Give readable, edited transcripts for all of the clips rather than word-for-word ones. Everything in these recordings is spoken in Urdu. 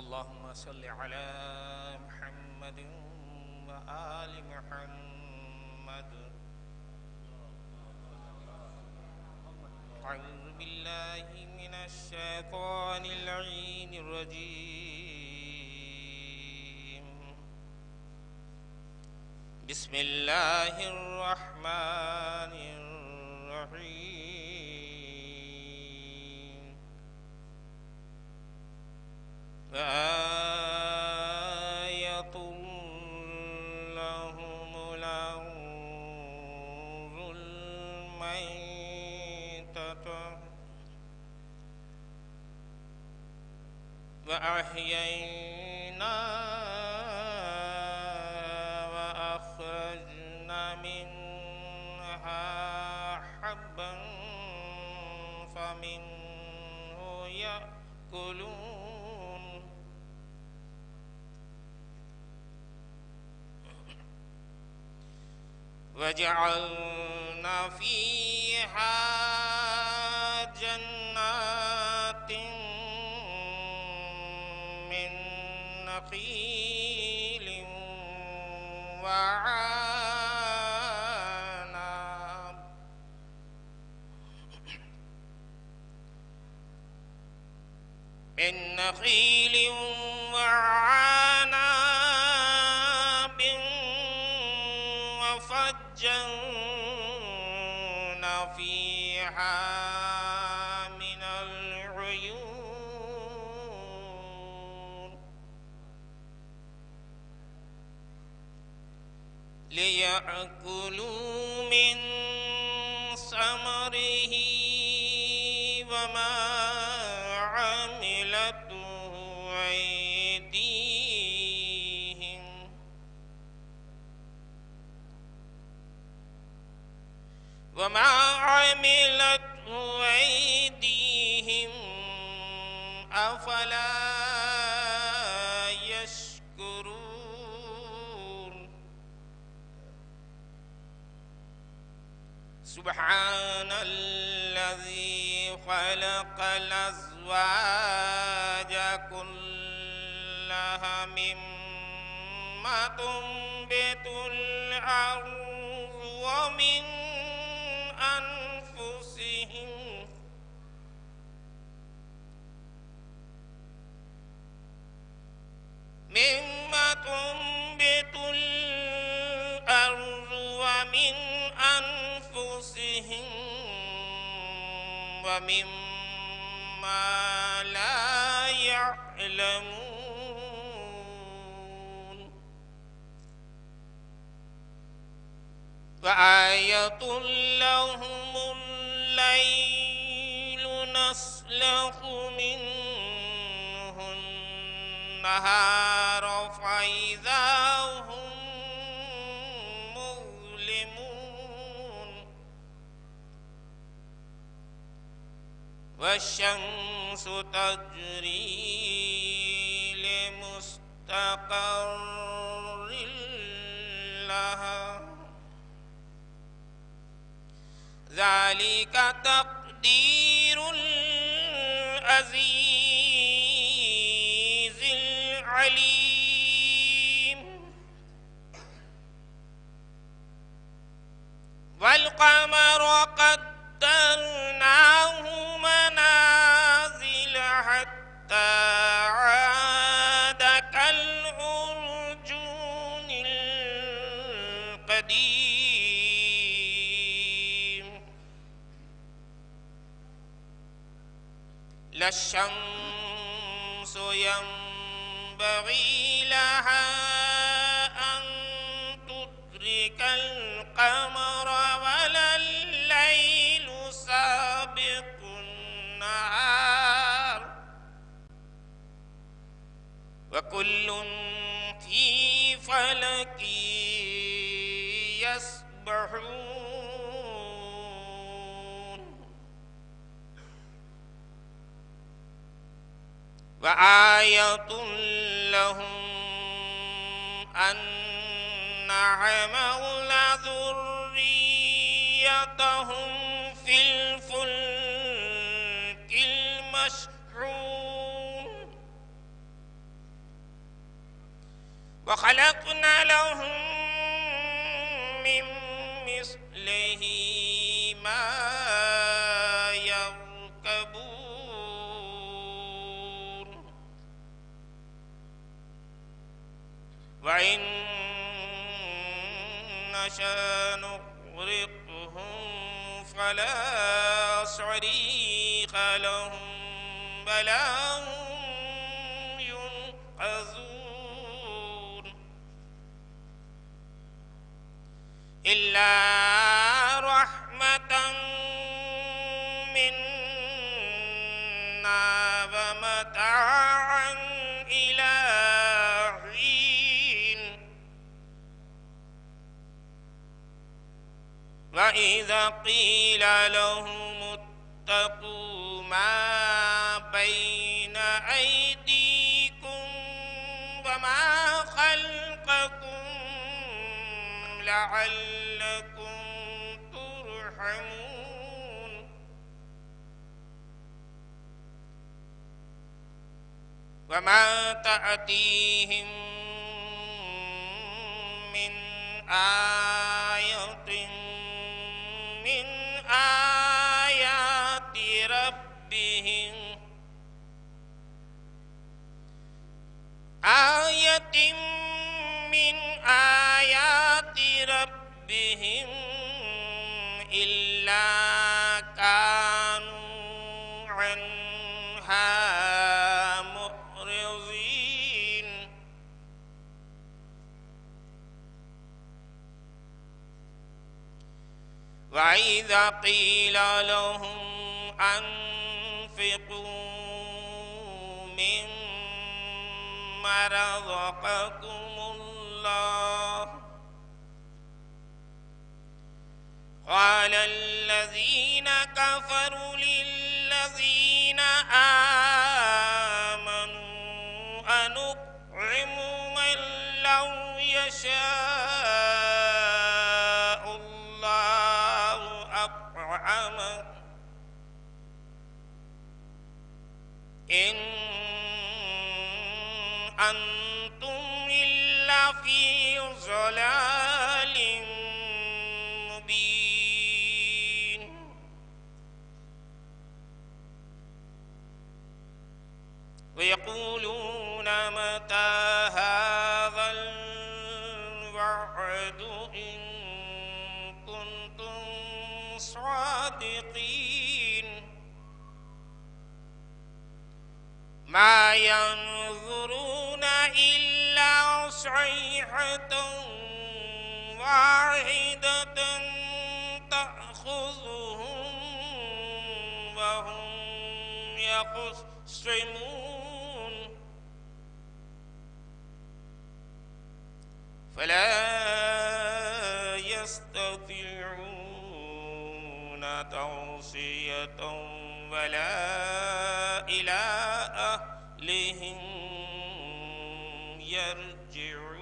اللهم صل على محمد وآل محمد. أعوذ بالله من الشيطان اللعين الرجيم. بسم الله الرحمن الرحيم. وآية لهم الأرض الميتة وأحيينا وأخرجنا منها حبا فمنه يأكلون وجعلنا فيها جنات من نخيل وعنب وفجرنا فيها من العيون ليأكلوا من ثمره وما عملته أيديهم أفلا يشكرون. سبحان الذي خلق الأزواج كلها مما تنبت الأرض ومن أنفسهم ومما لا يعلمون. وآية لهم الليل نسلخ منه النهار فإذا هم مظلمون. والشمس تجري لمستقر لها ذلك تقدير العزيز العليم. والقمر قدرناه منازل حتى عاد كالعرجون القديم. لا الشمس ينبغي لها أن تدرك القمر ولا الليل سابق النهار وكل في فلك يسبحون. وآية لهم أن حملنا ذريتهم في الفلك المشحون وخلقنا لهم من مثله ما يركبون وإن نشأ نغرقهم فلا صريخ لهم ولا هم ينقذون إلا رحمة منا ومتاعا إلى حين وإذا قيل لهم اتقوا ما بين أيديكم وما خلفكم لعلكم ترحمون وما تأتيهم من آية من آيات ربهم إلا كانوا عنها معرضين وإذا قيل لهم أنفقوا مما رزقكم الله قال الذين كفروا للذين آمنوا أنطعم من لو يشاء الله أطعمه إن أنتم إلا في ضلال مبين ويقولون متى هذا الوعد إن كنتم صادقين ما ينظرون إلا صيحة واحدة تأخذهم وهم يخصمون فلا يستطيعون توصية ولا إلى أهلهم يرجعون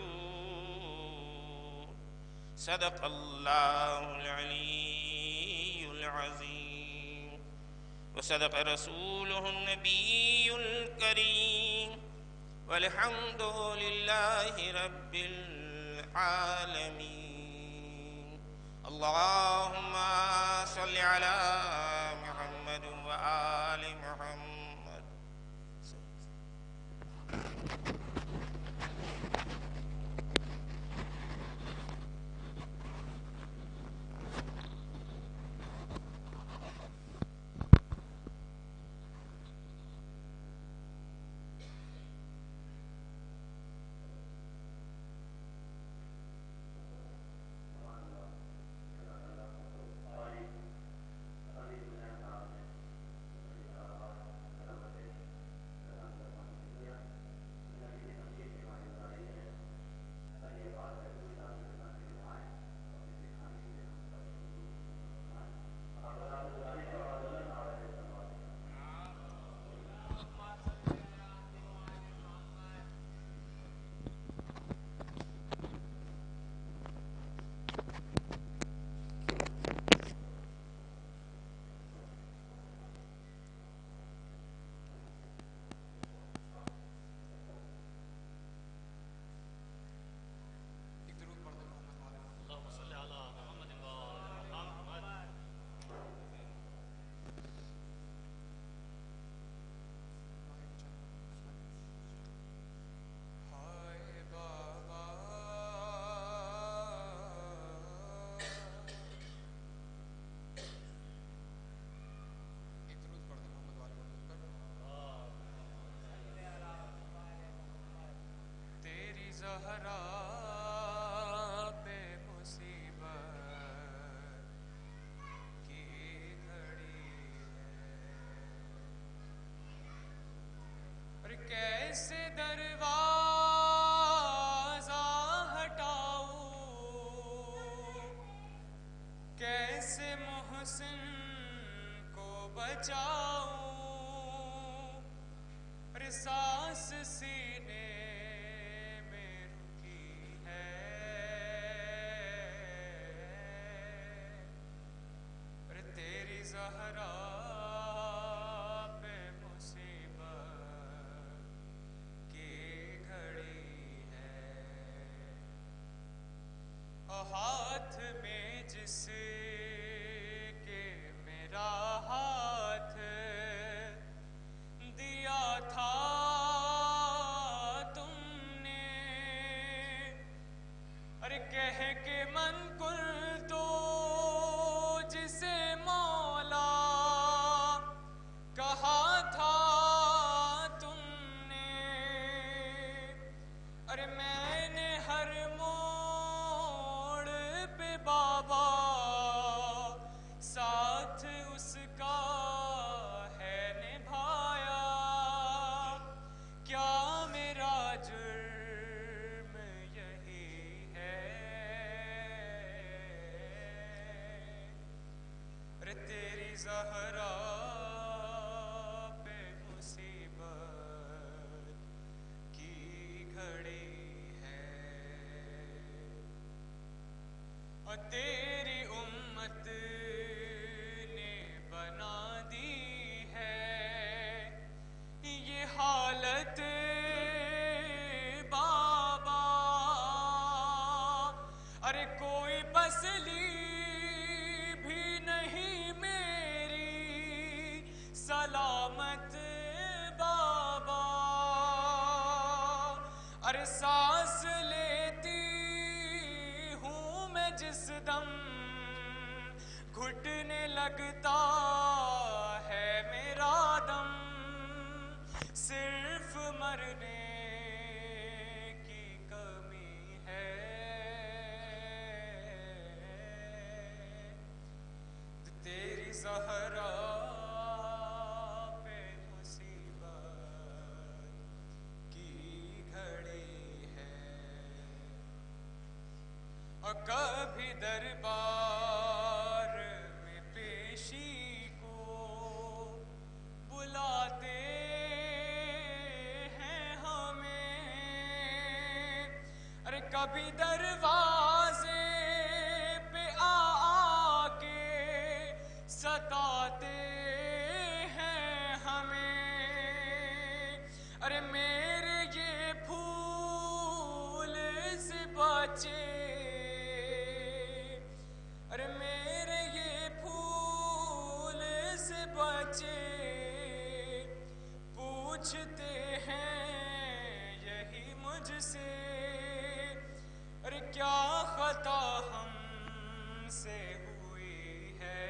صدق الله العلي العظيم وصدق رسوله النبي الكريم والحمد لله رب العالمين اللهم صل على محمد وآل محمد. زہرا پہ مصیبت کی گھڑی ہے، اور کیسے دروازہ ہٹاؤں، کیسے محسن کو بچاؤں، اور سانس سینے میں رکی ہے، اور تیری زہرا پہ مصیبت کی گھڑی ہے، اور ہاتھ میں جس کے میرا ہاتھ دیا تھا تم نے، ارے کہہ کے من کر تو جسے مولا کہا تھا تم نے، ارے میں نے ہر موڑ پہ بابا ساتھ اس کا ہے نبھایا، کیا میرا جرم یہی ہے، ارے تیری زہرا پہ مصیبت کی گھڑی ہے، اور تیری امت نے بنا دی ہے یہ حالت بابا، ارے کوئی پسلی بھی نہیں میری سلامت بابا، ارے سانس لیتی ہوں میں جس دم گھٹنے لگتا ہے میرا دم، صرف مرنے کی کمی ہے، تیری زہرا پہ مصیبت کی گھڑی ہے، اور کبھی دربار میں پیشی کو بلاتے ہیں ہمیں، ارے کبھی دروازے پہ آ کے ستاتے ہیں ہمیں، ارے میرے یہ پھول سے بچے، ارے میرے یہ پھول سے بچے، پوچھتے ہیں یہی مجھ سے، ارے کیا خطا ہم سے ہوئی ہے،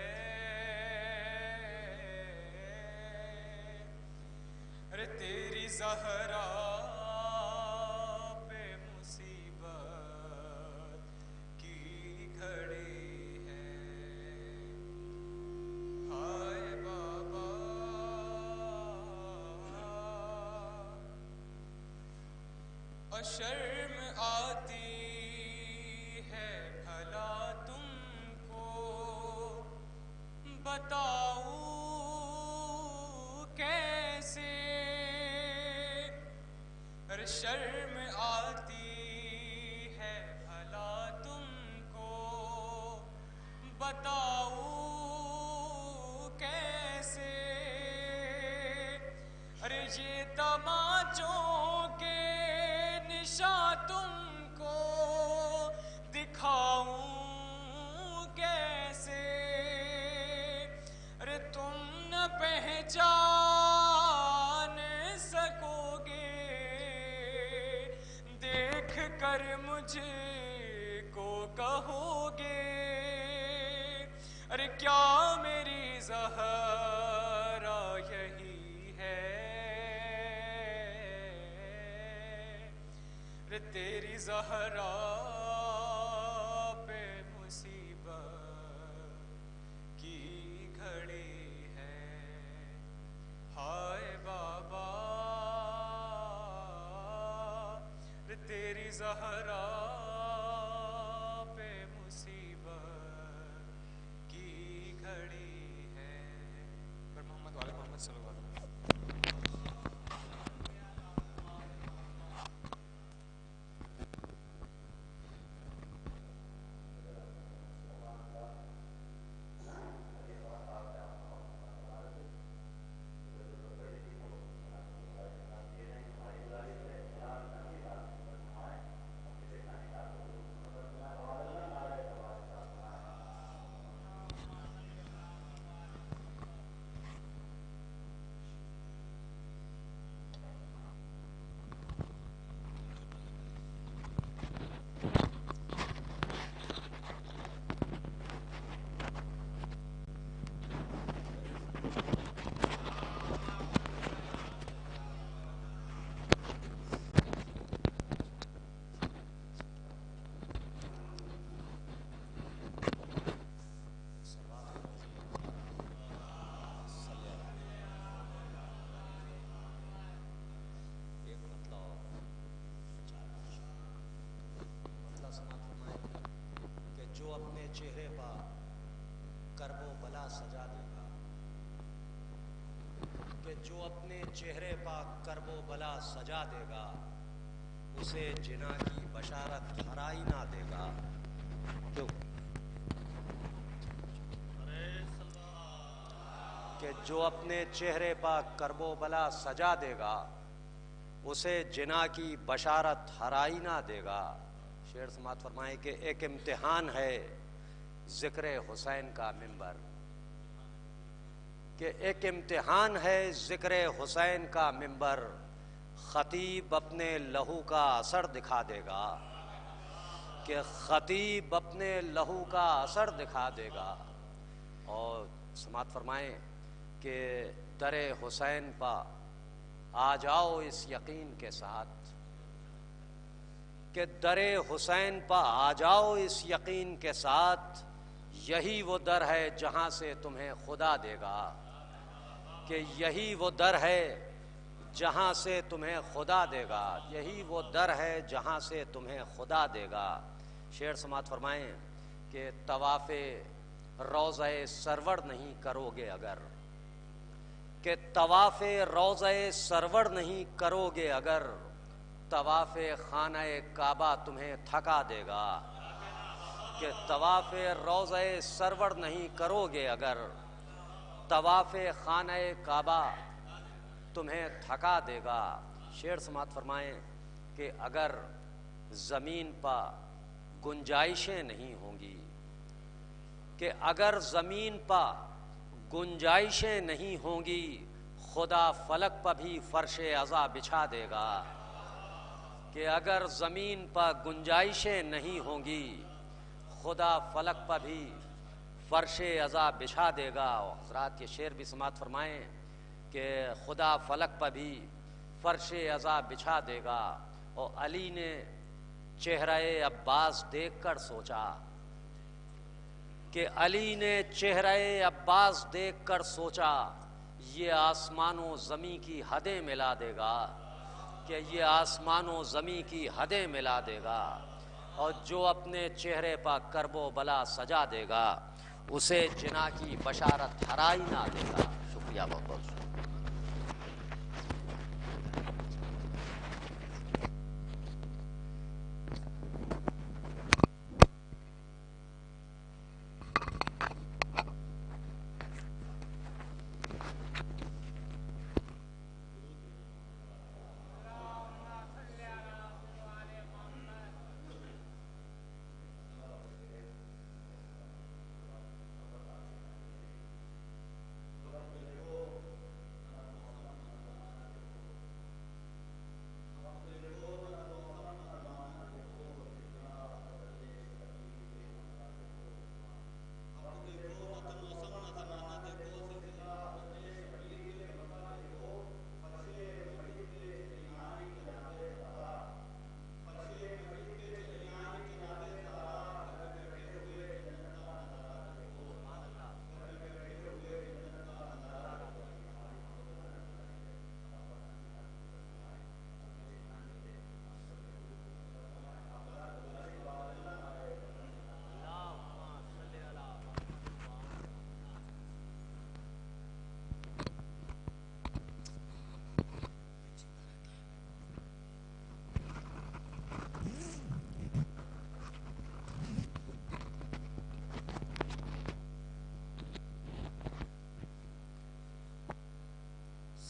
ارے تیری زہرا پہ مصیبت کی گھڑی ہے، ہائے بابا، اور شرم آتی ہے بھلا تم کو بتاؤں کیسے، ارے شرم آتی ہے بھلا تم کو بتاؤں کیسے، ارے یہ تماچوں کے نشاں تم کو دکھاؤں کیسے، ارے تم نہ پہچان سکو گے دیکھ کر مجھ کو کہو گے، ارے کیا میری زہرا یہی ہے، رے تیری زہرا پہ مصیبت کی گھڑی ہے، ہائے بابا رے تیری زہرا پہ مصیبت کی گھڑی ہے۔ پر محمد والے محمد صلی اللہ علیہ وسلم۔ جو اپنے چہرے پر کرب و بلا سجا دے گا، کہ جو اپنے چہرے پر کرب و بلا سجا دے گا، اسے جنا کی بشارت ہرا ہی نہ دے گا۔ کیوں کہ جو اپنے چہرے پر کرب و بلا سجا دے گا، اسے جنا کی بشارت ہرا ہی نہ دے گا۔ شعر سماعت فرمائے کہ ایک امتحان ہے ذکر حسین کا منبر، کہ ایک امتحان ہے ذکر حسین کا منبر، خطیب اپنے لہو کا اثر دکھا دے گا، کہ خطیب اپنے لہو کا اثر دکھا دے گا۔ اور سماعت فرمائیں کہ در حسین پا آ جاؤ اس یقین کے ساتھ، کہ در حسین پا آ جاؤ اس یقین کے ساتھ، یہی وہ در ہے جہاں سے تمہیں خدا دے گا، کہ یہی وہ در ہے جہاں سے تمہیں خدا دے گا، یہی وہ در ہے جہاں سے تمہیں خدا دے گا۔ شعر سماعت فرمائیں کہ طواف روضہ سرور نہیں کرو گے اگر، کہ طواف روضہ سرور نہیں کرو گے اگر، طواف خانہ کعبہ تمہیں تھکا دے گا، کہ طواف روضہ سرور نہیں کرو گے اگر، طواف خانہ کعبہ تمہیں تھکا دے گا۔ شعر سماعت فرمائیں کہ اگر زمین پا گنجائشیں نہیں ہوں گی، کہ اگر زمین پا گنجائشیں نہیں ہوں گی، خدا فلک پا بھی فرش عزا بچھا دے گا، کہ اگر زمین پا گنجائشیں نہیں ہوں گی، خدا فلک پا بھی فرش عزا بچھا دے گا۔ حضرات یہ شعر بھی سماعت فرمائیں کہ خدا فلک پا بھی فرش عزا بچھا دے گا۔ اور علی نے چہرہ عباس دیکھ کر سوچا، کہ علی نے چہرہ عباس دیکھ کر سوچا، یہ آسمان و زمین کی حدیں ملا دے گا، کہ یہ آسمان و زمین کی حدیں ملا دے گا، اور جو اپنے چہرے پر کرب و بلا سجا دے گا، اسے جنا کی بشارت ہرا ہی نہ دے گا۔ شکریہ بہت بہت۔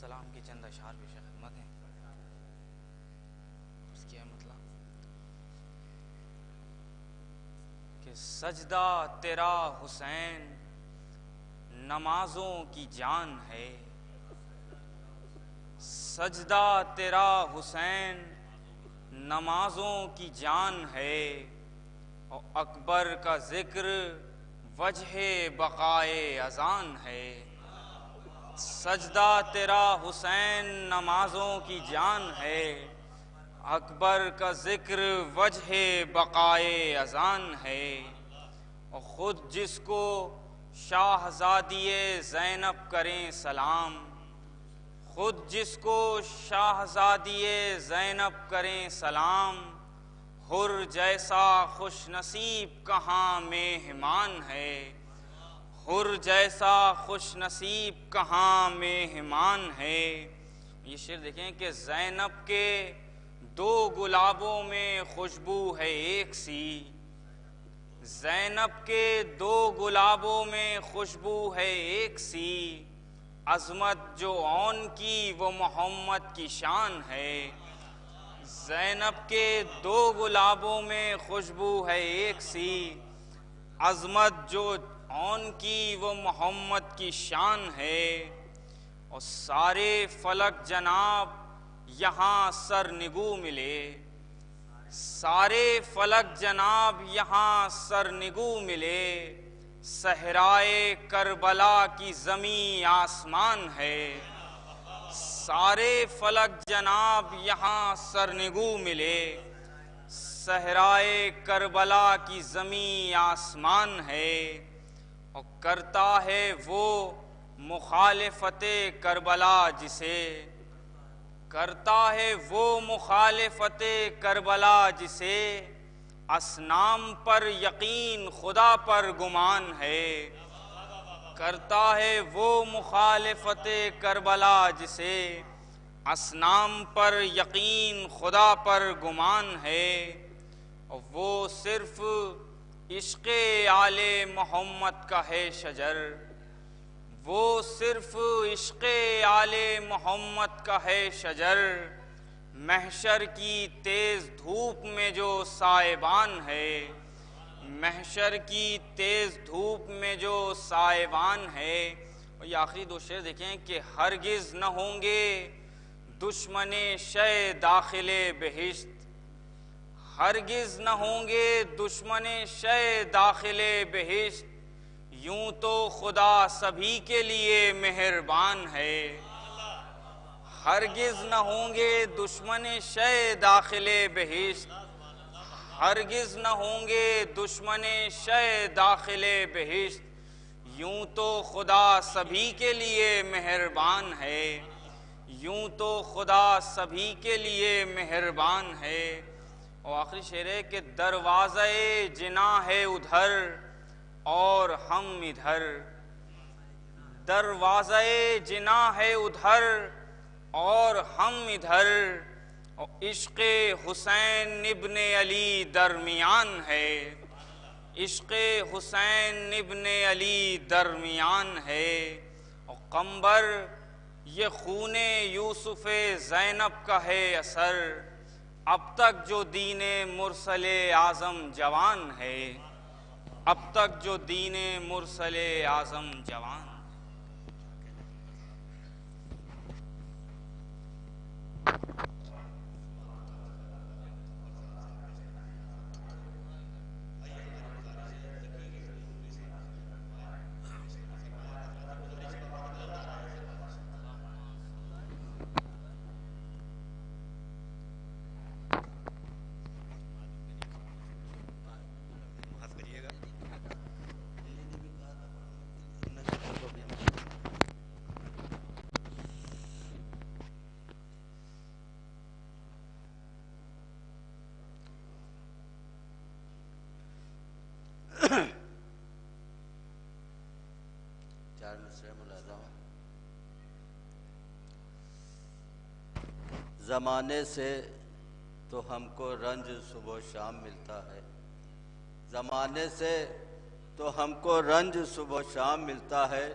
السلام کی چند اشعار پیش خدمت ہیں. اس کی مطلب کہ سجدہ تیرا حسین نمازوں کی جان ہے، سجدہ تیرا حسین نمازوں کی جان ہے، اور اکبر کا ذکر وجہ بقائے اذان ہے. سجدہ تیرا حسین نمازوں کی جان ہے، اکبر کا ذکر وجہ بقائے اذان ہے. اور خود جس کو شاہزادی زینب کریں سلام، خود جس کو شاہزادی زینب کریں سلام، حر جیسا خوش نصیب کہاں مہمان ہے، حر جیسا خوش نصیب کہاں مہمان ہے. یہ شعر دیکھیں کہ زینب کے دو گلابوں میں خوشبو ہے ایک سی، زینب کے دو گلابوں میں خوشبو ہے ایک سی، عظمت جو اون کی وہ محمد کی شان ہے. زینب کے دو گلابوں میں خوشبو ہے ایک سی، عظمت جو اون کی وہ محمد کی شان ہے. اور سارے فلک جناب یہاں سرنگو ملے، سارے فلک جناب یہاں سرنگو ملے، صحرائے کربلا کی زمین آسمان ہے. سارے فلک جناب یہاں سرنگو ملے، صحرائے کربلا کی زمین آسمان ہے. اور کرتا ہے وہ مخالفت کربلا جسے، کرتا ہے وہ مخالفت کربلا جسے، اصنام پر یقین خدا پر گمان ہے. کرتا ہے وہ مخالفت کربلا جسے، اصنام پر یقین خدا پر گمان ہے. اور وہ صرف عشق آل محمد کا ہے شجر، وہ صرف عشق آل محمد کا ہے شجر، محشر کی تیز دھوپ میں جو سائبان ہے، محشر کی تیز دھوپ میں جو سائبان ہے. اور یہ آخری دو شعر دیکھیں کہ ہرگز نہ ہوں گے دشمن شے داخل بہشت، ہرگز نہ ہوں گے دشمن شے داخل بہشت، یوں تو خدا سبھی کے لیے مہربان ہے. ہرگز نہ ہوں گے دشمن شے داخل بہشت، ہرگز نہ ہوں گے دشمن شے داخل بہشت، یوں تو خدا سبھی کے لیے مہربان ہے، یوں تو خدا سبھی کے لیے مہربان ہے. اور آخری شعر ہے کہ دروازہ جناح ہے ادھر اور ہم ادھر، دروازہ جناح ہے ادھر اور ہم ادھر، اور عشق حسین ابن علی درمیان ہے، عشق حسین ابن علی درمیان ہے. اور قمبر یہ خون یوسف زینب کا ہے اثر، اب تک جو دین مرسل اعظم جوان ہے، اب تک جو دین مرسل اعظم جوان. زمانے سے تو ہم کو رنج صبح و شام ملتا ہے، زمانے سے تو ہم کو رنج صبح و شام ملتا ہے،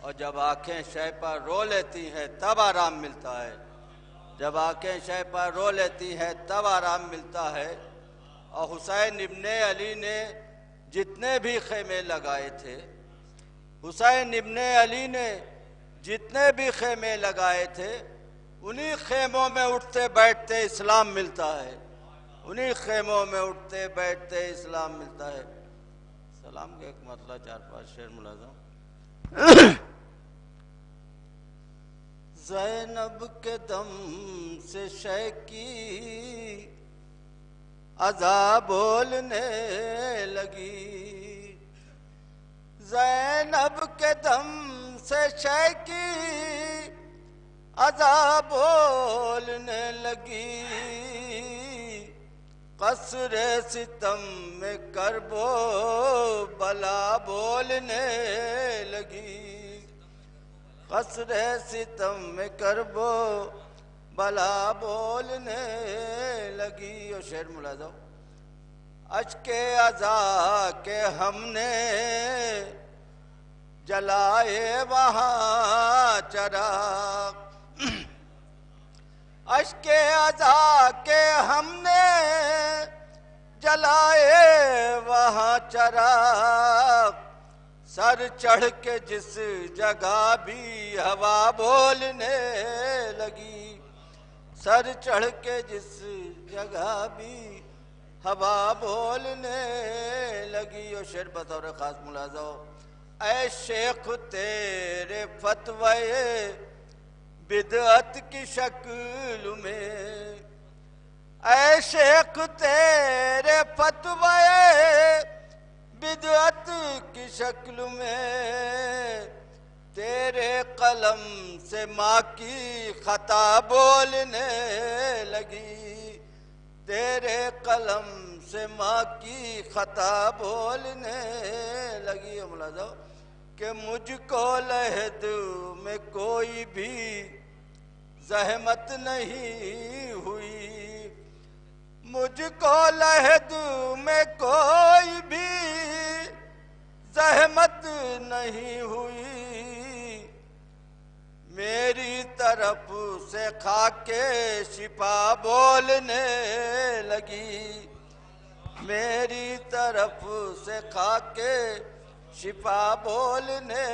اور جب آنکھیں شے پر رو لیتی ہیں تب آرام ملتا ہے، جب آنکھیں شے پر رو لیتی ہیں تب آرام ملتا ہے۔ اور حسین ابن علی نے جتنے بھی خیمے لگائے تھے، حسین ابن علی نے جتنے بھی خیمے لگائے تھے، انہی خیموں میں اٹھتے بیٹھتے اسلام ملتا ہے، انہی خیموں میں اٹھتے بیٹھتے اسلام ملتا ہے۔ سلام کا ایک مطلب 4-5 شعر ملازم۔ زینب کے دم سے شے کی اذا بولنے لگی، زینب کے دم سے شے کی اذا بولنے لگی، قصر ستم میں کرب و بلا بولنے لگی، قصر ستم میں کرب و بلا بولنے لگی۔ اور شعر ملاحظہ، اشک عزا کے ہم نے جلائے وہاں چراغ، اشک عزا کے ہم نے جلائے وہاں چراغ، سر چڑھ کے جس جگہ بھی ہوا بولنے لگی، سر چڑھ کے جس جگہ بھی ہوا بولنے لگی۔ اور شعر بطور خاص ملاحظہ ہو، اے شیخ تیرے فتوے بدعت کی شکل میں، اے شیخ تیرے فتوے بدعت کی شکل میں، تیرے قلم سے ماں کی خطا بولنے لگی، تیرے قلم سے ماں کی خطا بولنے لگی۔ اور ملاحظہ کہ مجھ کو لحد میں کوئی بھی زحمت نہیں ہوئی، مجھ کو لحد میں کوئی بھی زحمت نہیں ہوئی، میری طرف سے خاک شفا بولنے لگی، میری طرف سے خاک شفا بولنے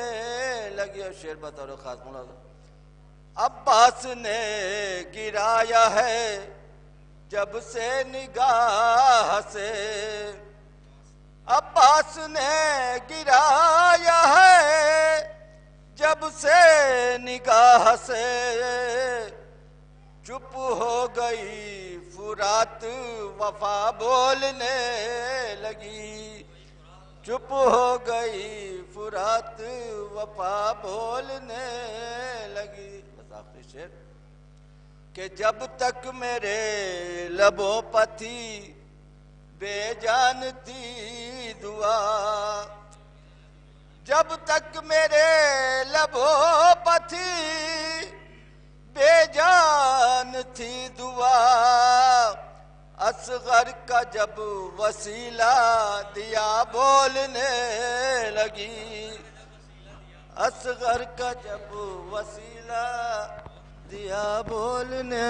لگی۔ اور شعر بطور خاص ملاحظہ، عباس نے گرایا ہے جب سے نگاہ سے، عباس نے گرایا ہے جب سے نگاہ سے، چپ ہو گئی فرات وفا بولنے لگی، چپ ہو گئی فرات وفا بولنے لگی۔ بس آخری شعر کہ جب تک میرے لبوں پر تھی بے جان تھی دعا، جب تک میرے لبوں پر تھی بے جان تھی دعا، اصغر کا جب وسیلہ دیا بولنے لگی، اصغر کا جب وسیلہ دیا بولنے۔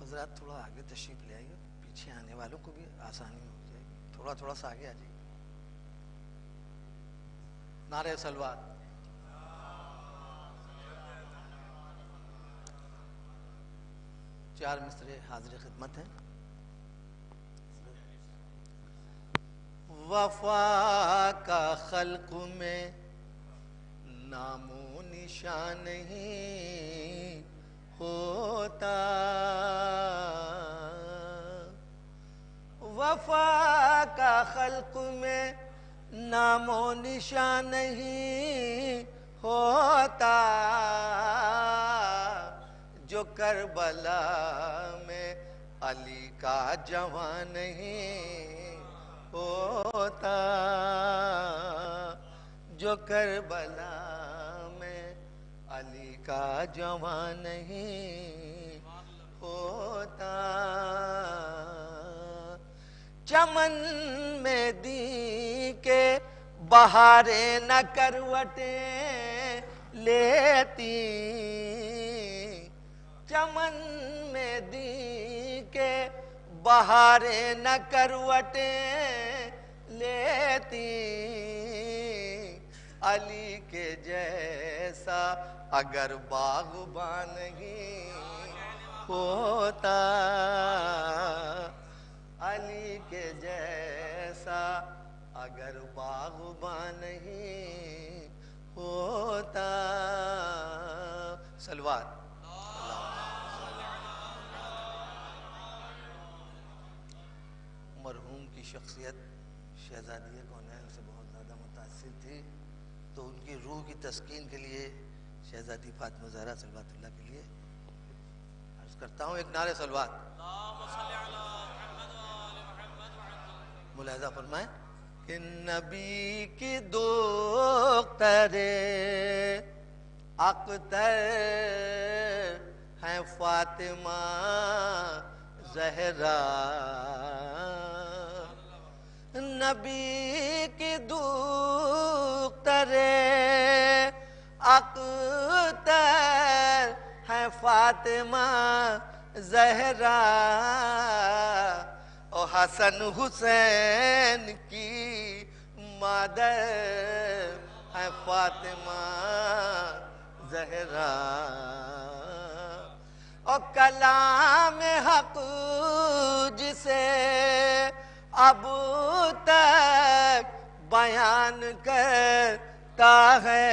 حضرات تھوڑا آگے تشریف لے آئیے، پیچھے آنے والوں کو بھی آسانی ہو جائے گی، تھوڑا سا آگے آ جائیے. نعرہ صلوات. چار مصرے حاضر خدمت ہیں. وفا کا خلق میں نام و نشان نہیں ہوتا، وفا کا خلق میں نام و نشان نہیں ہوتا، جو کربلا میں علی کا جوان نہیں ہوتا، جو کربلا میں علی کا جوان نہیں ہوتا. چمن میں دی کے بہاریں نہ کروٹیں لیتی، چمن میں دی کے بہاریں نہ کروٹیں لیتی، علی کے جیسا اگر باغبان نہیں ہوتا، علی کے جیسا اگر باغبان نہیں ہوتا. صلوات. مرحوم کی شخصیت شہزادیہ کونین سے بہت زیادہ متاثر تھی، تو ان کی روح کی تسکین کے لیے شہزادی فاطمہ زہرا صلوات اللہ کے لیے عرض کرتا ہوں ایک نعرہ صلوات. ملاحظہ فرمائیں کہ نبی کی دختر اختر ہیں فاطمہ زہرا، نبی کی دختر اختر ہیں فاطمہ زہرا، اور حسن حسین کی مادر ہے فاطمہ زہرا، اور کلام حق جسے اب تک بیان کرتا ہے،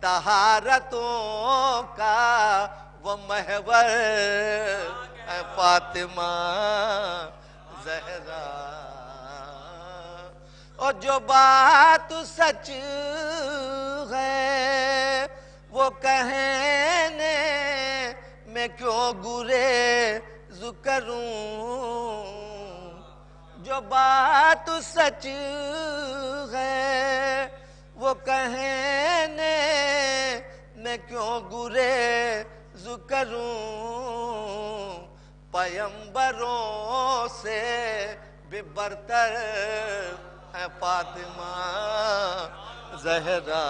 طہارتوں کا وہ محور ہے فاطمہ زہرا، اور جو بات سچ ہے وہ کہنے میں کیوں گریز کروں، جو بات سچ ہے وہ کہنے میں کیوں گریز کروں، پیمبروں سے بھی برتر ہے فاطمہ زہرا،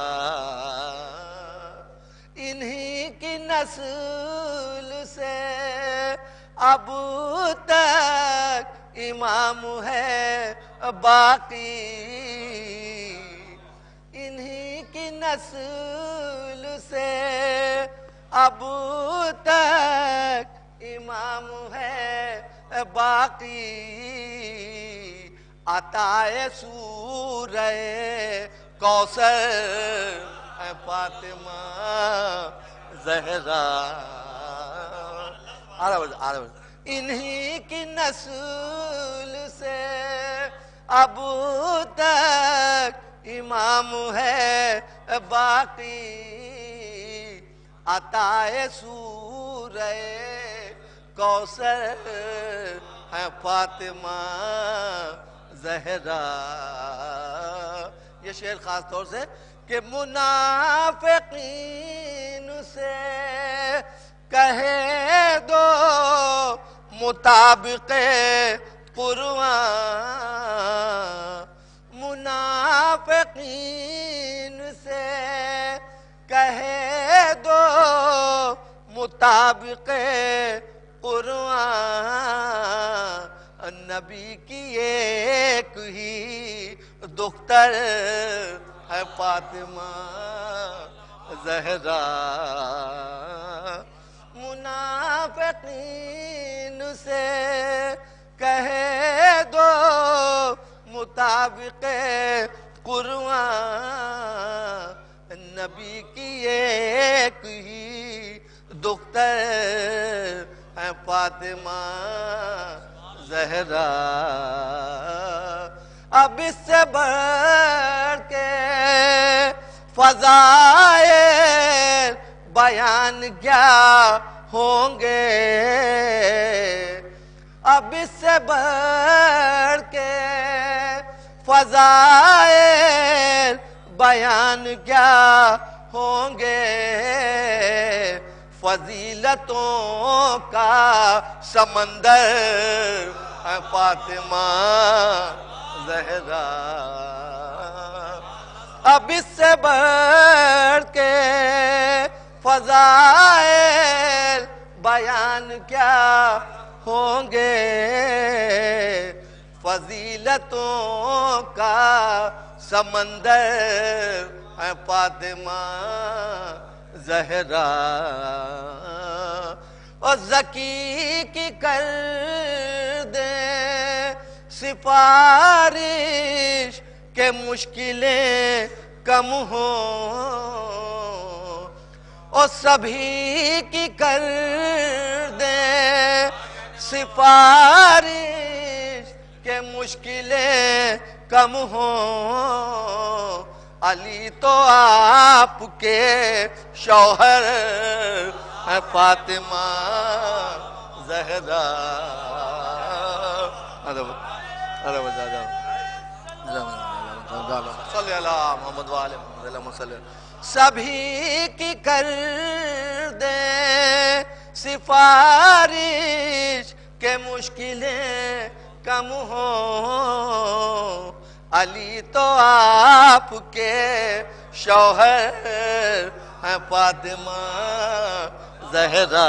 انہی کی نسل سے اب تک امام ہے باقی، انہی کی نسل سے اب تک امام ہے باقی، عطائے سورہ کوثر ہے فاطمہ زہرا، انہی کی نسل سے اب تک امام ہے باقی، عطائے سورہ کوثر ہے فاطمہ زہرا. یہ شعر خاص طور سے کہ منافقین سے کہے دو مطابق قرآن، منافقین سے کہے دو مطابق قرآن نبی کی ایک ہی دختر ہے فاطمہ زہرا منافقین سے کہہ دو مطابق قرآن نبی کی ایک ہی دختر ہے فاطمہ زہرا اب اس سے بڑھ کے فضائل بیان کیا ہوں گے اب اس سے بڑھ کے فضائل بیان کیا ہوں گے فضیلتوں کا سمندر ہے فاطمہ زہرا اب اس سے بڑھ کے فضائل بیان کیا ہوں گے فضیلتوں کا سمندر ہے فاطمہ زہرا اور زکی کی کر دے سفارش کہ مشکلیں کم ہوں اور سبھی کی کر دے سفارش کہ مشکلیں کم ہوں علی تو آپ کے شوہر ہے فاطمہ زہرا صلی اللہ محمد وآلہ محمد سبھی کی کر دے سفارش کہ مشکلیں کم ہوں علی تو آپ کے شوہر ہیں فاطمہ زہرا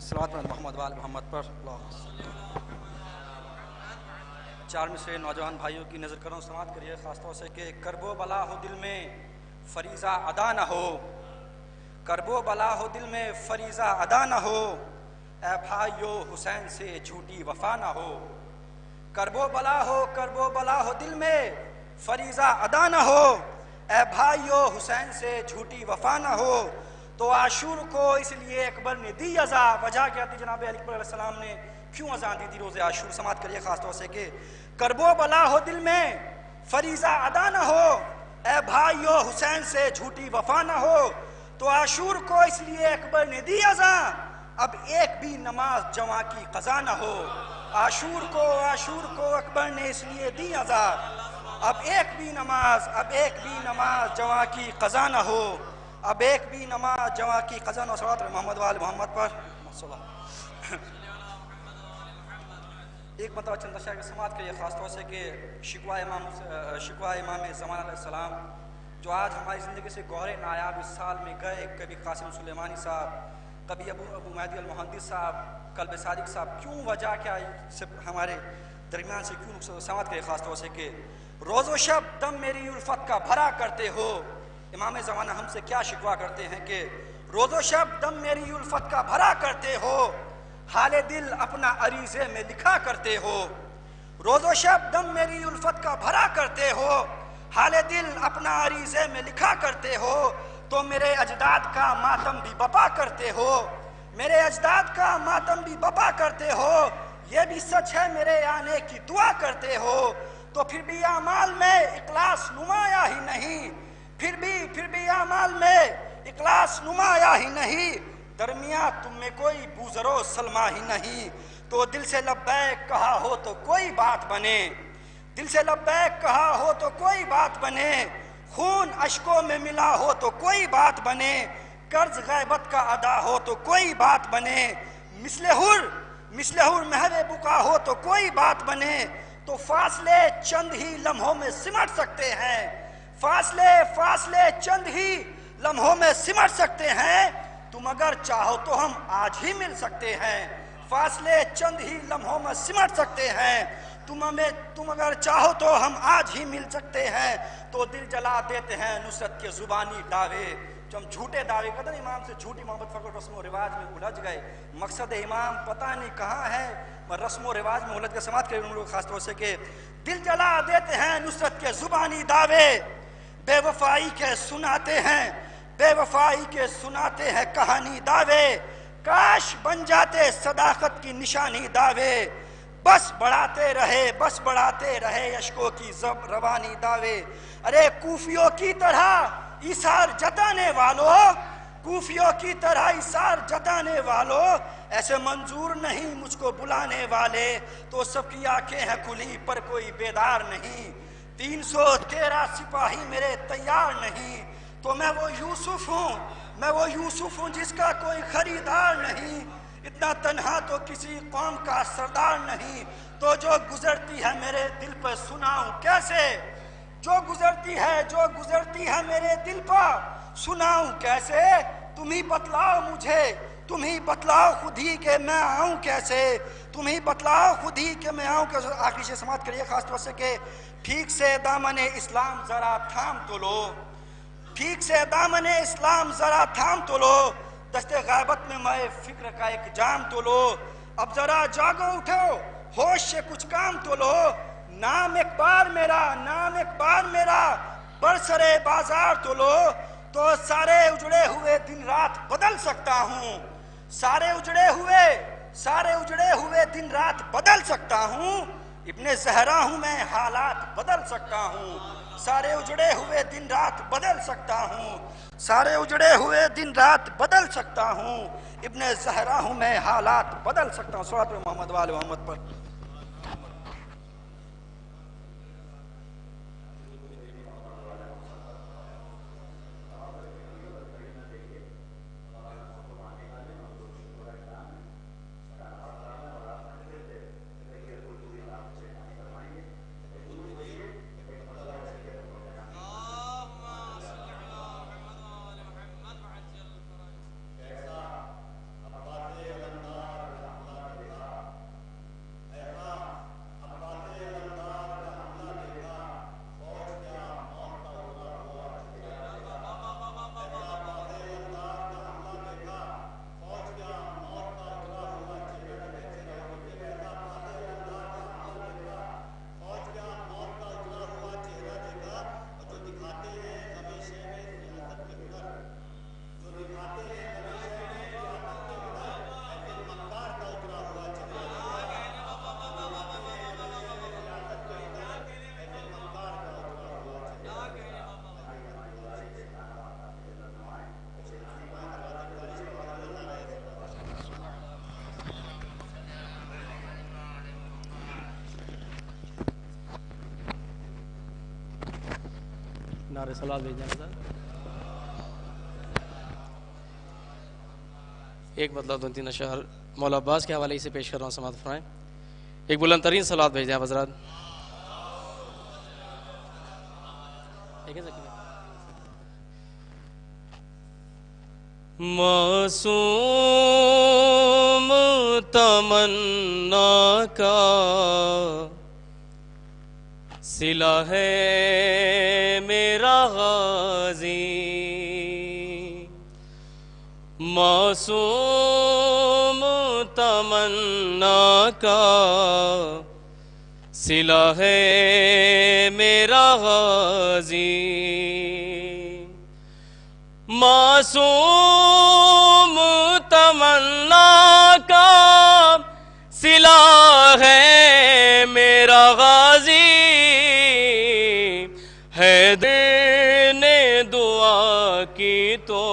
صلوات محمد وآل محمد پر چار مصرے نوجوان بھائیوں کی نظر کروں سماعت کریے خاص طور سے کہ کرب و بلا ہو دل میں فریضہ ادا نہ ہو کرب و بلا ہو دل میں فریضہ ادا نہ ہو اے بھائیو حسین سے جھوٹی وفا نہ ہو کرب و بلا ہو دل میں فریضہ ادا نہ ہو اے بھائیو حسین سے جھوٹی وفا نہ ہو تو عاشور کو اس لیے اکبر نے دی عزا وجہ کیا تھی جناب علی اکبر علیہ السلام نے کیوں عزا دی تھی روز عاشور سماعت کریے خاص طور سے کہ کرب و بلا ہو دل میں فریضہ ادا نہ ہو اے بھائیو حسین سے جھوٹی وفا نہ ہو تو عاشور کو اس لیے اکبر نے دی عزا اب ایک بھی نماز جواں کی قضا نہ ہو عاشور کو اکبر نے اس لیے دی عزا اب ایک بھی نماز جواں کی قضا نہ ہو اب ایک بھی نماز جواں کی قضا نہ ہو صلوات محمد وآل محمد پر ایک مرتبہ چند اشعار کی سماعت کریے خاص طور سے کہ شکوہ امام زمان علیہ السلام جو آج ہماری زندگی سے گوہر نایاب اس سال میں گئے کبھی قاسم سلیمانی صاحب کبھی ابو مہدی المہندس صاحب قلب صادق صاحب کیوں وجہ کیا ہمارے درمیان سے کیوں سماعت کریے خاص طور سے کہ روز و شب دم میری الفت کا بھرا کرتے ہو امام زمانہ ہم سے کیا شکوہ کرتے ہیں کہ روز و شب دم میری الفت کا بھرا کرتے ہو حال دل اپنا عریضے میں لکھا کرتے ہو روز و شب دم میری الفت کا بھرا کرتے ہو حال دل اپنا عریضے میں لکھا کرتے ہو تو میرے اجداد کا ماتم بھی بپا کرتے ہو میرے اجداد کا ماتم بھی بپا کرتے ہو یہ بھی سچ ہے میرے آنے کی دعا کرتے ہو تو پھر بھی اعمال میں اخلاص نمایاں ہی نہیں پھر بھی اعمال میں اخلاص نمایاں ہی نہیں درمیان تم میں کوئی بوزر و سلمہ ہی نہیں تو دل سے لبیک کہا ہو تو کوئی بات بنے، دل سے لبیک کہا ہو تو کوئی بات بنے، خون اشکوں میں ملا ہو تو کوئی بات بنے، قرض غیبت کا ادا ہو تو کوئی بات بنے، مثل حر محو بقا ہو تو کوئی بات بنے، تو فاصلے چند ہی لمحوں میں سمٹ سکتے ہیں، فاصلے چند ہی لمحوں میں سمٹ سکتے ہیں، تم اگر چاہو تو ہم آج ہی مل سکتے ہیں، فاصلے چند ہی لمحوں میں سمٹ سکتے ہیں، تم اگر چاہو تو ہم آج ہی مل سکتے ہیں، تو دل جلا دیتے ہیں نصرت کے زبانی دعوے، جو ہم جھوٹے دعوے کرتے ہیں امام سے جھوٹی محبت فخر رسم و رواج میں الجھ گئے، مقصد امام پتہ نہیں کہاں ہے، رسم و رواج میں الجھ کے سماعت کریں ان لوگ خاص طور سے کہ دل جلا دیتے ہیں نصرت کے زبانی دعوے، بے وفائی کے سناتے ہیں کہانی دعوے، کاش بن جاتے صداقت کی نشانی دعوے، بس بڑھاتے رہے اشکوں کی روانی دعوے، ارے کوفیوں کی طرح ایثار جتانے والوں ایسے منظور نہیں مجھ کو بلانے والے، تو سب کی آنکھیں ہیں کھلی پر کوئی بیدار نہیں، 313 سپاہی میرے تیار نہیں، تو میں وہ یوسف ہوں جس کا کوئی خریدار نہیں، اتنا تنہا تو کسی قوم کا سردار نہیں، تو جو گزرتی ہے میرے دل پر سناؤں کیسے، جو گزرتی ہے میرے دل پر سناؤں کیسے، تم ہی بتلاؤ مجھے، تم ہی بتلاؤ خود ہی کہ میں آؤں کیسے، تم ہی بتلاؤ خود ہی کہ میں آؤں کیسے۔ آخری سے سماعت کریے خاص طور سے کہ ٹھیک سے دامن اسلام ذرا تھام تو لو، ٹھیک سے دامن اسلام ذرا تھام تو لو، دستے غیبت میں مائے فکر کا ایک جام تو لو، اب ذرا جاگو اٹھو ہوش سے کچھ کام تو لو، نام ایک بار میرا برسرے بازار تو لو، تو سارے اجڑے ہوئے دن رات بدل سکتا ہوں، سارے اجڑے ہوئے دن رات بدل سکتا ہوں، ابن زہرا ہوں میں حالات بدل سکتا ہوں، سارے اجڑے ہوئے دن رات بدل سکتا ہوں، سارے اجڑے ہوئے دن رات بدل سکتا ہوں، ابن زہرا ہوں میں حالات بدل سکتا ہوں۔ صلوات محمد وآل محمد پر۔ نعرے صلوات بھیجنا ہے۔ ایک مطلب 2-3 اشعار مولا عباس کے حوالے سے پیش کر رہا ہوں، سماعت فرمائیں۔ ایک بلند ترین صلوات بھیج دیں حضرات۔ معصوم تمنا کا صلہ ہے میرا غازی، معصوم تمنا کا صلہ ہے میرا غازی، معصوم تمنا کا صلہ ہے میرا غازی، حیدر نے دعا کی تو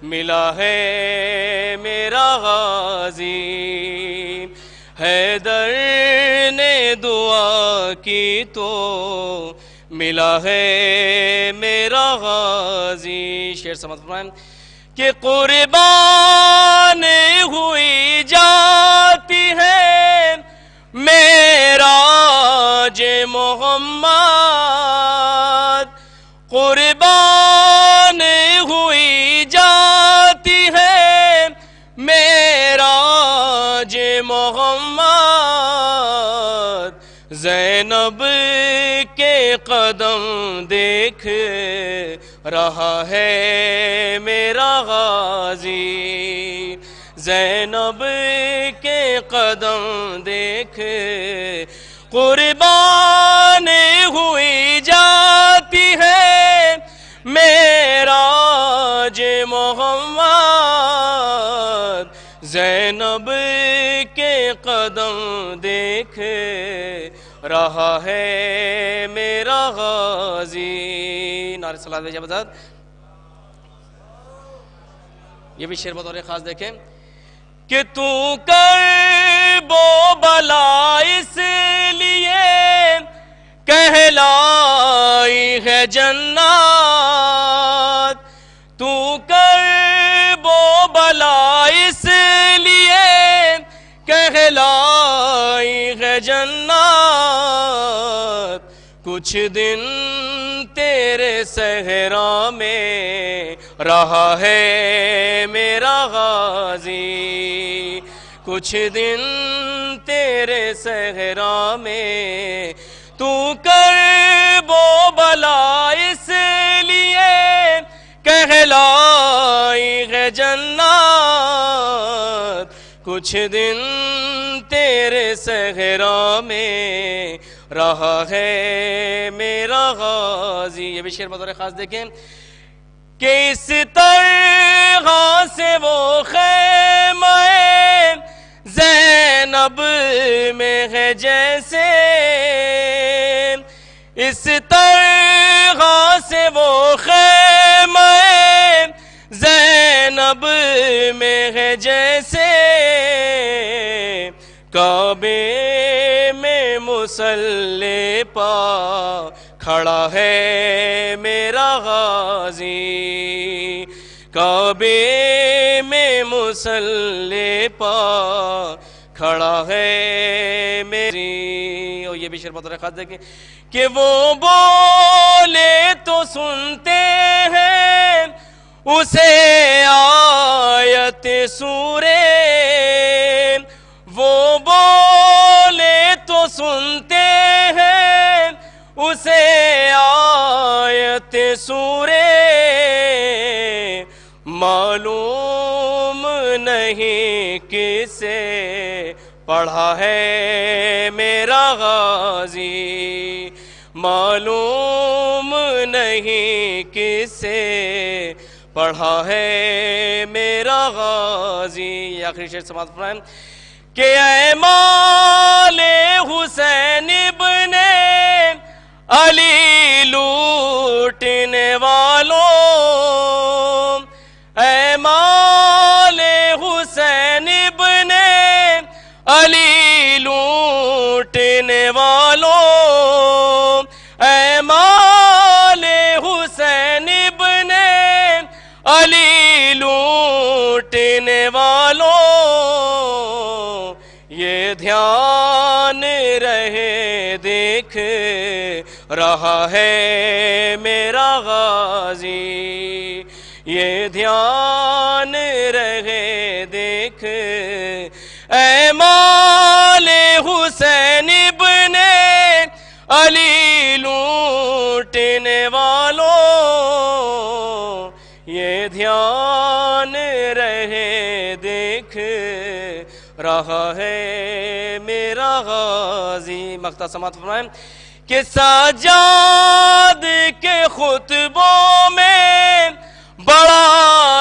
ملا ہے میرا غازی، حیدر نے دعا کی تو ملا ہے میرا غازی. شعر سمجھ فرمائیں کہ قربان ہوئی جاتی ہے معراج محمد. قربان ہوئی جاتی ہے معراج محمد. زینب کے قدم دیکھ رہا ہے میرا غازی. زینب کے قدم دیکھ قربان ہوئی جاتی ہے معراج محمد. زینب کے قدم دیکھ رہا ہے میرا غازی. نعرہ صلوات بھیجا بذات. یہ بھی شعر بطور خاص دیکھیں کہ تو کرب و بلا اس لیے کہلائی ہے جنات. تو کرب و بلا اس لیے کہلائی ہے جنات. کچھ دن تیرے صحرا میں رہا ہے میرا غازی. کچھ دن تیرے صحرا میں تو کرب و بلا اس لیے کہلائی ہے جنات. کچھ دن تیرے صحرا میں رہا ہے میرا غازی. یہ بھی شعر بطور خاص دیکھیں کہ اس طرح سے وہ خیمہ زینب میں ہے جیسے. اس طرح سے وہ خیمہ زینب میں ہے جیسے. کعبے میں مصلی پا کھڑا ہے میرا غازی. کعبے میں مصلی پا کھڑا ہے میری. اور یہ بھی شعر بطور خاص دیکھیں کہ وہ بولے تو سنتے ہیں اسے آیت سورے. وہ بولے تو سنتے ہیں اسے آیت سورے. معلوم نہیں کسے پڑھا ہے میرا غازی. معلوم نہیں کسے پڑھا ہے میرا غازی. یہ آخری شعر سماعت فرمائیں کہ اے مال حسین ابن علی لوٹنے والوں. اے مال حسین ابن علی لوٹنے والوں. اے مال حسین ابن علی لوٹنے والوں. یہ دھیان رہے دیکھ رہا ہے میرا غازی. یہ دھیان رہے دیکھ اے مال حسین ابن علی لوٹنے والوں. یہ دھیان رہے دیکھ رہا ہے میرا غازی. مقطع سماعت فرمائیں کہ سجاد کے خطبوں میں بڑا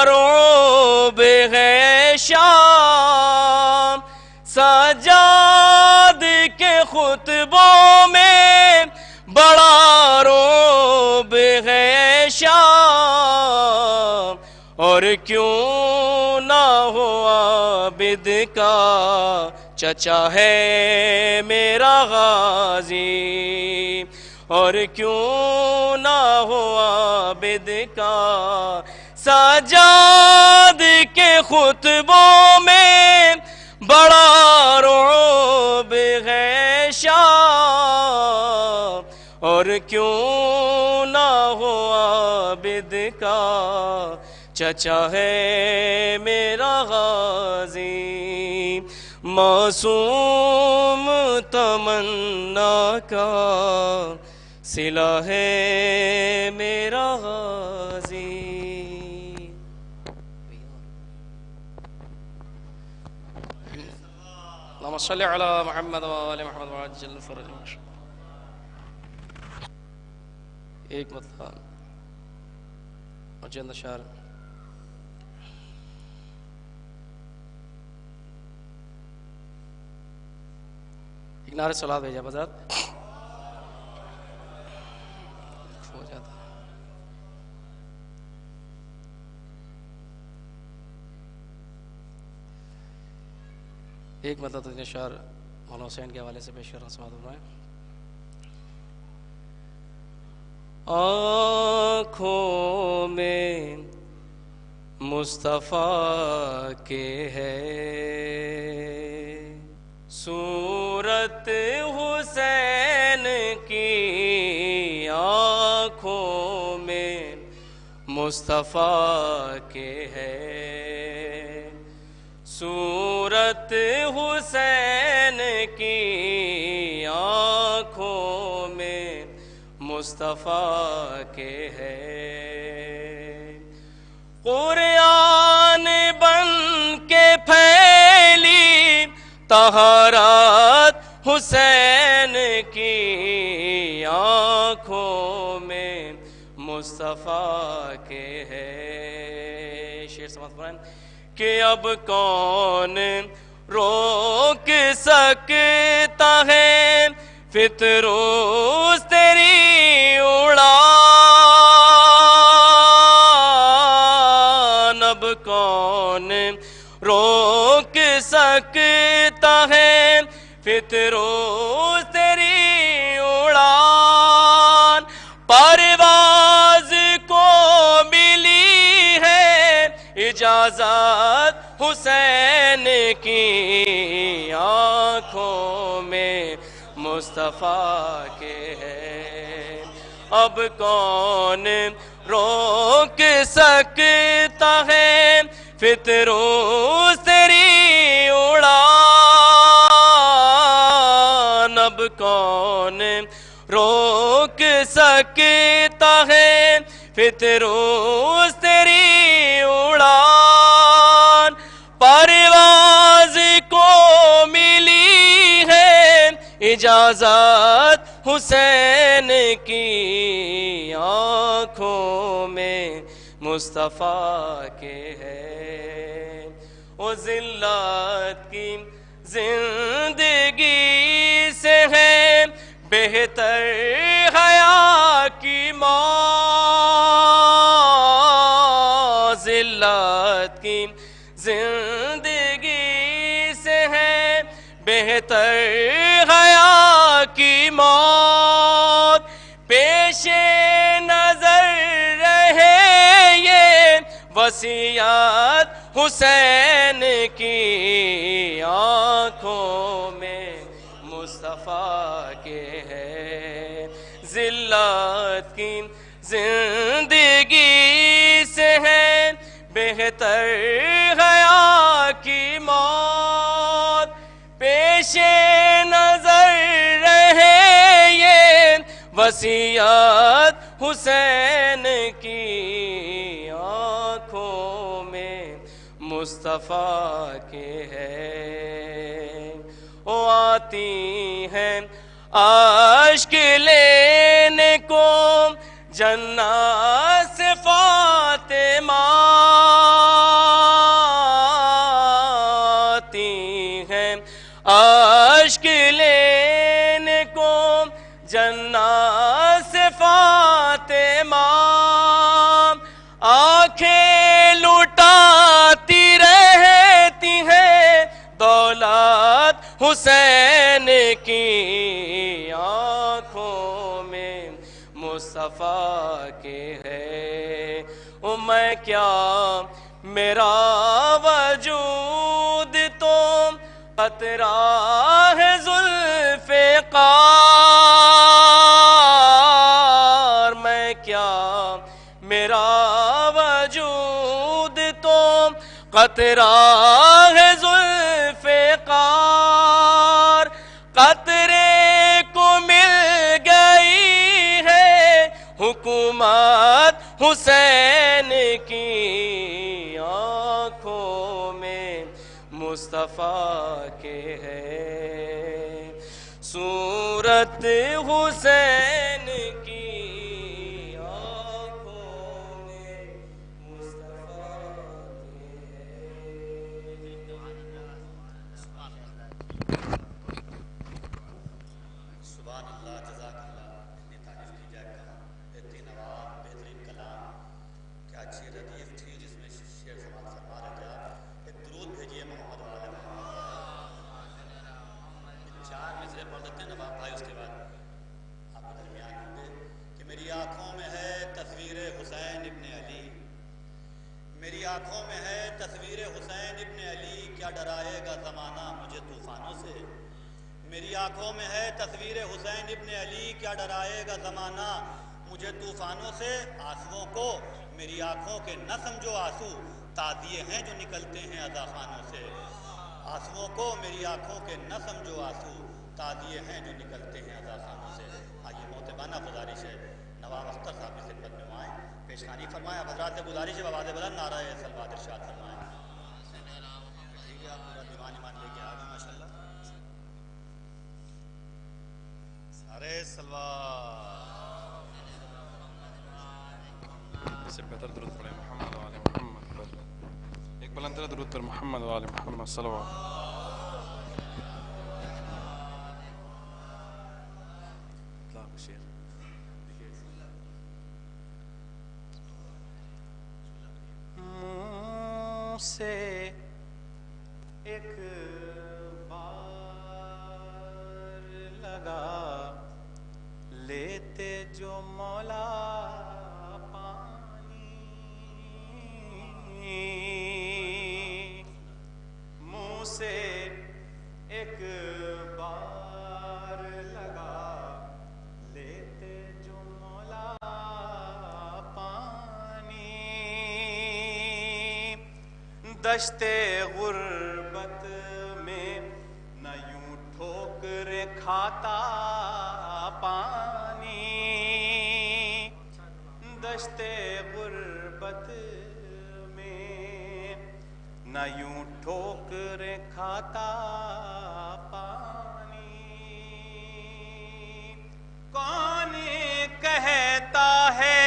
رعب ہے شام. سجاد کے خطبوں میں بڑا رعب ہے شام. اور کیوں نہ ہو عابد کا چچا ہے میرا غازی، اور کیوں نہ ہو عابد کا سجاد کے خطبوں میں بڑا رعب ہے شاہ، اور کیوں نہ ہو عابد کا چچا ہے میرا غازی، معصوم تمنا کا صلہ ہے میرا غازی۔ اللہم صلی علی محمد وآل محمد وعجل فرجهم۔ ایک مطلب اور چند اشعار۔ ایک نعرہ صلوات بھیجا حضرات ہو جاتا۔ ایک مطلب تین اشعار مولانا حسین کے حوالے سے پیش کر رہا ہوں، سماعت فرمائیں۔ آنکھوں میں مصطفیٰ کے ہے صورت حسین کی، آنکھوں میں مصطفیٰ کے ہے صورت حسین کی، آنکھوں میں مصطفیٰ کے ہے قرآن بن کے پھیلی طہارت حسین کی، آنکھوں میں مصطفیٰ کے ہے۔ شعر سماعت فرمائیں کہ اب کون روک سکتا ہے فطروس تیری اڑان، اب کون روک سکتا ہے فطروس تیری اڑان، پرواز کو ملی ہے اجازت حسین کی، آنکھوں میں مصطفیٰ کے ہے، اب کون روک سکتا ہے فطروس تیری اڑان، اب کون روک سکتا ہے فطروس تیری اڑان، پرواز کو ملی ہے اجازت حسین کی، آنکھوں میں مصطفیٰ کے ہے، وہ ذلت کی زندگی سے ہے بہتر حیا کی موت، ذلت کی زندگی سے ہے بہتر حیا کی موت، پیش نظر رہے یہ وصیت حسین کی، آنکھوں میں مصطفیٰ کے ہے، ذلت کی زندگی سے ہے بہتر حیا کی موت، پیش نظر رہے یہ وصیت حسین کی، آنکھوں میں مصطفیٰ کے ہے، وہ آتی ہیں اشک لینے کو جنات سے فاطمہ، آتی ہیں اشک لینے کو جنات سے فاطمہ، آنکھیں لٹاتی رہتی ہیں دولت حسین کی آنکھوں میں مصطفیٰ کے ہے، میں کیا میرا وجود تو قطرہ ہے ذوالفقار، میں کیا میرا وجود تو قطرہ ہے ذوالفقار، قطرے کو مل گئی ہے حکومت حسین کی آنکھوں میں مصطفیٰ کے ہے، صورت حسین کی آنکھوں میں مصطفیٰ کے ہے۔ سبحان اللہ، جزاک اللہ، اتنی تعریف کی جائے کہاں، اتنی نواب بہترین کلام، کیا اچھی ردیف تھی جس میں شعر سماعت فرما رہے تھے آپ۔ ایک درود بھیجیے محمد والے محمد، چار مصرے پڑھ دیتے ہیں نواب بھائی، اس کے بعد آپ کے درمیان ہوں گے کہ میری آنکھوں میں ہے تصویر حسین ابن علی، میری آنکھوں میں ہے تصویر حسین ابن علی، کیا ڈرائے گا زمانہ مجھے طوفانوں سے، میری آنکھوں میں ہے تصویر حسین ابن علی، کیا ڈرائے گا زمانہ مجھے طوفانوں سے، آنسوؤں کو میری آنکھوں کے نہ سمجھو آنسو، تعزیے ہیں جو نکلتے ہیں عزا خانوں سے، آنسوؤں کو میری آنکھوں کے نہ سمجھو آنسو، تعزیے ہیں جو نکلتے ہیں عزا خانوں سے۔ آئیے محترمانہ گزارش ہے نواب اختر صاحب کی خدمت میں آئیں، پیشخانی فرمائیں۔ حضرات سے گزارش ہے بآواز بلند نعرہ صلوات ارشاد فرمائیں۔ ٹھیک ہے، آپ پورا دیوان ایمان لے کے آ گئے ماشاء اللہ، سارے سلوات۔ اس سے بہتر درود پڑھیں محمد و آل محمد پر، ایک بلند تر درود پر محمد و آل محمد صلوات۔ منہ سے ایک بار لگا لیتے جو مولا پانی، منہ سے ایک بار لگا لیتے جو مولا پانی، دشت غربت میں نہ یوں ٹھوکر کھاتا پانی، دشت غربت میں نہ یوں ٹھوکر کھاتا پانی، کون کہتا ہے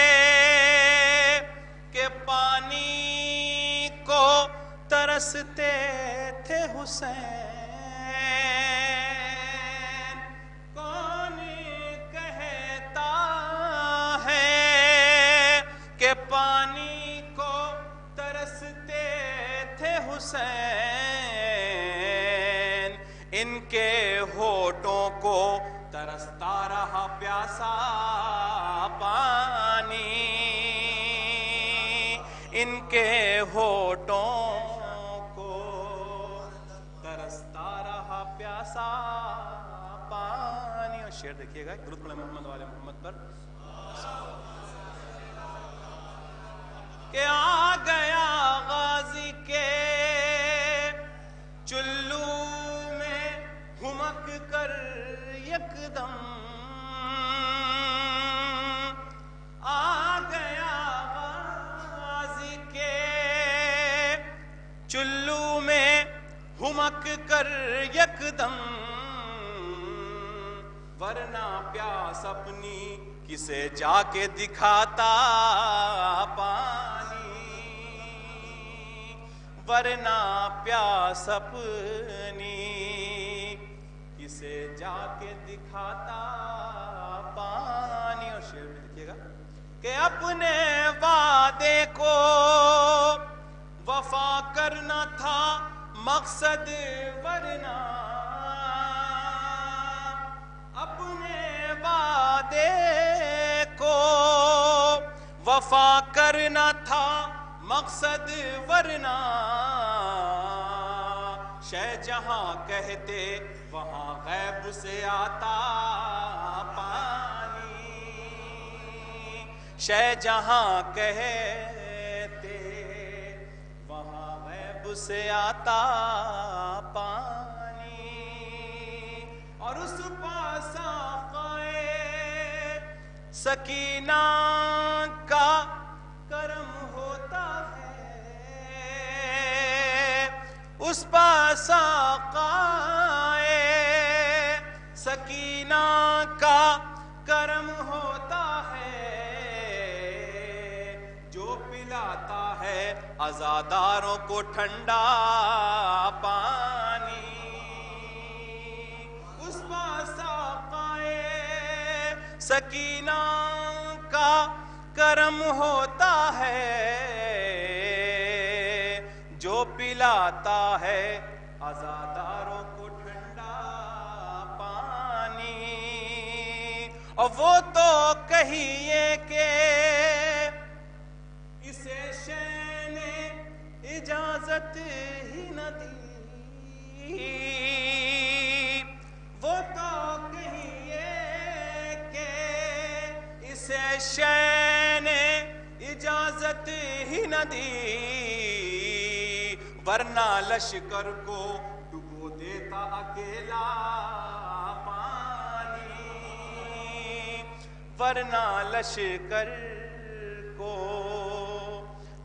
کہ پانی کو ترستے تھے حسین، کون کہتا ہے کہ پانی کو ترستے تھے حسین، ان کے ہونٹوں کو ترستا رہا پیاسا پانی، ان کے ہونٹوں کو ترستا رہا پیاسا پانی۔ اور شعر دیکھیے گا، درود پڑھیں محمد والے محمد پر، کہ آ گیا غازی کے چلو میں گھمک کر یکدم، آ گیا غازی کے چلو میں گھمک کر یکدم، ورنہ پیاس اپنی کسے جا کے دکھاتا پانی، ورنہ پیاس اپنی کسے جا کے دکھاتا پانی۔ اور شعر میں دیکھیے گا کہ اپنے وعدے کو وفا کرنا تھا مقصد، ورنہ وفا کرنا تھا مقصد ورنہ شہ جہاں کہتے وہاں غیب سے آتا پانی شہ جہاں کہتے وہاں غیب سے آتا پانی اور اس پاس آقائے سکینہ کا کرم ہوتا ہے اس پاس آقائے سکینہ کا کرم ہوتا ہے جو پلاتا ہے عزاداروں کو ٹھنڈا پانی اس پاس آقائے سکینہ کا کرم ہوتا ہے جو پلاتا ہے عزاداروں کو ٹھنڈا پانی اور وہ تو کہیے کہ اسے شے نے اجازت ہی نہ دی وہ تو کہیے کہ اسے شے نے اجازت ہی نہ دی ورنہ لشکر کو ڈبو دیتا اکیلا پانی ورنہ لشکر کو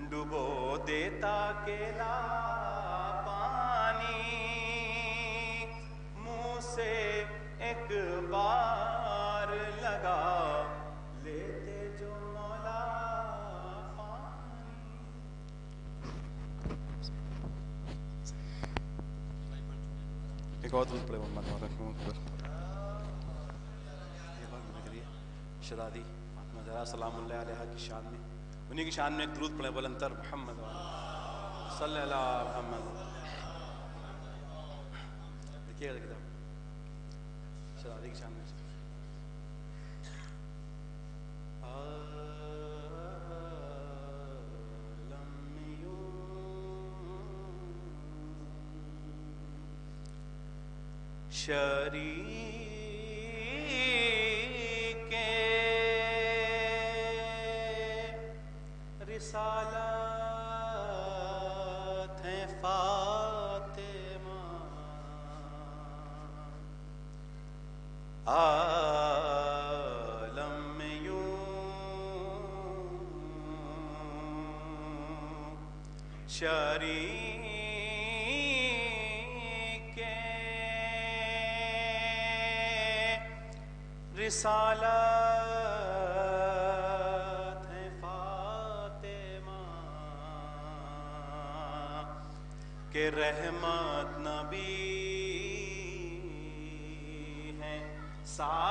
ڈبو دیتا اکیلا پانی منہ سے ایک بار لگا لیتے جو مولا ایک اور درود پڑھے محمد شہزادی فاطمہ زہرا سلام اللہ علیہ کی شان میں انہی کی شان میں ایک درود پڑھے بلندر محمد صلی اللہ محمد دیکھیے گا کتاب شہزادی کی شان میں شریک رسالت ہیں فاطمہ عالم میں یوں شریک رسالت ہے فاطمہ کہ رحمت نبی ہے سایہ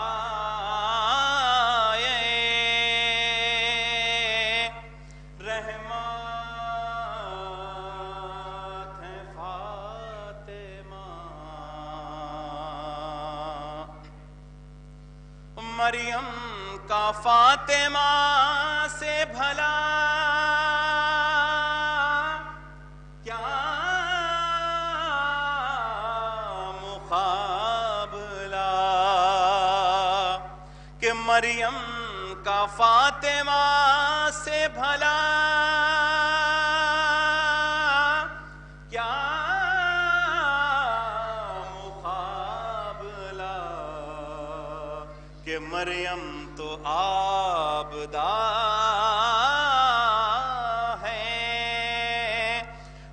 رحمت ہے فاطمہ مریم کا فاطمہ سے بھلا کیا مقابلہ کہ مریم کا فاطمہ سے بھلا کیا کہ مریم تو عابدہ ہے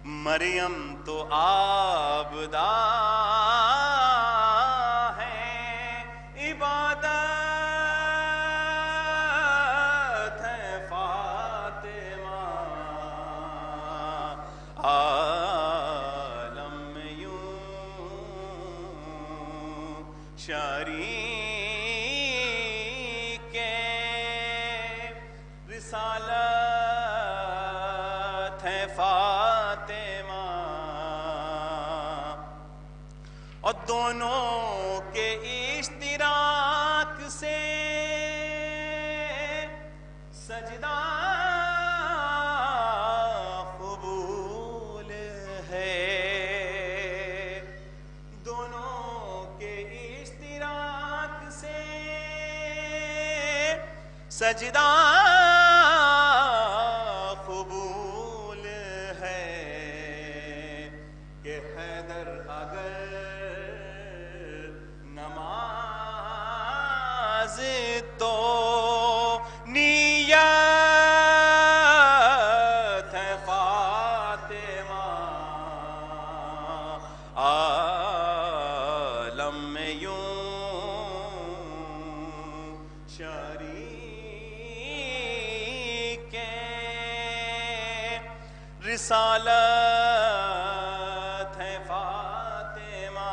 مریم تو عابدہ ہے عبادت ہے فاطمہ عالم میں یوں شریک رسالت ہے فاطمہ اور دونوں کے اشتراک سے سجدہ سجدہ قبول ہے کہ حیدر اگر نماز تو نیت ہے فاطمہ عالم میں یوں شریک رسالت ہے فاطمہ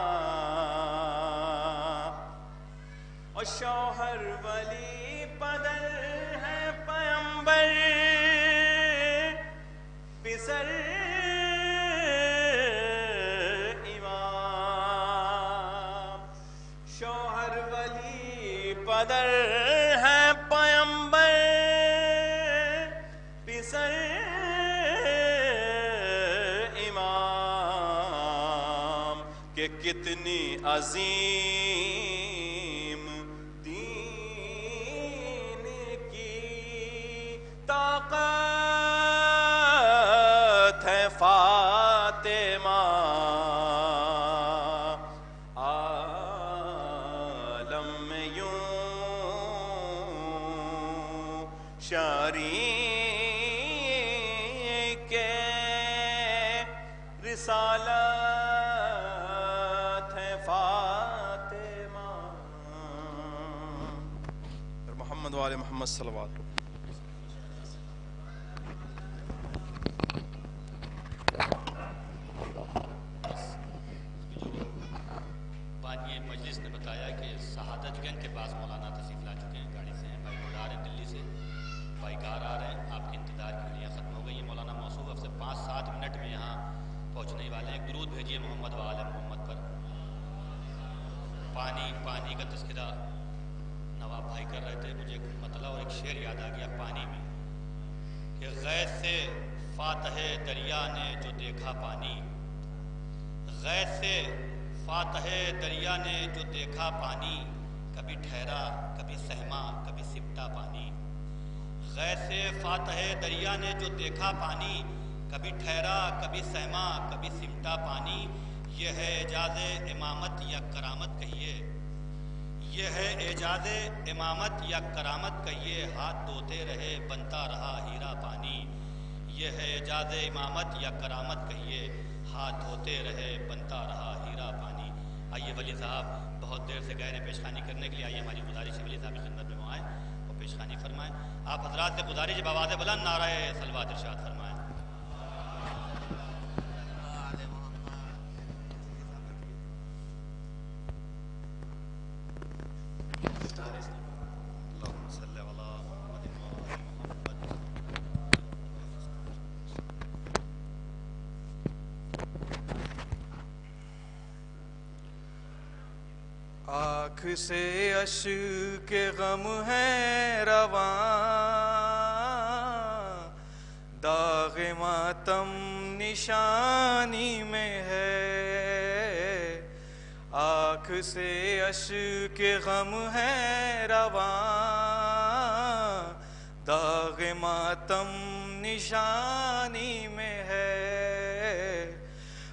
اور شوہر ولی پدر ہے پیمبر پسر امام شوہر ولی پدر ہے پیمبر پسر امام کہ کتنی عظیم دین کی طاقت ہے فاطمہ عالم میں یوں شریک رسالت ہے فاطمہ محمد وآل محمد صلوات بانی مجلس نے بتایا کہ شہادت گنج کے پاس مولانا تشریف لا چکے ہیں، گاڑی سے ہیں، بھائی روڈ آ رہے ہیں دلی سے، بھائی کار آ رہے ہیں، آپ کے انتظار کی دنیا ختم ہو گئی ہے۔ مولانا موصوف اب سے 5-7 منٹ میں یہاں پہنچنے والے ہیں۔ درود بھیجیے محمد وآل محمد پر۔ پانی کا تذکرہ نواب بھائی کر رہے تھے، مجھے ایک مطلع اور ایک شعر یاد آ گیا پانی میں کہ غیث سے فاتح دریا نے جو دیکھا پانی، غیث سے فاتح دریا نے جو دیکھا پانی، کبھی ٹھہرا کبھی سہما کبھی سمٹا پانی۔ غیث سے فاتح دریا نے جو دیکھا پانی، کبھی ٹھہرا کبھی سہما کبھی سمٹا پانی۔ یہ ہے اعجاز امامت یا کرامت کہیے، یہ ہے اعجاز امامت یا کرامت کہیے، ہاتھ دھوتے رہے بنتا رہا ہیرا پانی۔ یہ ہے اعجاز امامت یا کرامت کہیے، ہاتھ دھوتے رہے بنتا رہا ہیرا پانی۔ آئیے ولی صاحب بہت دیر سے گئے ہیں پیشخانی کرنے کے لیے، آئیے ہماری گزارش ہے ولی صاحب کی خدمت میں آئیں اور پیشخانی فرمائیں۔ آپ حضرات سے گزارش ہے بآواز بلند نعرہ صلوات ارشاد فرمائیں۔ آنکھ سے اشک غم ہے رواں، داغ ماتم نشانی میں ہے۔ آنکھ سے اشک غم ہے رواں، داغ ماتم نشانی میں ہے۔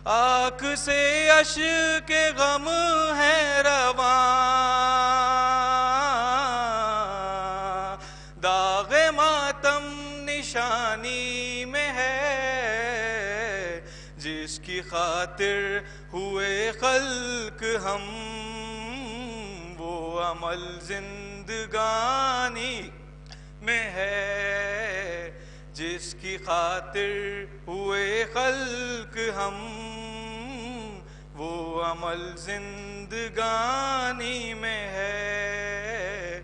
آنکھ سے اشک غم ہے رواں، داغ ماتم نشانی میں ہے۔ جس کی خاطر ہوئے خلق ہم، وہ عمل زندگانی میں ہے۔ جس کی خاطر ہوئے خلق ہم، وہ عمل زندگانی میں ہے۔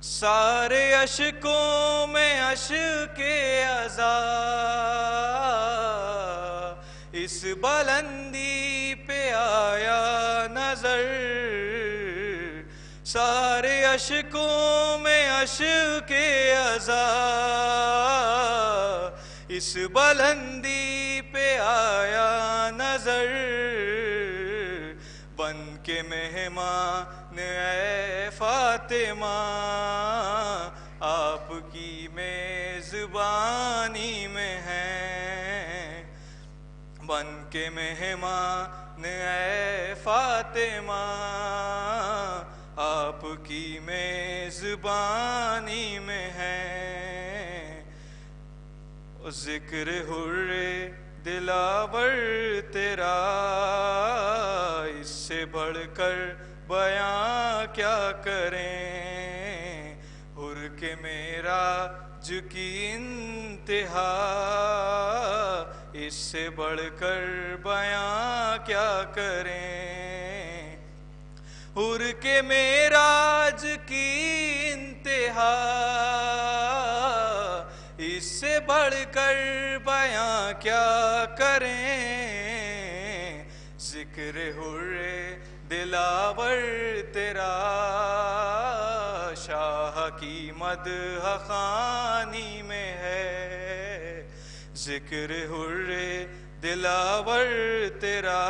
سارے اشکوں میں اشک عزا، اس بلندی پہ آیا نظر۔ سارے اشکوں میں اشک عزا، اس بلندی پہ آیا نظر۔ بن کے مہمان اے فاطمہ آپ کی میزبانی میں ہیں، بن کے مہمان اے فاطمہ آپ کی میزبانی میں ہیں۔ ذکر حر دلاور تیرا اس سے بڑھ کر بیاں کیا کریں، حر کے معراج کی انتہا اس سے بڑھ کر بیاں کیا کریں، حر کے معراج کی انتہا اس سے بڑھ کر بیاں کیا کریں، ذکر حر دلاور تیرا شاہ کی مدح خوانی میں ہے، ذکر حر دلاور تیرا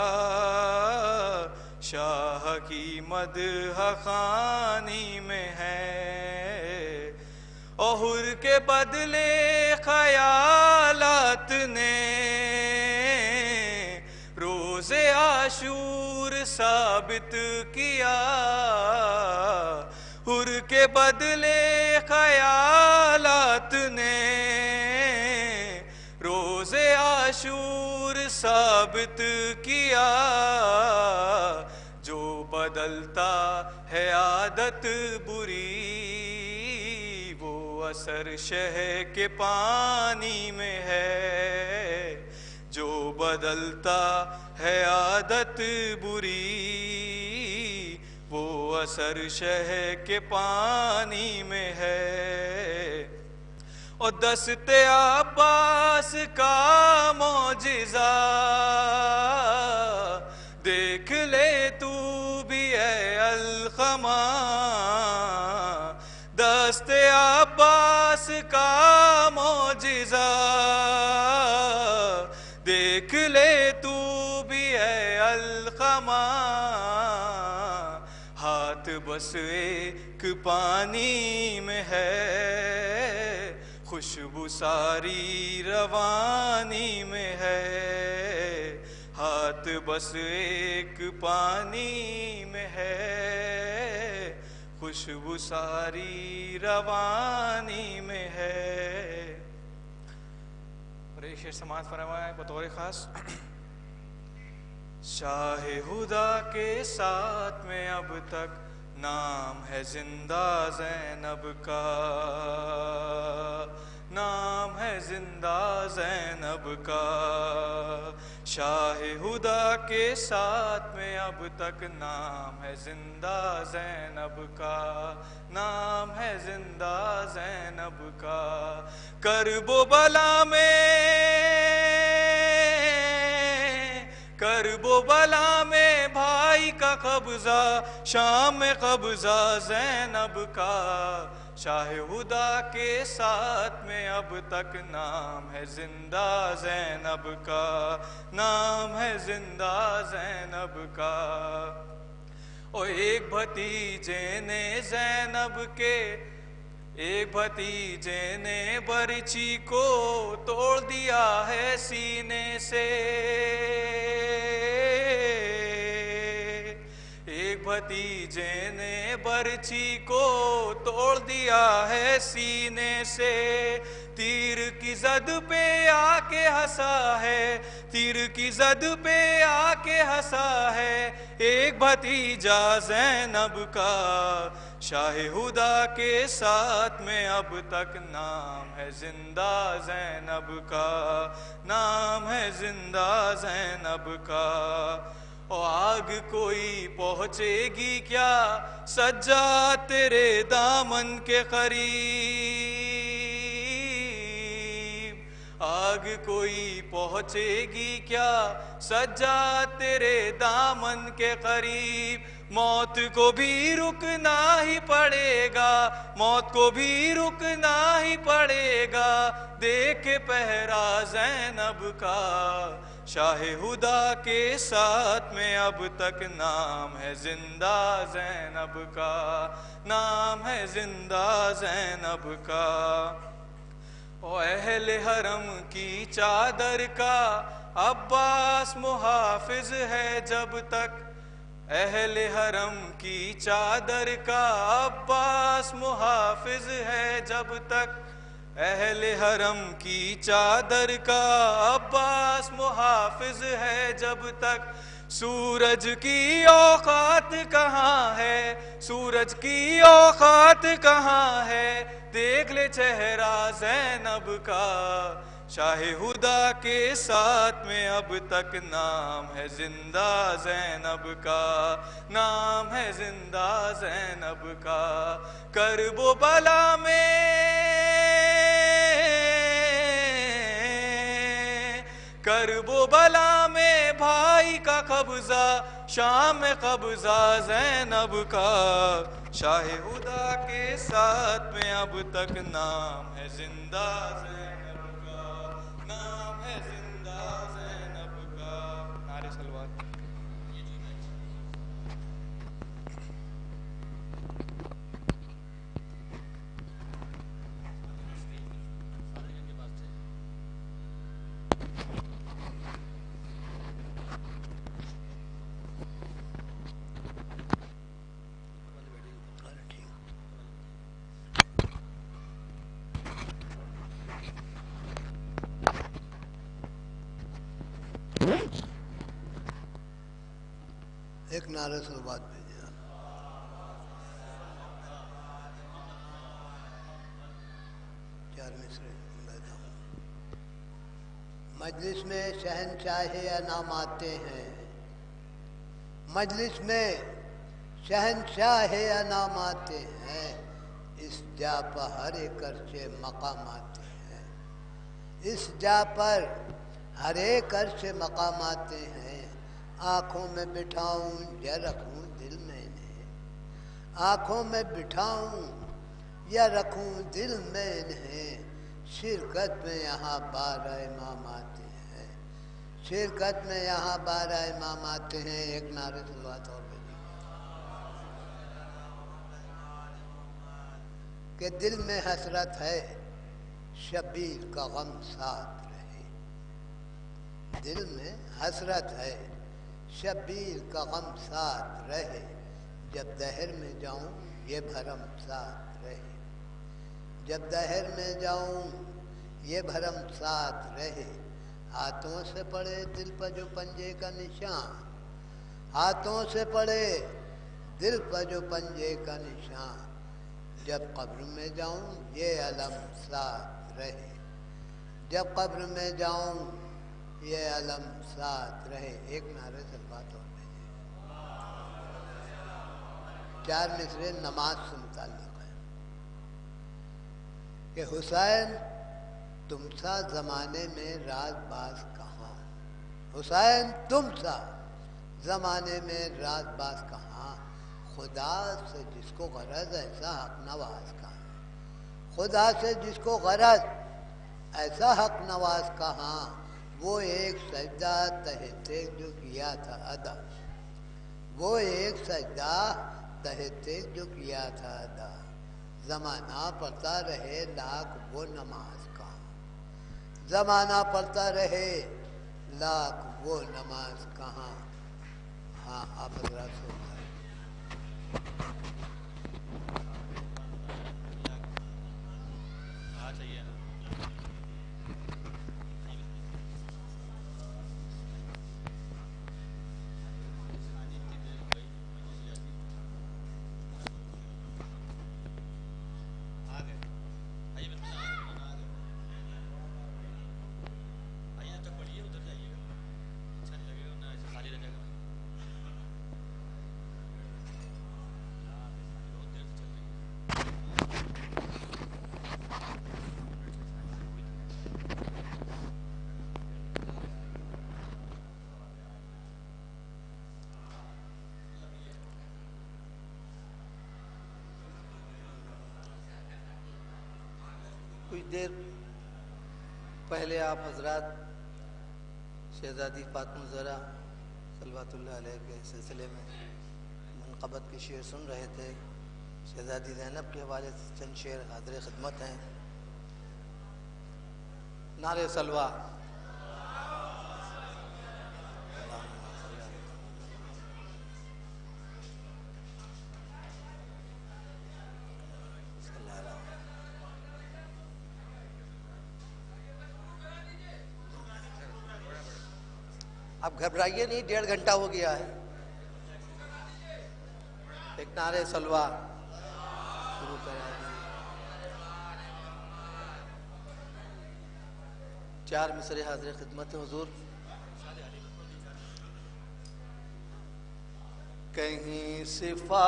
شاہ کی مدح خوانی میں ہے، اور حر کے بدلے خیالات نے روز عاشور ثابت کیا، حر کے بدلے خیالات نے روز عاشور ثابت کیا، جو بدلتا ہے عادت بری وہ اثر شہ کے پانی میں ہے، جو بدلتا ہے عادت بری وہ اثر شہ کے پانی میں ہے، اور دست عباس کا معجزہ دیکھ لے تو بھی اے القمہ، دست عباس کا معجزہ دیکھ لے تو بھی اے القمہ، ہاتھ بس ایک پانی میں ہے خوشبو ساری روانی میں ہے، ہاتھ بس ایک پانی میں ہے خوشبو ساری روانی میں ہے۔ اور ایک شعر سماعت فرمائے بطور خاص، شاہ ہدا کے ساتھ میں اب تک نام ہے زندہ زینب کا، نام ہے زندہ زینب کا، شاہ ہدا کے ساتھ میں اب تک نام ہے زندہ زینب کا، نام ہے زندہ زینب کا، کرب و بلا میں بھائی کا قبضہ، شام میں قبضہ زینب کا، شاہ ہدا کے ساتھ میں اب تک نام ہے زندہ زینب کا، نام ہے زندہ زینب کا، اور ایک بھتیجے نے زینب کے، ایک بھتیجے نے برچی کو توڑ دیا ہے سینے سے، ایک بھتیجے نے برچی کو توڑ دیا ہے سینے سے، تیر کی زد پہ آ کے ہنسا ہے، تیر کی زد پہ آ کے ہنسا ہے ایک بھتیجا زینب کا، شاہ ہدا کے ساتھ میں اب تک نام ہے زندہ زینب کا، نام ہے زندہ زینب کا، اور آگ کوئی پہنچے گی کیا سجاد تیرے دامن کے قریب، آگ کوئی پہنچے گی کیا سجاد تیرے دامن کے قریب، موت کو بھی رکنا ہی پڑے گا، موت کو بھی رکنا ہی پڑے گا، دیکھ پہرا زینب کا، شاہ ہدا کے ساتھ میں اب تک نام ہے زندہ زینب کا، نام ہے زندہ زینب کا۔ او اہل حرم کی چادر کا عباس محافظ ہے جب تک، اہل حرم کی چادر کا عباس محافظ ہے جب تک، اہل حرم کی چادر کا عباس محافظ ہے جب تک۔ سورج کی اوقات کہاں ہے، سورج کی اوقات کہاں ہے، دیکھ لے چہرہ زینب کا۔ شاہ ہدا کے ساتھ میں اب تک نام ہے زندہ زینب کا، نام ہے زندہ زینب کا۔ کرب و بلا میں، کرب و بلا میں بھائی کا قبضہ، شام میں قبضہ زینب کا۔ شاہ ہدا کے ساتھ میں اب تک نام ہے زندہ زینب کا، نام ہے زندہ زینب کا۔ نعرہ صلوات۔ ایک نعرہ صلوات بھیجیے۔ چار مصرے لیتا ہوں۔ مجلس میں شہنشاہ انام آتے ہیں، مجلس میں شہنشاہ انام آتے ہیں، اس جا پر ہر ایک عرشے مقام آتے ہیں، اس جا پر ہر ایک عرشے مقام آتے ہیں۔ آنکھوں میں بٹھاؤں یا رکھوں دل میں انہیں، آنکھوں میں بٹھاؤں یا رکھوں دل میں انہیں، شرکت میں یہاں 12 امام آتے ہیں، شرکت میں یہاں 12 امام آتے ہیں۔ ایک نعرہ صلوات اور بھیجیں کہ دل میں حسرت ہے شبیر کا غم ساتھ رہے، دل میں حسرت ہے شبیر کا غم ساتھ رہے، جب دہر میں جاؤں یہ بھرم ساتھ رہے، جب دہر میں جاؤں یہ بھرم ساتھ رہے۔ ہاتھوں سے پڑے دل پر جو پنجے کا نشان، ہاتھوں سے پڑے دل پر جو پنجے کا نشان، جب قبر میں جاؤں یہ علم ساتھ رہے، جب قبر میں جاؤں یہ علم ساتھ رہے۔ ایک نعرہ صلوات اور بھیجیں۔ چار مصرے نماز سے متعلق ہے کہ حسین تم سا زمانے میں راز باز کہاں، حسین تم سا زمانے میں راز باز کہاں، خدا سے جس کو غرض ایسا حق نواز کہاں، خدا سے جس کو غرض ایسا حق نواز کہاں، وہ ایک سجدہ تہتے جو کیا تھا ادا، وہ ایک سجدہ تہتے جو کیا تھا ادا، زمانہ پڑھتا رہے لاکھ وہ نماز کہاں، زمانہ پڑھتا رہے لاکھ وہ نماز کہاں۔ ہاں آپ حضرات سے کچھ دیر پہلے آپ حضرات شہزادی فاطمہ زہرا صلوات اللہ علیہ کے سلسلے میں منقبت کے شعر سن رہے تھے. شہزادی زینب کے حوالے سے چند شعر حاضر خدمت ہیں. نعرہ سلوہ. اب گھبرائیے نہیں، 1.5 گھنٹہ ہو گیا ہے. ایک نعرہ سلوہ شروع کرا دیجیے. 4 مصرے حاضر خدمت ہیں حضور. کہیں صفات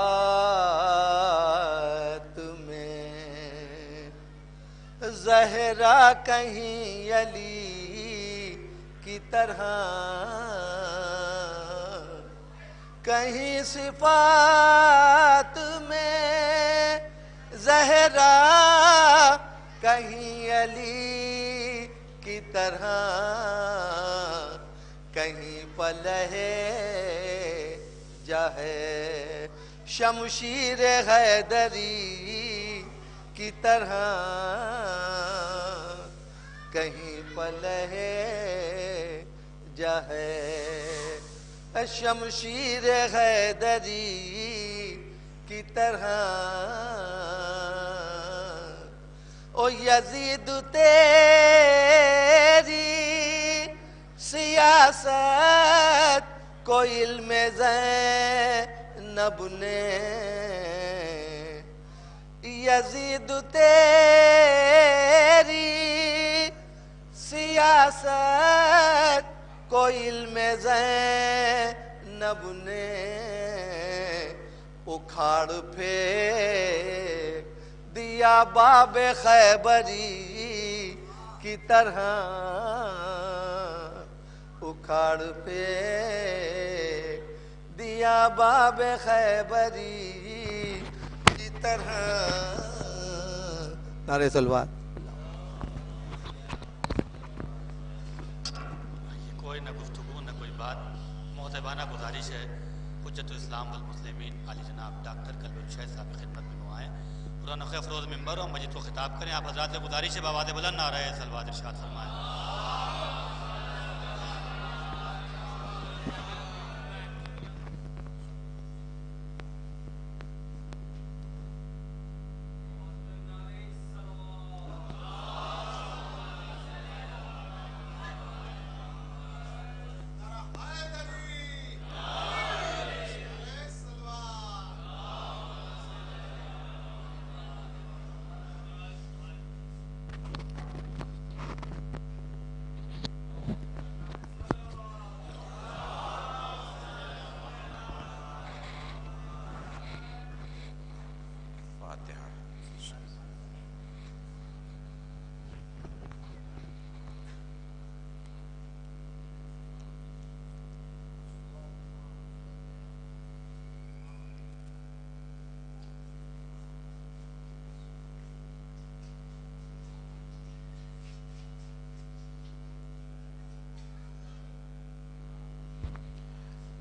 میں زہرا کہیں علی کی طرح، کہیں صفات میں زہرا کہیں علی کی طرح، کہیں پلہے جاہے شمشیر حیدری کی طرح، کہیں پلہے جاہے شمشیر حیدری کی طرح. او یزید تیری سیاست کو علم زینب نے، یزید تیری سیاست کو علم زینب نے اکھاڑ پھینک دیا باب خیبری کی طرح، اکھاڑ پھینک دیا باب خیبری کی طرح. نعرہ سلوات. کوئی نہ گفتگو نہ کوئی بات، محتبانہ گزارش ہے حجت الاسلام والمسلمین علی جناب ڈاکٹر کلب الشیخ صاحب کی خدمت میں وہ آئیں، قرآن خیر فروز ممبر اور مجید کو خطاب کریں. آپ حضرات سے گزارش ہے بآواز بلند نعرہ سلوات ارشاد فرمائیں.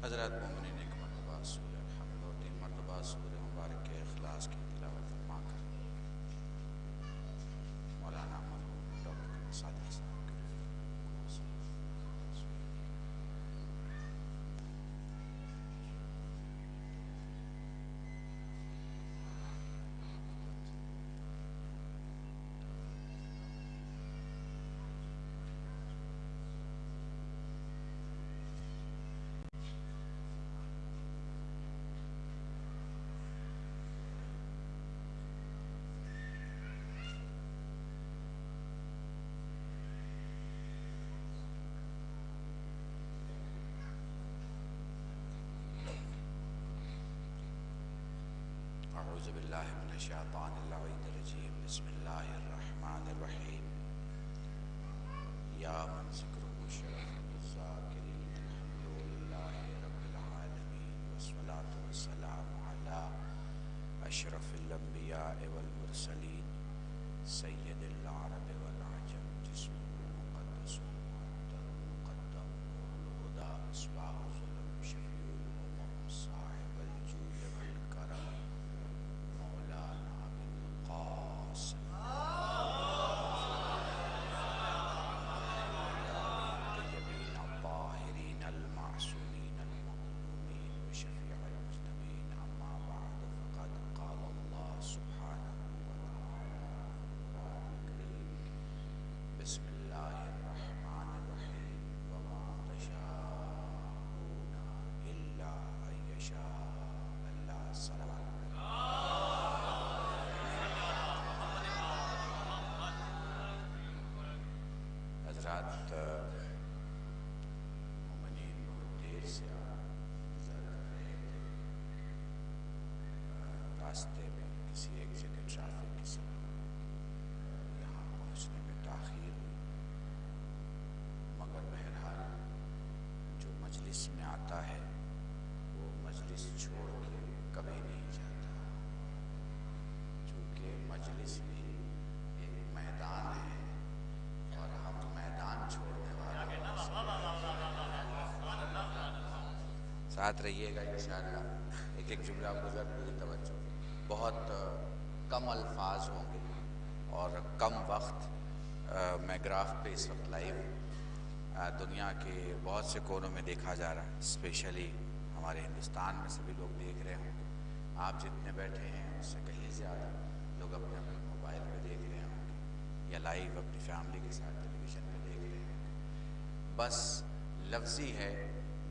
حضرات مومنین، ایک مرتبہ سورہ الحمد اور 3 مرتبہ سورہ مبارک کے اخلاص کی تلاوت فرما کر مولانا مرحوم ڈاکٹر صادق صاحب کے اعوذ باللہ من الشیطان اللعین الرجیم. بسم اللہ الرحمن الرحیم. یا من ذکرہ شرف الذاکرین الحمدللہ رب العالمین والصلاة والسلام علی اشرف الانبیاء والمرسلین سید العرب والعجم جسم مقدس مقدم حضرات مومنین بہت دیر سے انتظار کر رہے تھے، راستے میں کسی ایک جگہ ٹریفک کی سبب یہاں پہنچنے میں تاخیر ہوئی، مگر بہرحال جو مجلس میں آتا ہے وہ مجلس چھوڑ کے کبھی نہیں جاتا، چونکہ مجلس بھی ایک میدان ہے اور ہم میدان چھوڑنے والے ہیں۔ ساتھ رہیے گا انشاءاللہ۔ ایک ایک جملہ گزر پوری توجہ، بہت کم الفاظ ہوں گے اور کم وقت۔ میں گراف پہ اس وقت لائیو دنیا کے بہت سے کونوں میں دیکھا جا رہا ہے، اسپیشلی ہمارے ہندوستان میں سبھی لوگ دیکھ رہے ہوں گے۔ آپ جتنے بیٹھے ہیں اس سے کہیں زیادہ لوگ اپنے اپنے موبائل پہ دیکھ رہے ہوں گے یا لائیو اپنی فیملی کے ساتھ ٹیلی ویژن پہ دیکھ رہے ہوں گے۔ بس لفظی ہے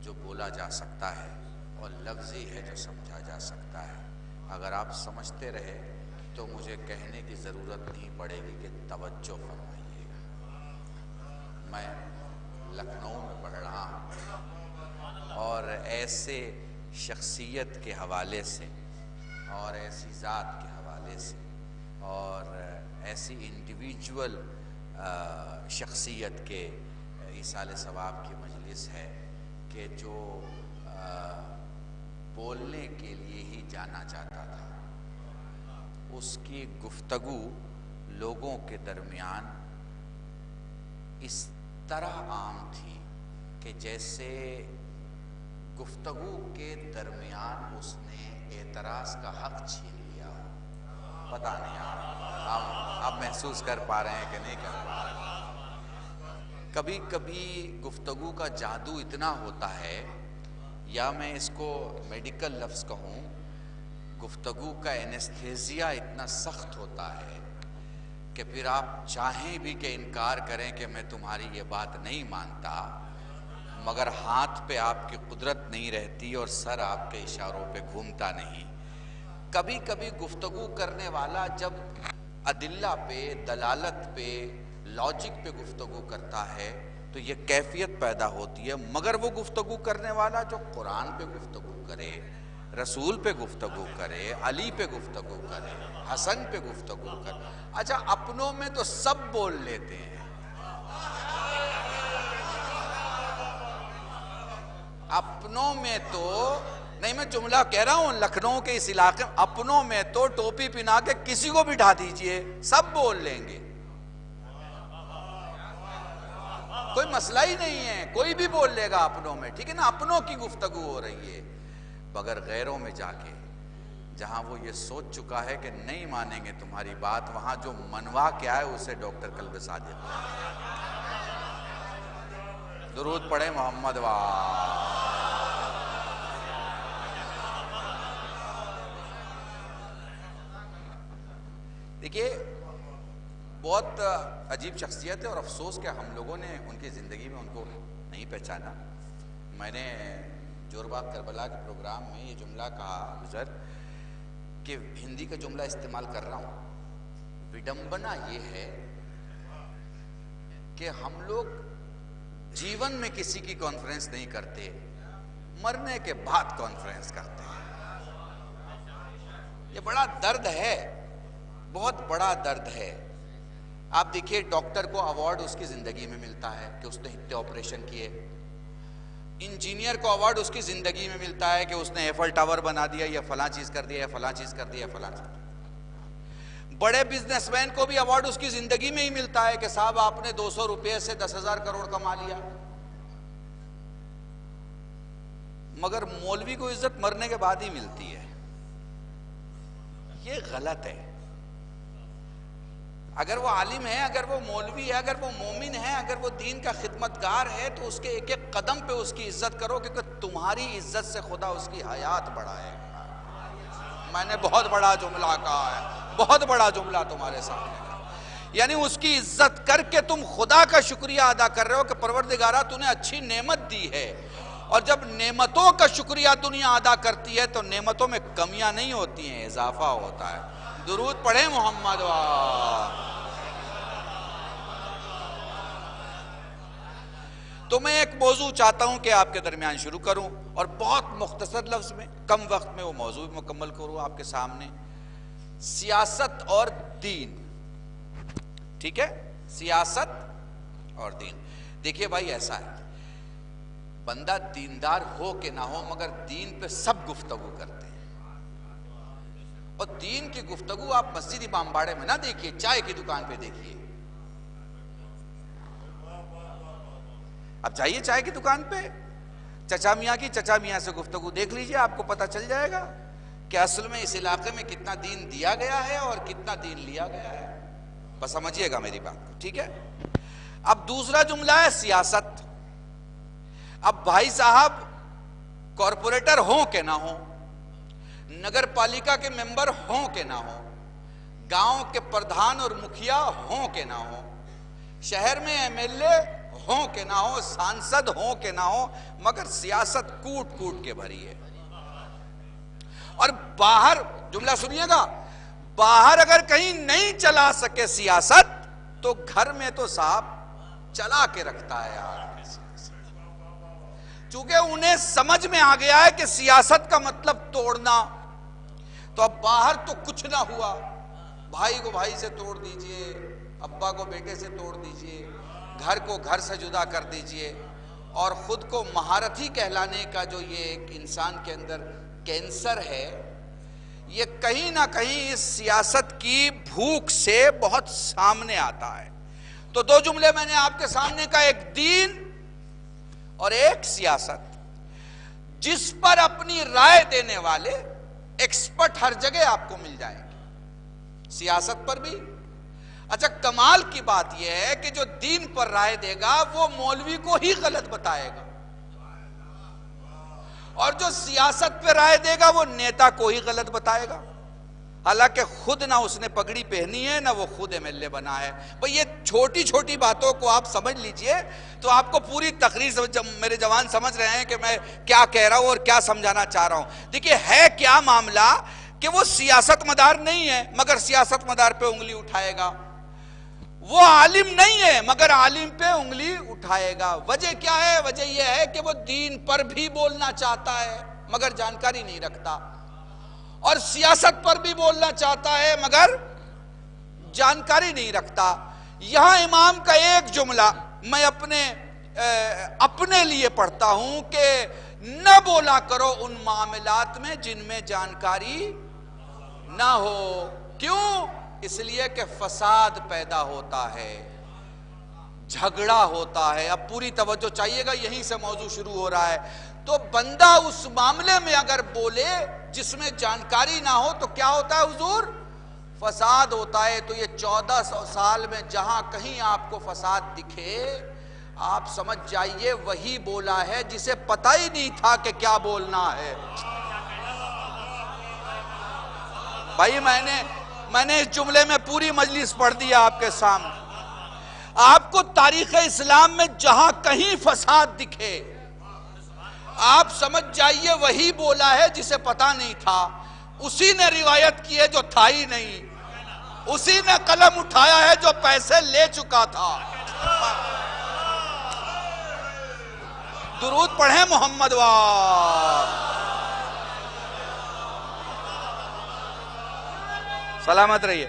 جو بولا جا سکتا ہے اور لفظی ہے جو سمجھا جا سکتا ہے۔ اگر آپ سمجھتے رہے تو مجھے کہنے کی ضرورت نہیں پڑے گی کہ توجہ فرمائیے گا۔ میں لکھنؤ میں پڑھ رہا ہوں اور ایسے شخصیت کے حوالے سے اور ایسی ذات کے حوالے سے اور ایسی انڈیویجول شخصیت کے ایصال ثواب کی مجلس ہے کہ جو بولنے کے لیے ہی جانا چاہتا تھا، اس کی گفتگو لوگوں کے درمیان اس طرح عام تھی کہ جیسے گفتگو کے درمیان اس نے اعتراض کا حق چھین لیا ہو۔ پتہ نہیں آپ محسوس کر پا رہے ہیں کہ نہیں کر پا رہے۔ کبھی کبھی گفتگو کا جادو اتنا ہوتا ہے، یا میں اس کو میڈیکل لفظ کہوں، گفتگو کا اینستھیزیا اتنا سخت ہوتا ہے کہ پھر آپ چاہیں بھی کہ انکار کریں کہ میں تمہاری یہ بات نہیں مانتا، مگر ہاتھ پہ آپ کی قدرت نہیں رہتی اور سر آپ کے اشاروں پہ گھومتا نہیں۔ کبھی کبھی گفتگو کرنے والا جب ادلہ پہ، دلالت پہ، لاجک پہ گفتگو کرتا ہے تو یہ کیفیت پیدا ہوتی ہے، مگر وہ گفتگو کرنے والا جو قرآن پہ گفتگو کرے، رسول پہ گفتگو کرے، علی پہ گفتگو کرے، حسن پہ گفتگو کرے۔ اچھا اپنوں میں تو سب بول لیتے ہیں، اپنوں میں تو نہیں، میں جملہ کہہ رہا ہوں لکھنؤ کے اس علاقے میں اپنوں میں تو ٹوپی پہنا کے کسی کو بٹھا دیجئے سب بول لیں گے، کوئی مسئلہ ہی نہیں ہے، کوئی بھی بول لے گا اپنوں میں، ٹھیک ہے نا، اپنوں کی گفتگو ہو رہی ہے۔ مگر غیروں میں جا کے جہاں وہ یہ سوچ چکا ہے کہ نہیں مانیں گے تمہاری بات، وہاں جو منوا کے آئے اسے ڈاکٹر قلب صادق۔ درود پڑھیں محمد دیکھیے بہت عجیب شخصیت ہے اور افسوس کہ ہم لوگوں نے ان کی زندگی میں ان کو نہیں پہچانا۔ میں نے جورباغ کربلا کے پروگرام میں یہ جملہ کہا حضرت کہ ہندی کا جملہ استعمال کر رہا ہوں، وڈمبنا یہ ہے کہ ہم لوگ جیون میں کسی کی کانفرنس نہیں کرتے، مرنے کے بعد کانفرنس کرتے ہیں۔ یہ بڑا درد ہے، بہت بڑا درد ہے۔ آپ دیکھیے ڈاکٹر کو ایوارڈ اس کی زندگی میں ملتا ہے کہ اس نے اتنے آپریشن کیے، انجینئر کو ایوارڈ اس کی زندگی میں ملتا ہے کہ اس نے ایفل ٹاور بنا دیا یا فلاں چیز کر دیا یا فلاں چیز کر دیا یا فلاں چیز۔ بڑے بزنس مین کو بھی ایوارڈ اس کی زندگی میں ہی ملتا ہے کہ صاحب آپ نے 200 روپے سے 10,000 کروڑ کما لیا۔ مگر مولوی کو عزت مرنے کے بعد ہی ملتی ہے، یہ غلط ہے۔ اگر وہ عالم ہے، اگر وہ مولوی ہے، اگر وہ مومن ہے، اگر وہ دین کا خدمتگار ہے تو اس کے ایک ایک قدم پہ اس کی عزت کرو، کیونکہ تمہاری عزت سے خدا اس کی حیات بڑھائے گا۔ میں نے بہت بڑا جملہ کہا ہے، بہت بڑا جملہ تمہارے سامنے، یعنی اس کی عزت کر کے تم خدا کا شکریہ ادا کر رہے ہو کہ پروردگارہ تو نے اچھی نعمت دی ہے، اور جب نعمتوں کا شکریہ دنیا ادا کرتی ہے تو نعمتوں میں کمیاں نہیں ہوتی ہیں، اضافہ ہوتا ہے۔ درود پڑھیں محمد تو میں ایک موضوع چاہتا ہوں کہ آپ کے درمیان شروع کروں اور بہت مختصر لفظ میں کم وقت میں وہ موضوع مکمل کروں آپ کے سامنے. سیاست اور دین. ٹھیک ہے, سیاست اور دین. دیکھیے بھائی ایسا ہے, بندہ دیندار ہو کہ نہ ہو مگر دین پہ سب گفتگو کرتے ہیں, اور دین کی گفتگو آپ مسجد امام باڑے میں نہ دیکھیے, چائے کی دکان پہ دیکھیے. اب جائیے چائے کی دکان پہ, چچا میاں کی چچا میاں سے گفتگو دیکھ لیجئے, آپ کو پتہ چل جائے گا کہ اصل میں اس علاقے میں کتنا دین دیا گیا ہے اور کتنا دین لیا گیا ہے. بس سمجھیے گا میری بات کو, ٹھیک ہے. اب دوسرا جملہ ہے سیاست. اب بھائی صاحب کارپوریٹر ہوں کہ نہ ہوں, نگر پالیکا کے ممبر ہوں کہ نہ ہوں, گاؤں کے پردھان اور مکھیا ہوں کہ نہ ہوں, شہر میں ایم ایل اے ہوں کہ نہ ہوں, سانسد ہوں کہ نہ ہوں, مگر سیاست کوٹ کوٹ کے بھری ہے. اور باہر, جملہ سنیے گا, باہر اگر کہیں نہیں چلا سکے سیاست تو گھر میں تو صاحب چلا کے رکھتا ہے یار. چونکہ انہیں سمجھ میں آ گیا ہے کہ سیاست کا مطلب توڑنا, تو اب باہر تو کچھ نہ ہوا, بھائی کو بھائی سے توڑ دیجئے, ابا کو بیٹے سے توڑ دیجئے, گھر کو گھر سے جدا کر دیجئے, اور خود کو مہارتی کہلانے کا جو یہ ایک انسان کے اندر کینسر ہے, یہ کہیں نہ کہیں اس سیاست کی بھوک سے بہت سامنے آتا ہے. تو دو جملے میں نے آپ کے سامنے کا, ایک دین اور ایک سیاست, جس پر اپنی رائے دینے والے ایکسپرٹ ہر جگہ آپ کو مل جائیں گے, سیاست پر بھی. اچھا کمال کی بات یہ ہے کہ جو دین پر رائے دے گا وہ مولوی کو ہی غلط بتائے گا, اور جو سیاست پہ رائے دے گا وہ نیتا کو ہی غلط بتائے گا, حالانکہ خود نہ اس نے پگڑی پہنی ہے نہ وہ خود ایم ایل اے بنا ہے. بھئی یہ چھوٹی چھوٹی باتوں کو آپ سمجھ لیجئے تو آپ کو پوری تقریر میرے جوان سمجھ رہے ہیں کہ میں کیا کہہ رہا ہوں اور کیا سمجھانا چاہ رہا ہوں. دیکھیے ہے کیا معاملہ کہ وہ سیاست مدار نہیں ہے مگر سیاست مدار پہ انگلی اٹھائے گا, وہ عالم نہیں ہے مگر عالم پہ انگلی اٹھائے گا. وجہ کیا ہے؟ وجہ یہ ہے کہ وہ دین پر بھی بولنا چاہتا ہے مگر جانکاری نہیں رکھتا, اور سیاست پر بھی بولنا چاہتا ہے مگر جانکاری نہیں رکھتا. یہاں امام کا ایک جملہ میں اپنے لیے پڑھتا ہوں کہ نہ بولا کرو ان معاملات میں جن میں جانکاری نہ ہو. کیوں؟ اس لیے کہ فساد پیدا ہوتا ہے, جھگڑا ہوتا ہے. اب پوری توجہ چاہیے گا, یہیں سے موضوع شروع ہو رہا ہے. تو بندہ اس معاملے میں اگر بولے جس میں جانکاری نہ ہو تو کیا ہوتا ہے حضور؟ فساد ہوتا ہے. تو یہ 1400 سال میں جہاں کہیں آپ کو فساد دکھے آپ سمجھ جائیے وہی بولا ہے جسے پتہ ہی نہیں تھا کہ کیا بولنا ہے. بھائی میں نے اس جملے میں پوری مجلس پڑھ دیا آپ کے سامنے. آپ کو تاریخ اسلام میں جہاں کہیں فساد دکھے آپ سمجھ جائیے وہی بولا ہے جسے پتہ نہیں تھا. اسی نے روایت کی ہے جو تھا ہی نہیں, اسی نے قلم اٹھایا ہے جو پیسے لے چکا تھا. درود پڑھیں محمد سلامت رہیے.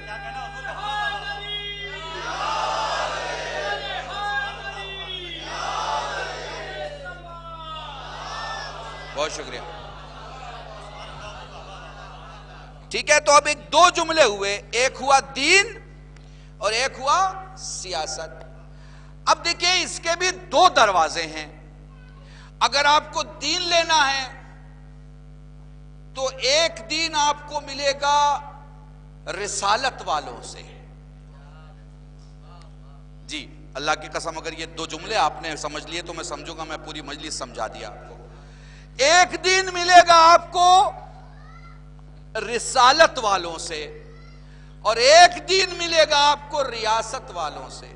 بہت شکریہ. ٹھیک ہے, تو اب ایک دو جملے ہوئے, ایک ہوا دین اور ایک ہوا سیاست. اب دیکھیں اس کے بھی دو دروازے ہیں. اگر آپ کو دین لینا ہے تو ایک دین آپ کو ملے گا رسالت والوں سے. جی اللہ کی قسم اگر یہ دو جملے آپ نے سمجھ لیے تو میں سمجھوں گا میں پوری مجلس سمجھا دیا آپ کو. ایک دین ملے گا آپ کو رسالت والوں سے اور ایک دین ملے گا آپ کو ریاست والوں سے.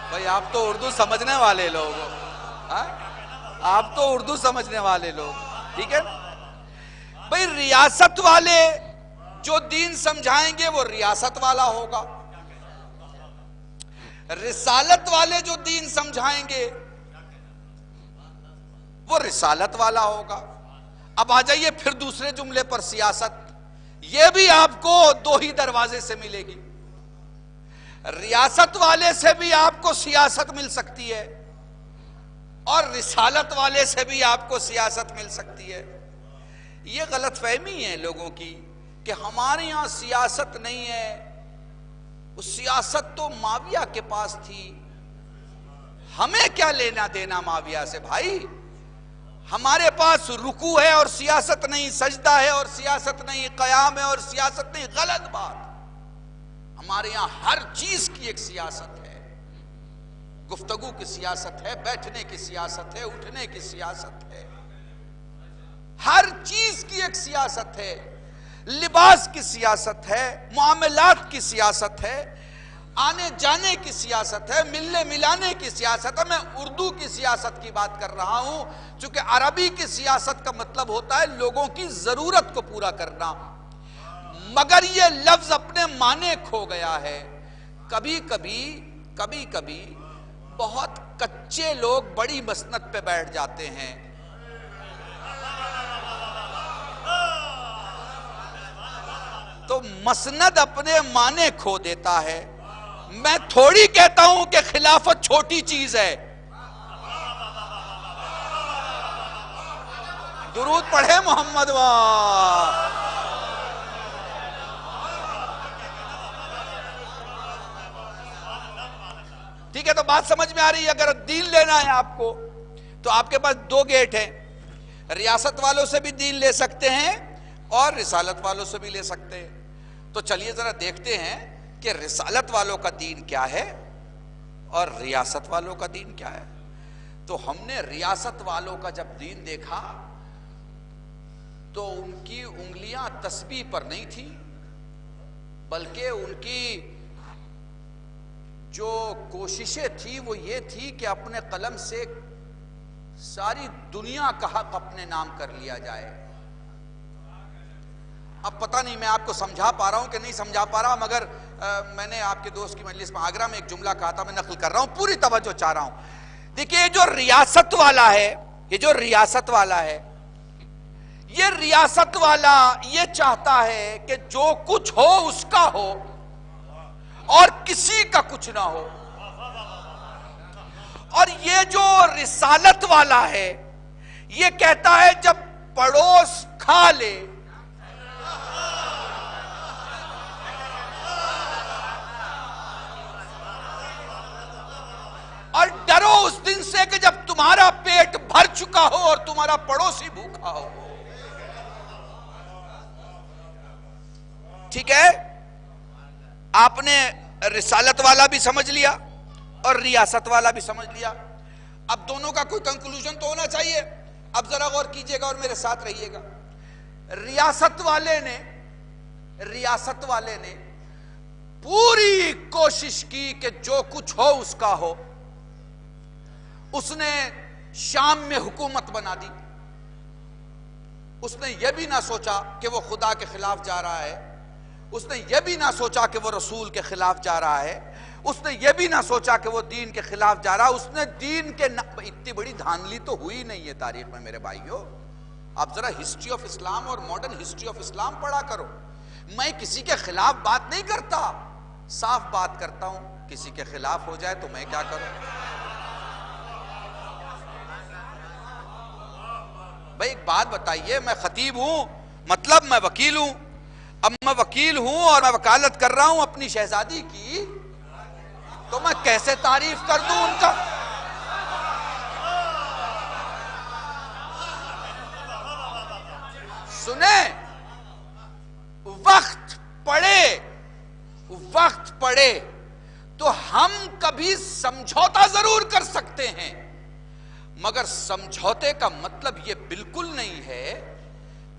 بھائی آپ تو اردو سمجھنے والے لوگ ہو, آپ تو اردو سمجھنے والے لوگ, ٹھیک ہے. بھائی ریاست والے جو دین سمجھائیں گے وہ ریاست والا ہوگا, رسالت والے جو دین سمجھائیں گے وہ رسالت والا ہوگا۔ اب آ جائیے پھر دوسرے جملے پر، سیاست، یہ بھی آپ کو دو ہی دروازے سے ملے گی۔ ریاست والے سے بھی آپ کو سیاست مل سکتی ہے اور رسالت والے سے بھی آپ کو سیاست مل سکتی ہے۔ یہ غلط فہمی ہے لوگوں کی کہ ہمارے یہاں سیاست نہیں ہے، وہ سیاست تو معاویہ کے پاس تھی، ہمیں کیا لینا دینا معاویہ سے بھائی؟ ہمارے پاس رکوع ہے اور سیاست نہیں، سجدہ ہے اور سیاست نہیں، قیام ہے اور سیاست نہیں، غلط بات۔ ہمارے یہاں ہر چیز کی ایک سیاست ہے، گفتگو کی سیاست ہے، بیٹھنے کی سیاست ہے، اٹھنے کی سیاست ہے، ہر چیز کی ایک سیاست ہے، لباس کی سیاست ہے، معاملات کی سیاست ہے، آنے جانے کی سیاست ہے، ملنے ملانے کی سیاست ہے۔ میں اردو کی سیاست کی بات کر رہا ہوں، چونکہ عربی کی سیاست کا مطلب ہوتا ہے لوگوں کی ضرورت کو پورا کرنا، مگر یہ لفظ اپنے معنی کھو گیا ہے۔ کبھی کبھی بہت کچے لوگ بڑی مسند پہ بیٹھ جاتے ہیں، تو مسند اپنے معنی کھو دیتا ہے۔ میں تھوڑی کہتا ہوں کہ خلافت چھوٹی چیز ہے۔ درود پڑھے محمد ٹھیک ہے، تو بات سمجھ میں آ رہی ہے؟ اگر دین لینا ہے آپ کو تو آپ کے پاس دو گیٹ ہیں، ریاست والوں سے بھی دین لے سکتے ہیں اور رسالت والوں سے بھی لے سکتے ہیں۔ تو چلیے ذرا دیکھتے ہیں کہ رسالت والوں کا دین کیا ہے اور ریاست والوں کا دین کیا ہے۔ تو ہم نے ریاست والوں کا جب دین دیکھا تو ان کی انگلیاں تسبیح پر نہیں تھی، بلکہ ان کی جو کوششیں تھی وہ یہ تھی کہ اپنے قلم سے ساری دنیا کا حق اپنے نام کر لیا جائے۔ اب پتہ نہیں میں آپ کو سمجھا پا رہا ہوں کہ نہیں سمجھا پا رہا، مگر میں نے آپ کے دوست کی مجلس میں آگرہ میں ایک جملہ کہا تھا، میں نقل کر رہا ہوں، پوری توجہ چاہ رہا ہوں۔ دیکھیے یہ جو ریاست والا ہے، یہ ریاست والا یہ چاہتا ہے کہ جو کچھ ہو اس کا ہو اور کسی کا کچھ نہ ہو، اور یہ جو رسالت والا ہے یہ کہتا ہے جب پڑوس کھا لے اور ڈرو اس دن سے کہ جب تمہارا پیٹ بھر چکا ہو اور تمہارا پڑوسی بھوکا ہو۔ ٹھیک ہے، آپ نے رسالت والا بھی سمجھ لیا اور ریاست والا بھی سمجھ لیا۔ اب دونوں کا کوئی کنکلوژن تو ہونا چاہیے۔ اب ذرا غور کیجئے گا اور میرے ساتھ رہیے گا۔ ریاست والے نے پوری کوشش کی کہ جو کچھ ہو اس کا ہو۔ اس نے شام میں حکومت بنا دی، اس نے یہ بھی نہ سوچا کہ وہ خدا کے خلاف جا رہا ہے، اس نے یہ بھی نہ سوچا کہ وہ رسول کے خلاف جا رہا ہے، اس نے یہ بھی نہ سوچا کہ وہ دین کے خلاف جا رہا ہے۔ اس نے دین کے اتنی بڑی دھاندلی تو ہوئی نہیں ہے تاریخ میں میرے بھائیوں۔ آپ ذرا ہسٹری آف اسلام اور ماڈرن ہسٹری آف اسلام پڑھا کرو۔ میں کسی کے خلاف بات نہیں کرتا، صاف بات کرتا ہوں، کسی کے خلاف ہو جائے تو میں کیا کروں؟ بھائی ایک بات بتائیے، میں خطیب ہوں، مطلب میں وکیل ہوں۔ اب میں وکیل ہوں اور میں وکالت کر رہا ہوں اپنی شہزادی کی، تو میں کیسے تعریف کر دوں ان کا؟ سنیں، وقت پڑے تو ہم کبھی سمجھوتا ضرور کر سکتے ہیں، مگر سمجھوتے کا مطلب یہ بالکل نہیں ہے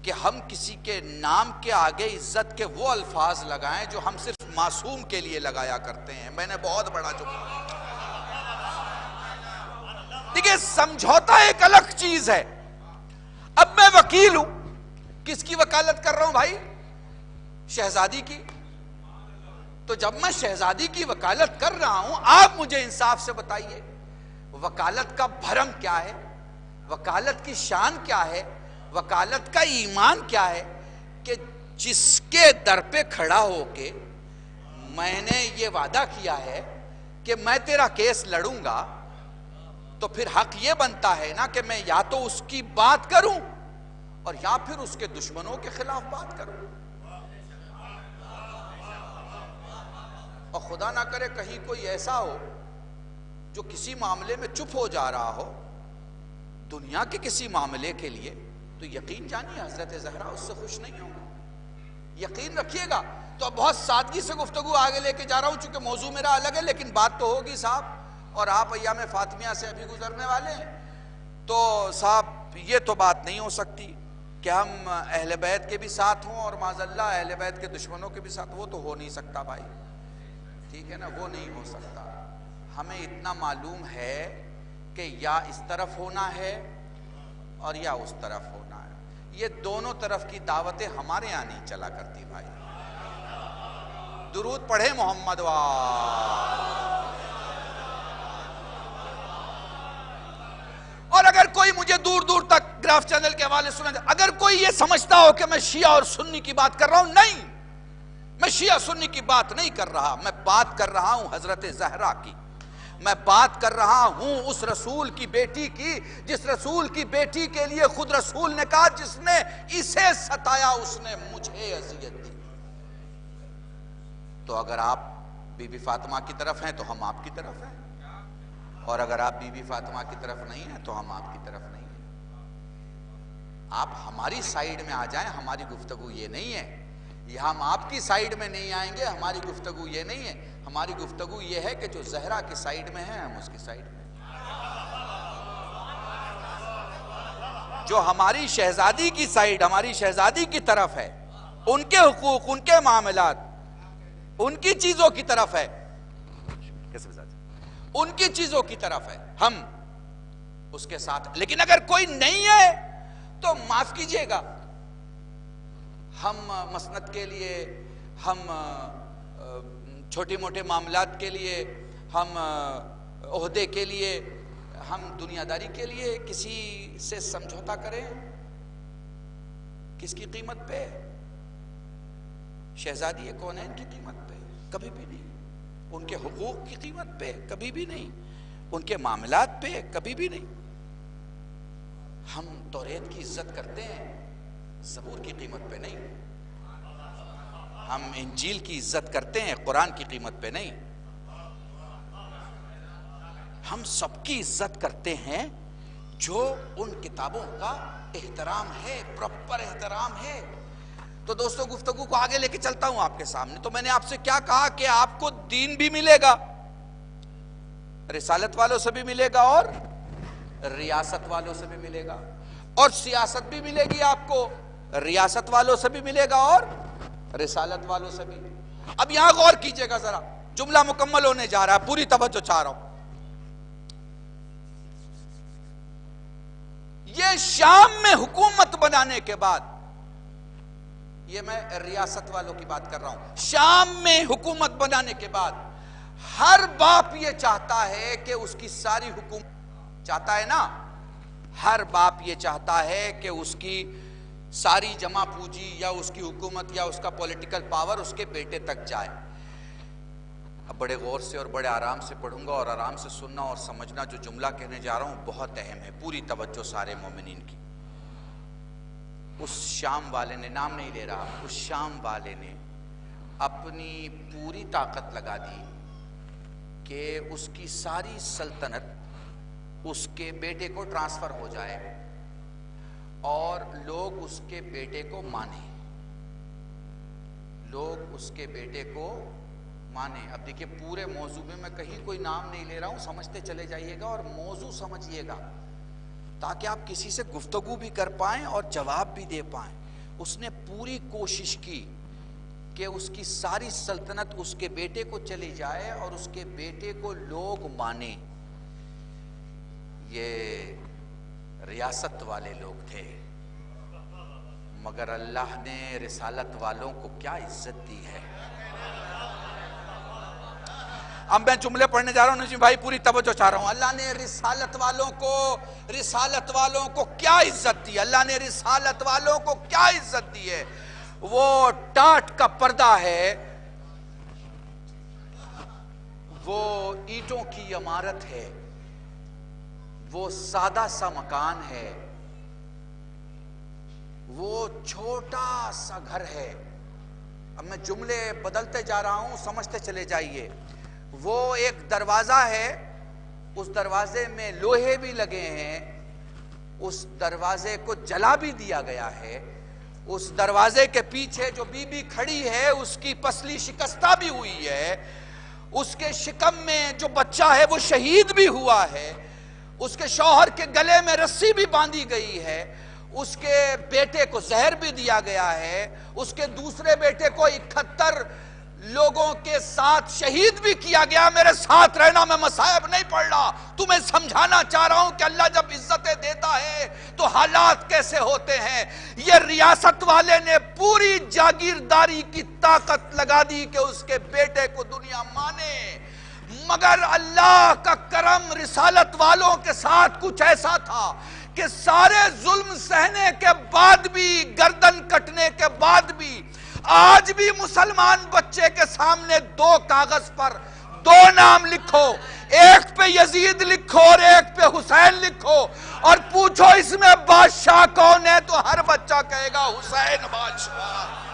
کہ ہم کسی کے نام کے آگے عزت کے وہ الفاظ لگائیں جو ہم صرف معصوم کے لیے لگایا کرتے ہیں۔ میں نے بہت بڑا جملہ، دیکھیں سمجھوتا ایک الگ چیز ہے۔ اب میں وکیل ہوں، کس کی وکالت کر رہا ہوں بھائی؟ شہزادی کی۔ تو جب میں شہزادی کی وکالت کر رہا ہوں، آپ مجھے انصاف سے بتائیے وکالت کا بھرم کیا ہے؟ وکالت کی شان کیا ہے، وکالت کا ایمان کیا ہے کہ جس کے در پہ کھڑا ہو کے میں نے یہ وعدہ کیا ہے کہ میں تیرا کیس لڑوں گا، تو پھر حق یہ بنتا ہے نا کہ میں یا تو اس کی بات کروں اور یا پھر اس کے دشمنوں کے خلاف بات کروں. اور خدا نہ کرے کہیں کوئی ایسا ہو جو کسی معاملے میں چپ ہو جا رہا ہو دنیا کے کسی معاملے کے لیے، تو یقین جانیے حضرت زہرا اس سے خوش نہیں ہوگا. یقین رکھیے گا. تو اب بہت سادگی سے گفتگو آگے لے کے جا رہا ہوں چونکہ موضوع میرا الگ ہے، لیکن بات تو ہوگی صاحب. اور آپ ایام فاطمیہ سے ابھی گزرنے والے ہیں، تو صاحب یہ تو بات نہیں ہو سکتی کہ ہم اہل بیت کے بھی ساتھ ہوں اور معاذ اللہ اہل بیت کے دشمنوں کے بھی ساتھ. وہ تو ہو نہیں سکتا بھائی، ٹھیک ہے نا، وہ نہیں ہو سکتا. ہمیں اتنا معلوم ہے کہ یا اس طرف ہونا ہے اور یا اس طرف ہونا ہے. یہ دونوں طرف کی دعوتیں ہمارے یہاں نہیں چلا کرتی بھائی. درود پڑھے محمد اور اگر کوئی مجھے دور دور تک گراف چینل کے حوالے سنا جائے، اگر کوئی یہ سمجھتا ہو کہ میں شیعہ اور سنی کی بات کر رہا ہوں، نہیں، میں شیعہ سنی کی بات نہیں کر رہا. میں بات کر رہا ہوں حضرت زہرا کی. میں بات کر رہا ہوں اس رسول کی بیٹی کی جس رسول کی بیٹی کے لیے خود رسول نے کہا جس نے اسے ستایا اس نے مجھے اذیت دی. تو اگر آپ بی بی فاطمہ کی طرف ہیں تو ہم آپ کی طرف ہیں، اور اگر آپ بی بی فاطمہ کی طرف نہیں ہیں تو ہم آپ کی طرف نہیں ہیں. آپ ہماری سائیڈ میں آ جائیں. ہماری گفتگو یہ نہیں ہے، یہ ہم آپ کی سائیڈ میں نہیں آئیں گے. ہماری گفتگو یہ نہیں ہے. ہماری گفتگو یہ ہے کہ جو زہرا کی سائیڈ میں ہے ہم اس کی سائیڈ میں، جو ہماری شہزادی کی سائیڈ، ہماری شہزادی کی طرف ہے، ان کے حقوق، ان کے معاملات، ان کی چیزوں کی طرف ہے، ان کی چیزوں کی طرف ہے، ہم اس کے ساتھ. لیکن اگر کوئی نہیں ہے تو معاف کیجئے گا، ہم مسند کے لیے، ہم چھوٹے موٹے معاملات کے لیے، ہم عہدے کے لیے، ہم دنیا داری کے لیے کسی سے سمجھوتا کریں؟ کس کی قیمت پہ؟ شہزادی کونین کی قیمت پہ؟ کبھی بھی نہیں. ان کے حقوق کی قیمت پہ؟ کبھی بھی نہیں. ان کے معاملات پہ؟ کبھی بھی نہیں. ہم توریت کی عزت کرتے ہیں، زبور کی قیمت پہ نہیں. ہم انجیل کی عزت کرتے ہیں، قرآن کی قیمت پہ نہیں. ہم سب کی عزت کرتے ہیں جو ان کتابوں کا احترام ہے، پراپر احترام ہے. تو دوستو گفتگو کو آگے لے کے چلتا ہوں آپ کے سامنے. تو میں نے آپ سے کیا کہا کہ آپ کو دین بھی ملے گا، رسالت والوں سے بھی ملے گا اور ریاست والوں سے بھی ملے گا، اور سیاست بھی ملے گی آپ کو، ریاست والوں سے بھی ملے گا اور رسالت والوں سے بھی. اب یہاں غور کیجئے گا ذرا، جملہ مکمل ہونے جا رہا ہے، پوری توجہ چاہ رہا ہوں. یہ شام میں حکومت بنانے کے بعد، یہ میں ریاست والوں کی بات کر رہا ہوں، شام میں حکومت بنانے کے بعد ہر باپ یہ چاہتا ہے کہ اس کی ساری حکومت، چاہتا ہے نا، ہر باپ یہ چاہتا ہے کہ اس کی ساری جمع پوجی یا اس کی حکومت یا اس کا پولیٹیکل پاور اس کے بیٹے تک جائے. اب بڑے غور سے اور بڑے آرام سے پڑھوں گا اور آرام سے سننا اور سمجھنا. جو جملہ کہنے جا رہا ہوں بہت اہم ہے، پوری توجہ سارے مومنین کی. اس شام والے نے، نام نہیں لے رہا، اس شام والے نے اپنی پوری طاقت لگا دی کہ اس کی ساری سلطنت اس کے بیٹے کو ٹرانسفر ہو جائے اور لوگ اس کے بیٹے کو مانیں، لوگ اس کے بیٹے کو مانیں. اب دیکھیے پورے موضوع میں کہیں کوئی نام نہیں لے رہا ہوں، سمجھتے چلے جائیے گا اور موضوع سمجھیے گا تاکہ آپ کسی سے گفتگو بھی کر پائیں اور جواب بھی دے پائیں. اس نے پوری کوشش کی کہ اس کی ساری سلطنت اس کے بیٹے کو چلی جائے اور اس کے بیٹے کو لوگ مانیں. یہ ریاست والے لوگ تھے، مگر اللہ نے رسالت والوں کو کیا عزت دی ہے. اب میں جملے پڑھنے جا رہا ہوں نجم بھائی پوری توجہ چاہ رہا ہوں. اللہ نے رسالت والوں کو کیا عزت دی؟ اللہ نے رسالت والوں کو کیا عزت دی ہے؟ وہ ٹاٹ کا پردہ ہے، وہ اینٹوں کی عمارت ہے، وہ سادہ سا مکان ہے، وہ چھوٹا سا گھر ہے. اب میں جملے بدلتے جا رہا ہوں، سمجھتے چلے جائیے. وہ ایک دروازہ ہے، اس دروازے میں لوہے بھی لگے ہیں، اس دروازے کو جلا بھی دیا گیا ہے. اس دروازے کے پیچھے جو بی بی کھڑی ہے اس کی پسلی شکستہ بھی ہوئی ہے، اس کے شکم میں جو بچہ ہے وہ شہید بھی ہوا ہے، اس کے شوہر کے گلے میں رسی بھی باندھی گئی ہے، اس کے بیٹے کو زہر بھی دیا گیا ہے، اس کے دوسرے بیٹے کو 71 لوگوں کے ساتھ شہید بھی کیا گیا. میرے ساتھ رہنا، میں مصائب نہیں پڑھ رہا، تمہیں سمجھانا چاہ رہا ہوں کہ اللہ جب عزتیں دیتا ہے تو حالات کیسے ہوتے ہیں. یہ ریاست والے نے پوری جاگیرداری کی طاقت لگا دی کہ اس کے بیٹے کو دنیا مانے، مگر اللہ کا کرم رسالت والوں کے ساتھ کچھ ایسا تھا کہ سارے ظلم سہنے کے بعد بھی، گردن کٹنے کے بعد بھی، آج بھی مسلمان بچے کے سامنے 2 کاغذ پر 2 نام لکھو، ایک پہ یزید لکھو اور ایک پہ حسین لکھو، اور پوچھو اس میں بادشاہ کون ہے تو ہر بچہ کہے گا حسین بادشاہ.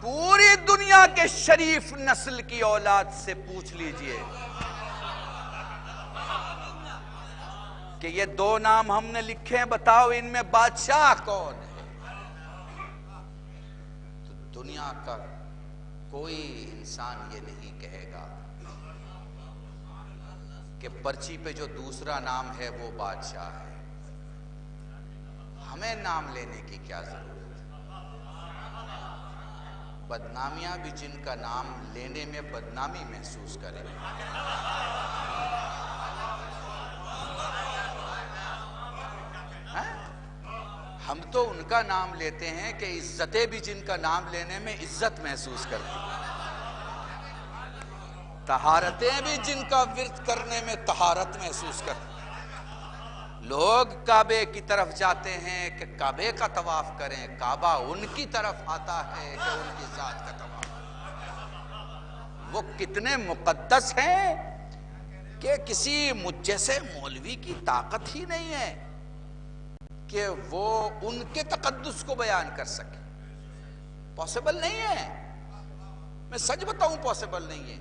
پوری دنیا کے شریف نسل کی اولاد سے پوچھ لیجئے کہ یہ 2 نام ہم نے لکھے ہیں، بتاؤ ان میں بادشاہ کون ہے؟ تو دنیا کا کوئی انسان یہ نہیں کہے گا کہ پرچی پہ جو دوسرا نام ہے وہ بادشاہ ہے. ہمیں نام لینے کی کیا ضرورت؟ بدنامیاں بھی جن کا نام لینے میں بدنامی محسوس کریں. ہم تو ان کا نام لیتے ہیں کہ عزتیں بھی جن کا نام لینے میں عزت محسوس کرتی ہیں، طہارتیں بھی جن کا ورد کرنے میں طہارت محسوس کرتی ہیں. لوگ کعبے کی طرف جاتے ہیں کہ کعبے کا طواف کریں، کعبہ ان کی طرف آتا ہے کہ ان کی ذات کا طواف. وہ کتنے مقدس ہیں کہ کسی مجھ جیسے مولوی کی طاقت ہی نہیں ہے کہ وہ ان کے تقدس کو بیان کر سکے. پاسبل نہیں ہے، میں سچ بتاؤں پاسبل نہیں ہے.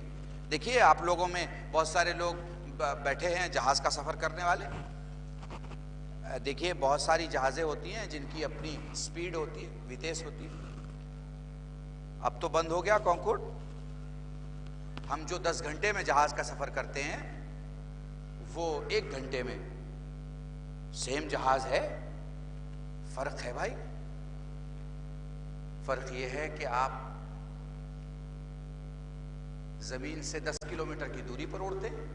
دیکھیے آپ لوگوں میں بہت سارے لوگ بیٹھے ہیں جہاز کا سفر کرنے والے. دیکھیے بہت ساری جہازیں ہوتی ہیں جن کی اپنی سپیڈ ہوتی ہے، ویتیس ہوتی ہے. اب تو بند ہو گیا کانکورڈ. ہم جو 10 گھنٹے میں جہاز کا سفر کرتے ہیں وہ 1 گھنٹے میں سیم جہاز ہے. فرق ہے بھائی. فرق یہ ہے کہ آپ زمین سے 10 کلومیٹر کی دوری پر اڑتے ہیں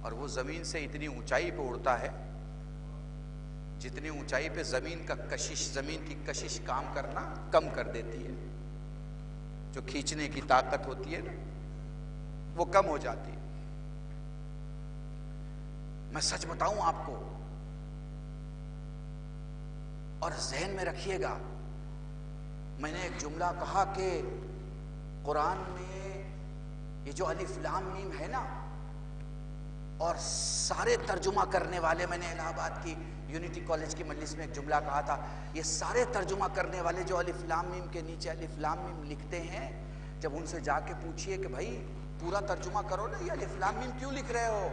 اور وہ زمین سے اتنی اونچائی پہ اڑتا ہے جتنی اونچائی پہ زمین کی کشش کام کرنا کم کر دیتی ہے. جو کھینچنے کی طاقت ہوتی ہے نا وہ کم ہو جاتی ہے. میں سچ بتاؤں آپ کو، اور ذہن میں رکھیے گا، میں نے ایک جملہ کہا کہ قرآن میں یہ جو الف لام میم ہے نا، اور سارے ترجمہ کرنے والے، میں نے الہ آباد کی یونیٹی کالج کی مجلس میں ایک جملہ کہا تھا، یہ سارے ترجمہ کرنے والے جو الف لام میم کے نیچے الف لام میم لکھتے ہیں، جب ان سے جا کے پوچھئے کہ بھائی پورا ترجمہ کرو نا، یہ الف لام میم کیوں لکھ رہے ہو؟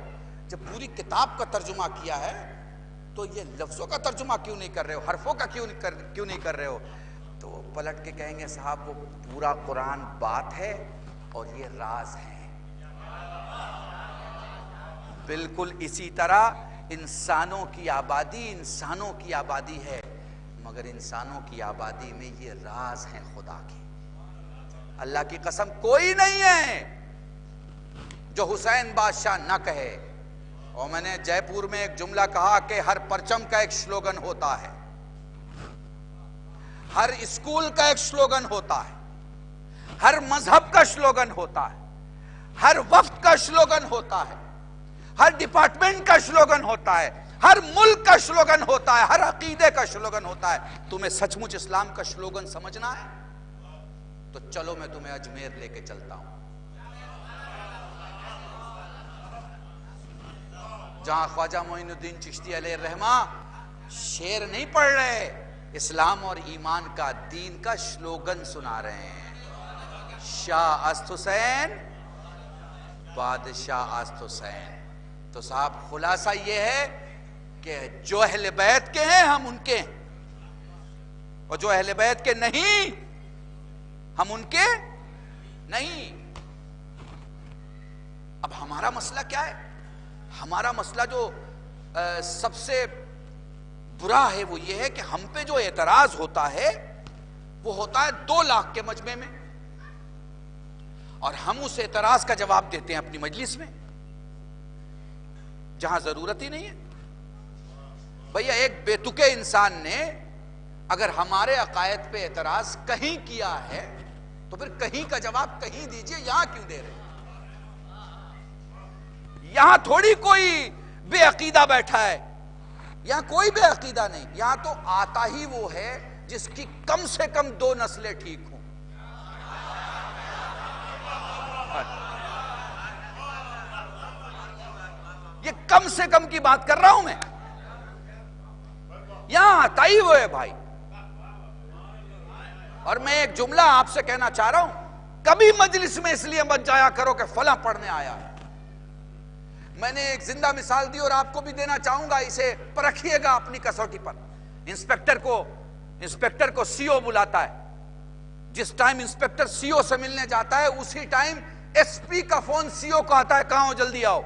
جب پوری کتاب کا ترجمہ کیا ہے تو یہ لفظوں کا ترجمہ کیوں نہیں کر رہے ہو، حرفوں کا کیوں نہیں کر رہے ہو؟ تو پلٹ کے کہیں گے صاحب وہ پورا قرآن بات ہے اور یہ راز ہے. بالکل اسی طرح انسانوں کی آبادی ہے، مگر انسانوں کی آبادی میں یہ راز ہیں خدا کے. اللہ کی قسم کوئی نہیں ہے جو حسین بادشاہ نہ کہے. اور میں نے جے پور میں ایک جملہ کہا کہ ہر پرچم کا ایک سلوگن ہوتا ہے، ہر اسکول کا ایک سلوگن ہوتا ہے، ہر مذہب کا سلوگن ہوتا ہے، ہر وقت کا سلوگن ہوتا ہے، ہر ڈپارٹمنٹ کا سلوگن ہوتا ہے، ہر ملک کا سلوگن ہوتا ہے، ہر عقیدے کا سلوگن ہوتا ہے. تمہیں سچ مچ اسلام کا سلوگن سمجھنا ہے تو چلو میں تمہیں اجمیر لے کے چلتا ہوں، جہاں خواجہ معین الدین چشتی علیہ الرحمہ شعر نہیں پڑھ رہے، اسلام اور ایمان کا، دین کا سلوگن سنا رہے ہیں. شاہ است حسین بادشاہ است حسین. تو صاحب خلاصہ یہ ہے کہ جو اہل بیت کے ہیں ہم ان کے ہیں، اور جو اہل بیت کے نہیں ہم ان کے نہیں. اب ہمارا مسئلہ کیا ہے؟ ہمارا مسئلہ جو سب سے برا ہے وہ یہ ہے کہ ہم پہ جو اعتراض ہوتا ہے وہ ہوتا ہے 2 لاکھ کے مجمع میں، اور ہم اس اعتراض کا جواب دیتے ہیں اپنی مجلس میں جہاں ضرورت ہی نہیں ہے. بھیا ایک بے تکے انسان نے اگر ہمارے عقائد پہ اعتراض کہیں کیا ہے تو پھر کہیں کا جواب کہیں دیجئے، یہاں کیوں دے رہے ہیں؟ یہاں تھوڑی کوئی بے عقیدہ بیٹھا ہے، یہاں کوئی بے عقیدہ نہیں. یہاں تو آتا ہی وہ ہے جس کی کم سے کم 2 نسلیں ٹھیک ہوں. یہ کم سے کم کی بات کر رہا ہوں میں. یہاں آتا ہی وہ ہے بھائی. اور میں ایک جملہ آپ سے کہنا چاہ رہا ہوں، کبھی مجلس میں اس لیے مت جایا کرو کہ فلاں پڑھنے آیا ہے. میں نے ایک زندہ مثال دی اور آپ کو بھی دینا چاہوں گا، اسے پرکھیے گا اپنی کسوٹی پر. انسپیکٹر کو سی او بلاتا ہے. جس ٹائم انسپیکٹر سی او سے ملنے جاتا ہے اسی ٹائم ایس پی کا فون سی او کو آتا ہے، کہاں ہو جلدی آؤ.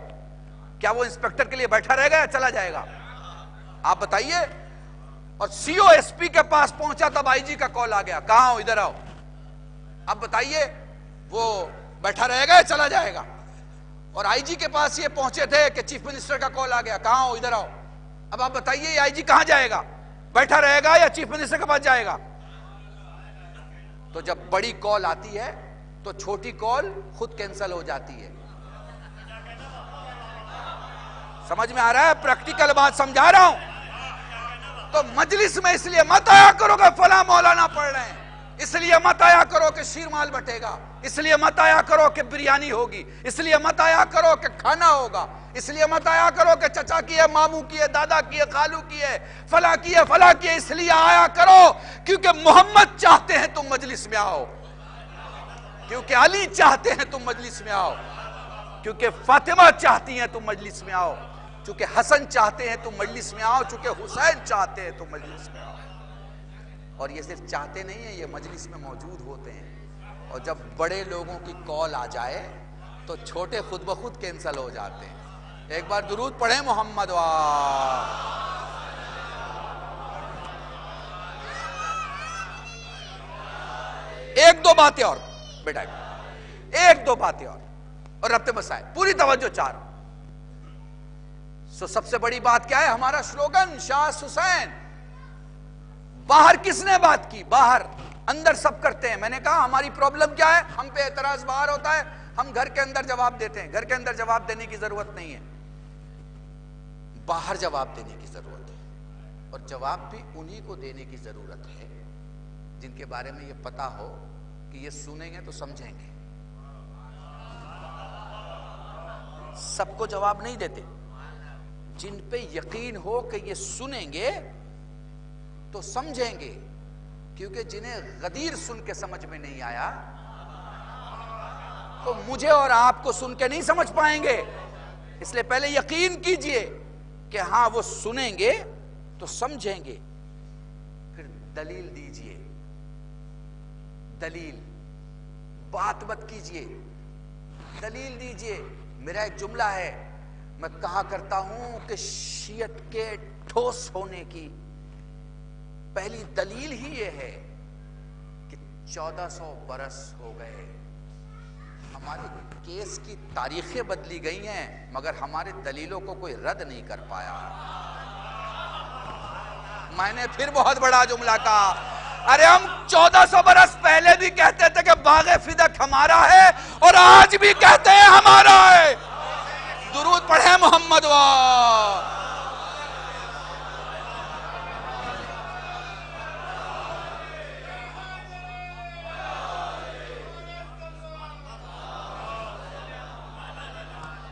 کیا وہ انسپیکٹر کے لیے بیٹھا رہے گا یا چلا جائے گا؟ آپ بتائیے. اور سی او ایس پی کے پاس پہنچا تب آئی جی کا کال آ گیا، کہاں ہو ادھر آؤ. اب بتائیے وہ بیٹھا رہے گا یا چلا جائے گا؟ اور آئی جی کے پاس یہ پہنچے تھے کہ چیف منسٹر کا کال آ گیا، کہاں ہو ادھر آؤ. اب آپ بتائیے آئی جی کہاں جائے گا؟ بیٹھا رہے گا یا چیف منسٹر کے پاس جائے گا؟ تو جب بڑی کال آتی ہے تو چھوٹی کال خود کینسل ہو جاتی ہے. سمجھ میں آ رہا ہے؟ پریکٹیکل بات سمجھا رہا ہوں. تو مجلس میں اس لیے مت آیا کرو کہ فلاں مولانا پڑھ رہے ہیں، اس لیے مت آیا کرو کہ شیرمال بٹے گا، اس لیے مت آیا کرو کہ بریانی ہوگی، اس لیے مت آیا کرو کہ کھانا ہوگا، اس لیے مت آیا کرو کہ چچا کی ہے، ماموں کی ہے، دادا کی ہے، خالو کی ہے، فلاں کی ہے، فلاں کی ہے. اس لیے آیا کرو کیونکہ محمد چاہتے ہیں تم مجلس میں آؤ، کیونکہ علی چاہتے ہیں تم مجلس میں آؤ، کیونکہ فاطمہ چاہتی ہیں تم مجلس میں آؤ، چونکہ حسن چاہتے ہیں تم مجلس میں آؤ، چونکہ حسین چاہتے ہیں تم مجلس میں آؤ. اور یہ صرف چاہتے نہیں ہیں، یہ مجلس میں موجود ہوتے ہیں. اور جب بڑے لوگوں کی کال آ جائے تو چھوٹے خود بخود کینسل ہو جاتے ہیں. ایک بار درود پڑھیں محمد ایک دو باتیں اور بیٹا، ایک دو باتیں اور ربط مسائل، پوری توجہ چاہ رہا ہوں. سب سے بڑی بات کیا ہے؟ ہمارا سلوگن شاہ حسین. باہر کس نے بات کی؟ باہر. اندر سب کرتے ہیں. میں نے کہا ہماری پرابلم کیا ہے؟ ہم پہ اعتراض باہر ہوتا ہے، ہم گھر کے اندر جواب دیتے ہیں. گھر کے اندر جواب دینے کی ضرورت نہیں ہے، باہر جواب دینے کی ضرورت ہے. اور جواب بھی انہی کو دینے کی ضرورت ہے جن کے بارے میں یہ پتا ہو کہ یہ سنیں گے تو سمجھیں گے. سب کو جواب نہیں دیتے. جن پہ یقین ہو کہ یہ سنیں گے تو سمجھیں گے، کیونکہ جنہیں غدیر سن کے سمجھ میں نہیں آیا تو مجھے اور آپ کو سن کے نہیں سمجھ پائیں گے. اس لیے پہلے یقین کیجئے کہ ہاں وہ سنیں گے تو سمجھیں گے، پھر دلیل دیجئے دلیل، بات مت کیجئے، دلیل دیجئے. میرا ایک جملہ ہے، میں کہا کرتا ہوں کہ شیعت کے ٹھوس ہونے کی پہلی دلیل ہی یہ ہے کہ 1400 برس ہو گئے، ہمارے کیس کی تاریخیں بدلی گئی ہیں مگر ہمارے دلیلوں کو کوئی رد نہیں کر پایا. میں نے پھر بہت بڑا جملہ کہا، ارے ہم 1400 برس پہلے بھی کہتے تھے کہ باغ فدق ہمارا ہے اور آج بھی کہتے ہیں ہمارا ہے. درود پڑھیں محمد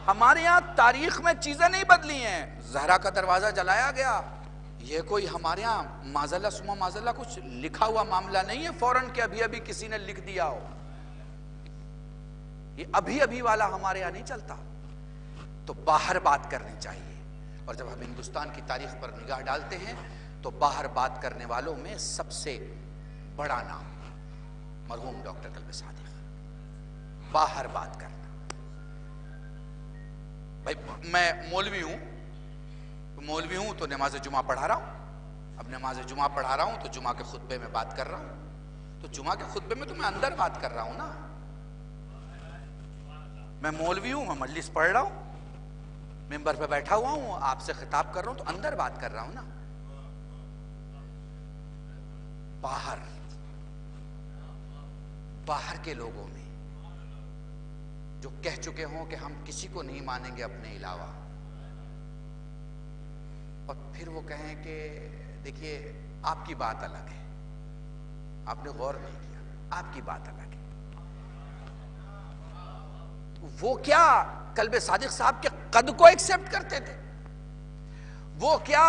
ہمارے یہاں تاریخ میں چیزیں نہیں بدلی ہیں. زہرا کا دروازہ جلایا گیا، یہ کوئی ہمارے یہاں معذاللہ سما معذاللہ کچھ لکھا ہوا معاملہ نہیں ہے فوراً کہ ابھی ابھی کسی نے لکھ دیا ہو. یہ ابھی ابھی والا ہمارے یہاں نہیں چلتا. تو باہر بات کرنی چاہیے. اور جب ہم ہندوستان کی تاریخ پر نگاہ ڈالتے ہیں تو باہر بات کرنے والوں میں سب سے بڑا نام مرحوم ڈاکٹر قلب صادق. باہر بات کرنا. بھائی میں مولوی ہوں تو نماز جمعہ پڑھا رہا ہوں. اب نماز جمعہ پڑھا رہا ہوں تو جمعہ کے خطبے میں بات کر رہا ہوں. تو جمعہ کے خطبے میں تو میں اندر بات کر رہا ہوں نا. میں مولوی ہوں، میں مجلس پڑھ رہا ہوں، ممبر پہ بیٹھا ہوا ہوں، آپ سے خطاب کر رہا ہوں تو اندر بات کر رہا ہوں نا. باہر کے لوگوں میں جو کہہ چکے ہوں کہ ہم کسی کو نہیں مانیں گے اپنے علاوہ، اور پھر وہ کہیں کہ دیکھیے آپ کی بات الگ ہے، آپ نے غور نہیں کیا، آپ کی بات الگ ہے. وہ کیا قلب صادق صاحب کے قد کو ایکسپٹ کرتے تھے؟ وہ کیا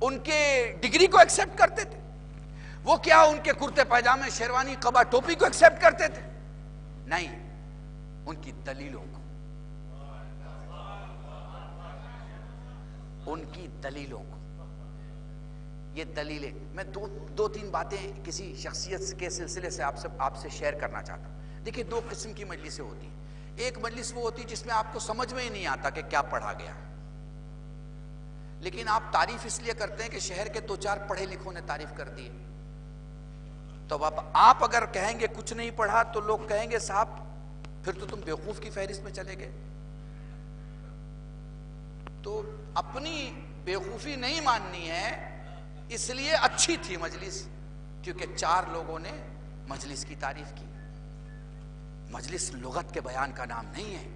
ان کے ڈگری کو ایکسپٹ کرتے تھے؟ وہ کیا ان کے کرتے پائجامے شیروانی قبا ٹوپی کو ایکسپٹ کرتے تھے؟ نہیں، ان کی دلیلوں کو. ان کی دلیلوں کو. یہ دلیلیں میں دو تین باتیں کسی شخصیت کے سلسلے سے آپ سے شیئر کرنا چاہتا ہوں. دیکھیں دو قسم کی مجلسیں ہوتی ہیں. ایک مجلس وہ ہوتی ہے جس میں آپ کو سمجھ میں ہی نہیں آتا کہ کیا پڑھا گیا، لیکن آپ تعریف اس لیے کرتے ہیں کہ شہر کے دو چار پڑھے لکھوں نے تعریف کر دی. تو اب آپ اگر کہیں گے کچھ نہیں پڑھا تو لوگ کہیں گے صاحب پھر تو تم بیوقوف کی فہرست میں چلے گئے. تو اپنی بیوقوفی نہیں ماننی ہے، اس لیے اچھی تھی مجلس کیونکہ چار لوگوں نے مجلس کی تعریف کی. مجلس لغت کے بیان کا نام نہیں ہے.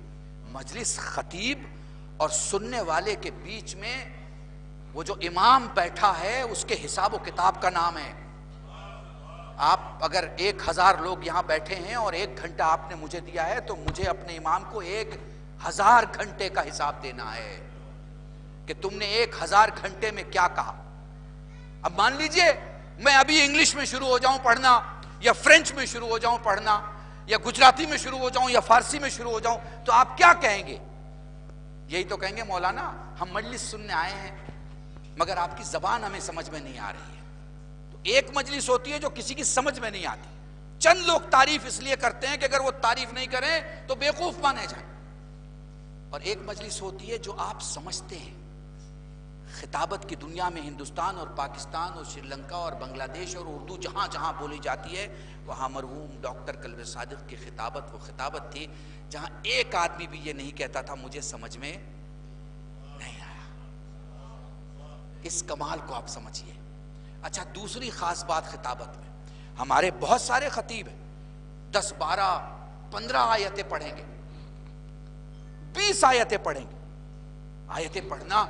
مجلس خطیب اور سننے والے کے بیچ میں وہ جو امام بیٹھا ہے اس کے حساب و کتاب کا نام ہے. آپ اگر 1000 لوگ یہاں بیٹھے ہیں اور 1 گھنٹہ آپ نے مجھے دیا ہے تو مجھے اپنے امام کو 1000 گھنٹے کا حساب دینا ہے کہ تم نے 1000 گھنٹے میں کیا کہا. اب مان لیجئے میں ابھی انگلش میں شروع ہو جاؤں پڑھنا، یا فرینچ میں شروع ہو جاؤں پڑھنا، یا گجراتی میں شروع ہو جاؤں، یا فارسی میں شروع ہو جاؤں، تو آپ کیا کہیں گے؟ یہی تو کہیں گے مولانا ہم مجلس سننے آئے ہیں مگر آپ کی زبان ہمیں سمجھ میں نہیں آ رہی ہے. تو ایک مجلس ہوتی ہے جو کسی کی سمجھ میں نہیں آتی. چند لوگ تعریف اس لیے کرتے ہیں کہ اگر وہ تعریف نہیں کریں تو بیوقوف مانے جائیں. اور ایک مجلس ہوتی ہے جو آپ سمجھتے ہیں. خطابت کی دنیا میں ہندوستان اور پاکستان اور سری لنکا اور بنگلہ دیش اور اردو جہاں جہاں بولی جاتی ہے وہاں مرحوم ڈاکٹر قلب صادق کی خطابت وہ خطابت تھی جہاں ایک آدمی بھی یہ نہیں کہتا تھا مجھے سمجھ میں نہیں آیا. اس کمال کو آپ سمجھیے. اچھا دوسری خاص بات خطابت میں، ہمارے بہت سارے خطیب ہیں 10 12 15 آیتیں پڑھیں گے، 20 آیتیں پڑھیں گے. آیتیں پڑھنا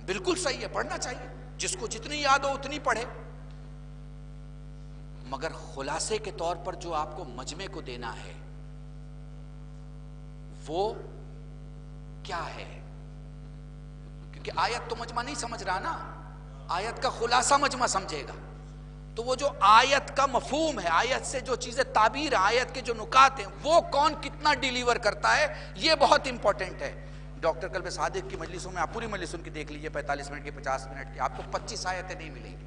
بالکل صحیح ہے، پڑھنا چاہیے، جس کو جتنی یاد ہو اتنی پڑھے، مگر خلاصے کے طور پر جو آپ کو مجمع کو دینا ہے وہ کیا ہے؟ کیونکہ آیت تو مجمع نہیں سمجھ رہا نا، آیت کا خلاصہ مجمع سمجھے گا. تو وہ جو آیت کا مفہوم ہے، آیت سے جو چیزیں تعبیر ہیں، آیت کے جو نکات ہیں، وہ کون کتنا ڈیلیور کرتا ہے، یہ بہت امپورٹنٹ ہے. ڈاکٹر قلب صادق کی مجلسوں میں آپ پوری مجلس ان کی دیکھ لیجئے، 45 منٹ کی 50 منٹ کی، آپ کو 25 آیتیں نہیں ملیں گی.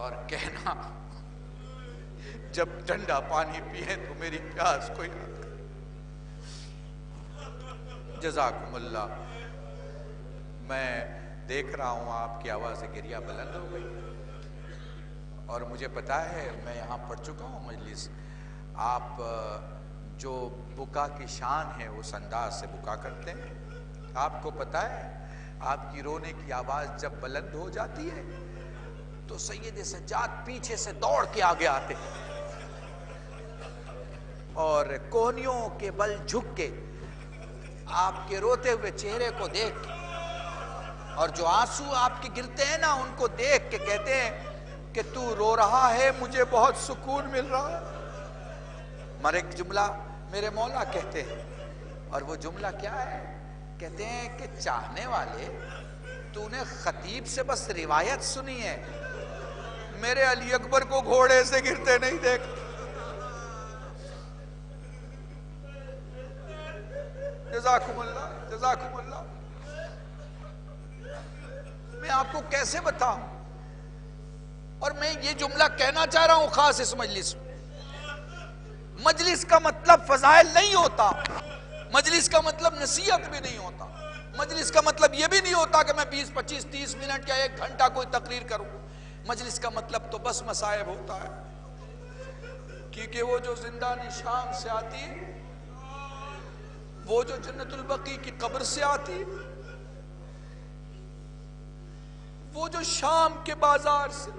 اور کہنا جب ٹھنڈا پانی پیے تو میری پیاس کو یاد کرے. جزاکم اللہ. میں دیکھ رہا ہوں آپ کی آواز گریہ بلند ہو گئی اور مجھے پتا ہے میں یہاں پڑھ چکا ہوں مجلس. آپ جو بکا کی شان ہے اس انداز سے بکا کرتے ہیں. آپ کو پتا ہے آپ کی رونے کی آواز جب بلند ہو جاتی ہے تو سید سجاد پیچھے سے دوڑ کے آگے آتے ہیں اور کوہنیوں کے بل جھک کے آپ کے روتے ہوئے چہرے کو دیکھ کے اور جو آنسو آپ کے گرتے ہیں نا ان کو دیکھ کے کہتے ہیں کہ تو رو رہا ہے مجھے بہت سکون مل رہا ہے. مگر ایک جملہ میرے مولا کہتے ہیں اور وہ جملہ کیا ہے؟ کہتے ہیں کہ چاہنے والے تو نے خطیب سے بس روایت سنی ہے, میرے علی اکبر کو گھوڑے سے گرتے نہیں دیکھ. جزاکم اللہ, جزاکم اللہ. میں آپ کو کیسے بتاؤں اور میں یہ جملہ کہنا چاہ رہا ہوں خاص اس مجلس میں. مجلس کا مطلب فضائل نہیں ہوتا, مجلس کا مطلب نصیحت بھی نہیں ہوتا, مجلس کا مطلب یہ بھی نہیں ہوتا کہ میں 20, 25, 30 منٹ یا 1 گھنٹہ کوئی تقریر کروں. مجلس کا مطلب تو بس مصائب ہوتا ہے, کیونکہ وہ جو زندانی شام سے آتی, وہ جو جنت البقیع کی قبر سے آتی, وہ جو شام کے بازار سے,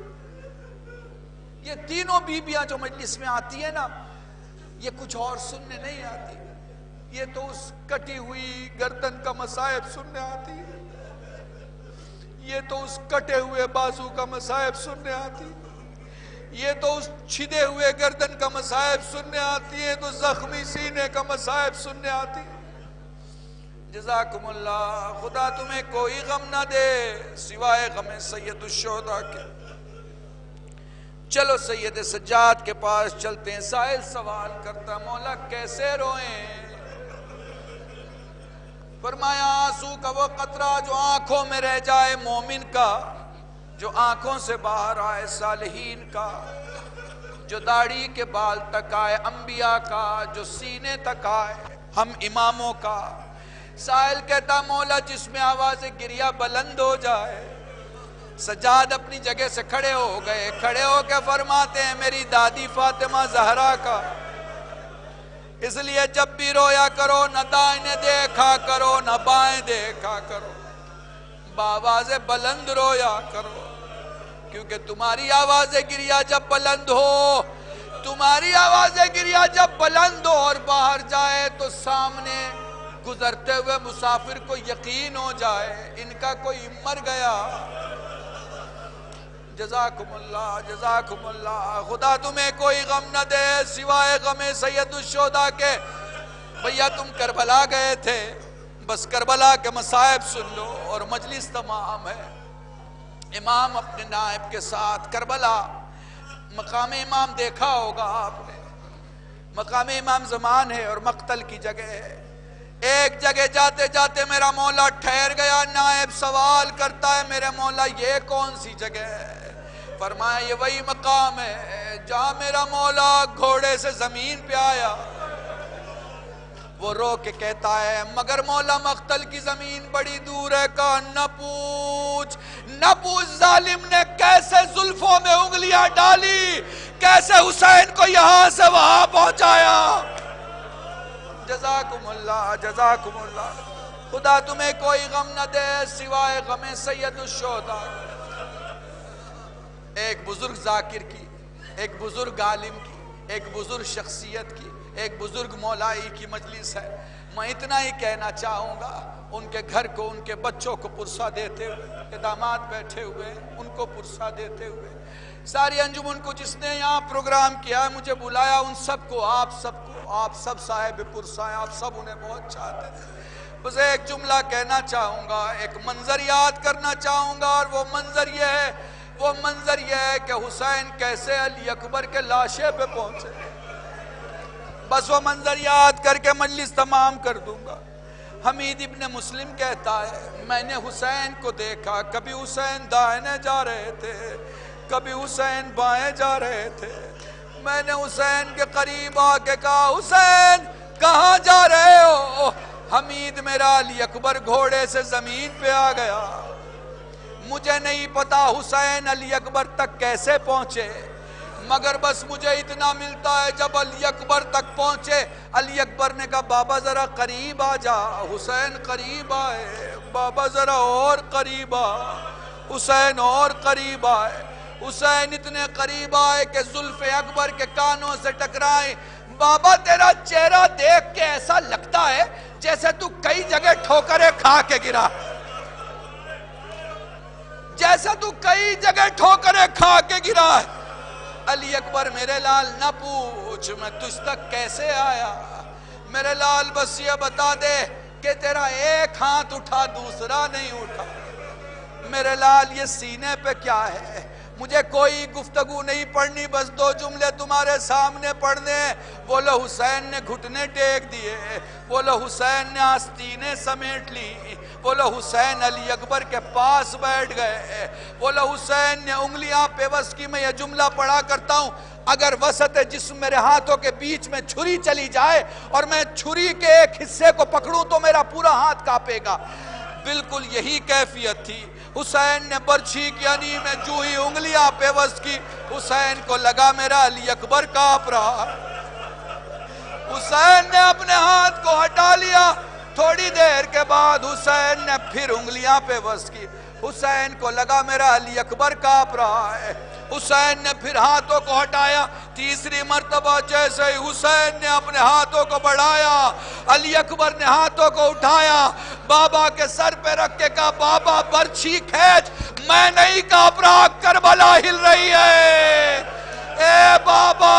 یہ تینوں بیویاں جو مجلس میں آتی ہیں نا, یہ کچھ اور سننے نہیں آتی, یہ تو اس کٹی ہوئی گردن کا مصائب سننے آتی, یہ تو اس کٹے ہوئے بازو کا مصائب سننے آتی, یہ تو اس چھدے ہوئے گردن کا مصائب سننے آتی ہے, تو زخمی سینے کا مصائب سننے آتی. جزاکم اللہ. خدا تمہیں کوئی غم نہ دے سوائے غم سید الشہداء کے. چلو سید سجاد کے پاس چلتے ہیں. سائل سوال کرتا, مولا کیسے روئیں؟ فرمایا آنسو کا وہ قطرہ جو آنکھوں میں رہ جائے مومن کا, جو آنکھوں سے باہر آئے صالحین کا, جو داڑھی کے بال تک آئے انبیاء کا, جو سینے تک آئے ہم اماموں کا. سائل کہتا مولا جس میں آواز گریہ بلند ہو جائے. سجاد اپنی جگہ سے کھڑے ہو گئے, کھڑے ہو کے فرماتے ہیں میری دادی فاطمہ زہرا کا, اس لیے جب بھی رویا کرو نہ دائیں دیکھا کرو نہ بائیں دیکھا کرو, بآواز بلند رویا کرو, کیونکہ تمہاری آواز گریہ جب بلند ہو, تمہاری آواز گریہ جب بلند ہو اور باہر جائے تو سامنے گزرتے ہوئے مسافر کو یقین ہو جائے ان کا کوئی مر گیا. جزاکم اللہ, جزاکم اللہ. خدا تمہیں کوئی غم نہ دے سوائے غم سید الشہداء کے. بھیا تم کربلا گئے تھے, بس کربلا کے مصائب سن لو اور مجلس تمام ہے. امام اپنے نائب کے ساتھ کربلا, مقام امام دیکھا ہوگا آپ نے, مقام امام زمان ہے اور مقتل کی جگہ ہے. ایک جگہ جاتے جاتے میرا مولا ٹھہر گیا, نائب سوال کرتا ہے میرے مولا یہ کون سی جگہ ہے؟ فرمایا یہ وہی مقام ہے جہاں میرا مولا گھوڑے سے زمین پہ آیا. وہ رو کے کہتا ہے مگر مولا مقتل کی زمین بڑی دور ہے. کہا نہ پوچھ, نہ پوچھ ظالم نے کیسے زلفوں میں انگلیاں ڈالی, کیسے حسین کو یہاں سے وہاں پہنچایا. جزاکم اللہ, جزاکم اللہ. خدا تمہیں کوئی غم نہ دے سوائے غم سید الشہداء. ایک بزرگ ذاکر کی, ایک بزرگ عالم کی, ایک بزرگ شخصیت کی, ایک بزرگ مولائی کی مجلس ہے. میں اتنا ہی کہنا چاہوں گا, ان کے گھر کو ان کے بچوں کو پرسہ دیتے ہوئے, داماد بیٹھے ہوئے ان کو پرسہ دیتے ہوئے, ساری انجمن کو جس نے یہاں پروگرام کیا مجھے بلایا, ان سب کو آپ سب صاحب پرسہ ہیں, آپ سب انہیں بہت چاہتے ہیں. بس ایک جملہ کہنا چاہوں گا, ایک منظر یاد کرنا چاہوں گا, اور وہ منظر یہ ہے کہ حسین کیسے علی اکبر کے لاشے پہ پہنچے. بس وہ منظر یاد کر کے مجلس تمام کر دوں گا. حمید ابن مسلم کہتا ہے میں نے حسین کو دیکھا, کبھی حسین دائنے جا رہے تھے, کبھی حسین بائیں جا رہے تھے، میں نے حسین کے قریب آ کے کہا حسین کہاں جا رہے ہو؟ حمید میرا علی اکبر گھوڑے سے زمین پہ آ گیا، مجھے نہیں پتا حسین علی اکبر تک کیسے پہنچے، مگر بس مجھے اتنا ملتا ہے جب علی اکبر تک پہنچے علی اکبر نے کہا بابا ذرا قریب آ جا، حسین قریب آئے، بابا ذرا اور قریب آ، حسین اور قریب آئے، حسین اتنے قریب آئے کہ زلف اکبر کے کانوں سے ٹکرائیں، بابا تیرا چہرہ دیکھ کے ایسا لگتا ہے جیسے تو کئی جگہ ٹھوکریں کھا کے گرا، جیسے تو کئی جگہ ٹھوکریں کھا کے گرا ہے۔ علی اکبر میرے لال نہ پوچھ میں تجھ تک کیسے آیا، میرے لال بس یہ بتا دے کہ تیرا ایک ہاتھ اٹھا دوسرا نہیں اٹھا، میرے لال یہ سینے پہ کیا ہے؟ مجھے کوئی گفتگو نہیں پڑھنی، بس دو جملے تمہارے سامنے پڑھنے، بولو حسین نے گھٹنے ٹیک دیے، بولو حسین نے آستینیں سمیٹ لی، بولو حسین علی اکبر کے پاس بیٹھ گئے، بولو حسین نے انگلیاں پیوست کی۔ میں یہ جملہ پڑھا کرتا ہوں، اگر وسط جسم میرے ہاتھوں کے بیچ میں چھری چلی جائے اور میں چھری کے ایک حصے کو پکڑوں تو میرا پورا ہاتھ کانپے گا، بالکل یہی کیفیت تھی۔ حسین نے برچھی کی انی میں جو ہی انگلیاں پیوست کی، حسین کو لگا میرا علی اکبر کانپ رہا، حسین نے اپنے ہاتھ کو ہٹا لیا، تھوڑی دیر کے بعد حسین نے پھر انگلیاں پیوست کی، حسین کو لگا میرا علی اکبر کانپ رہا ہے، حسین نے پھر ہاتھوں کو ہٹایا، تیسری مرتبہ جیسے ہی حسین نے اپنے ہاتھوں کو بڑھایا، علی اکبر نے ہاتھوں کو اٹھایا، بابا کے سر پہ رکھ کے کہا بابا برچھی کھینچ، میں نہیں کانپ رہا، کربلا ہل رہی ہے، اے بابا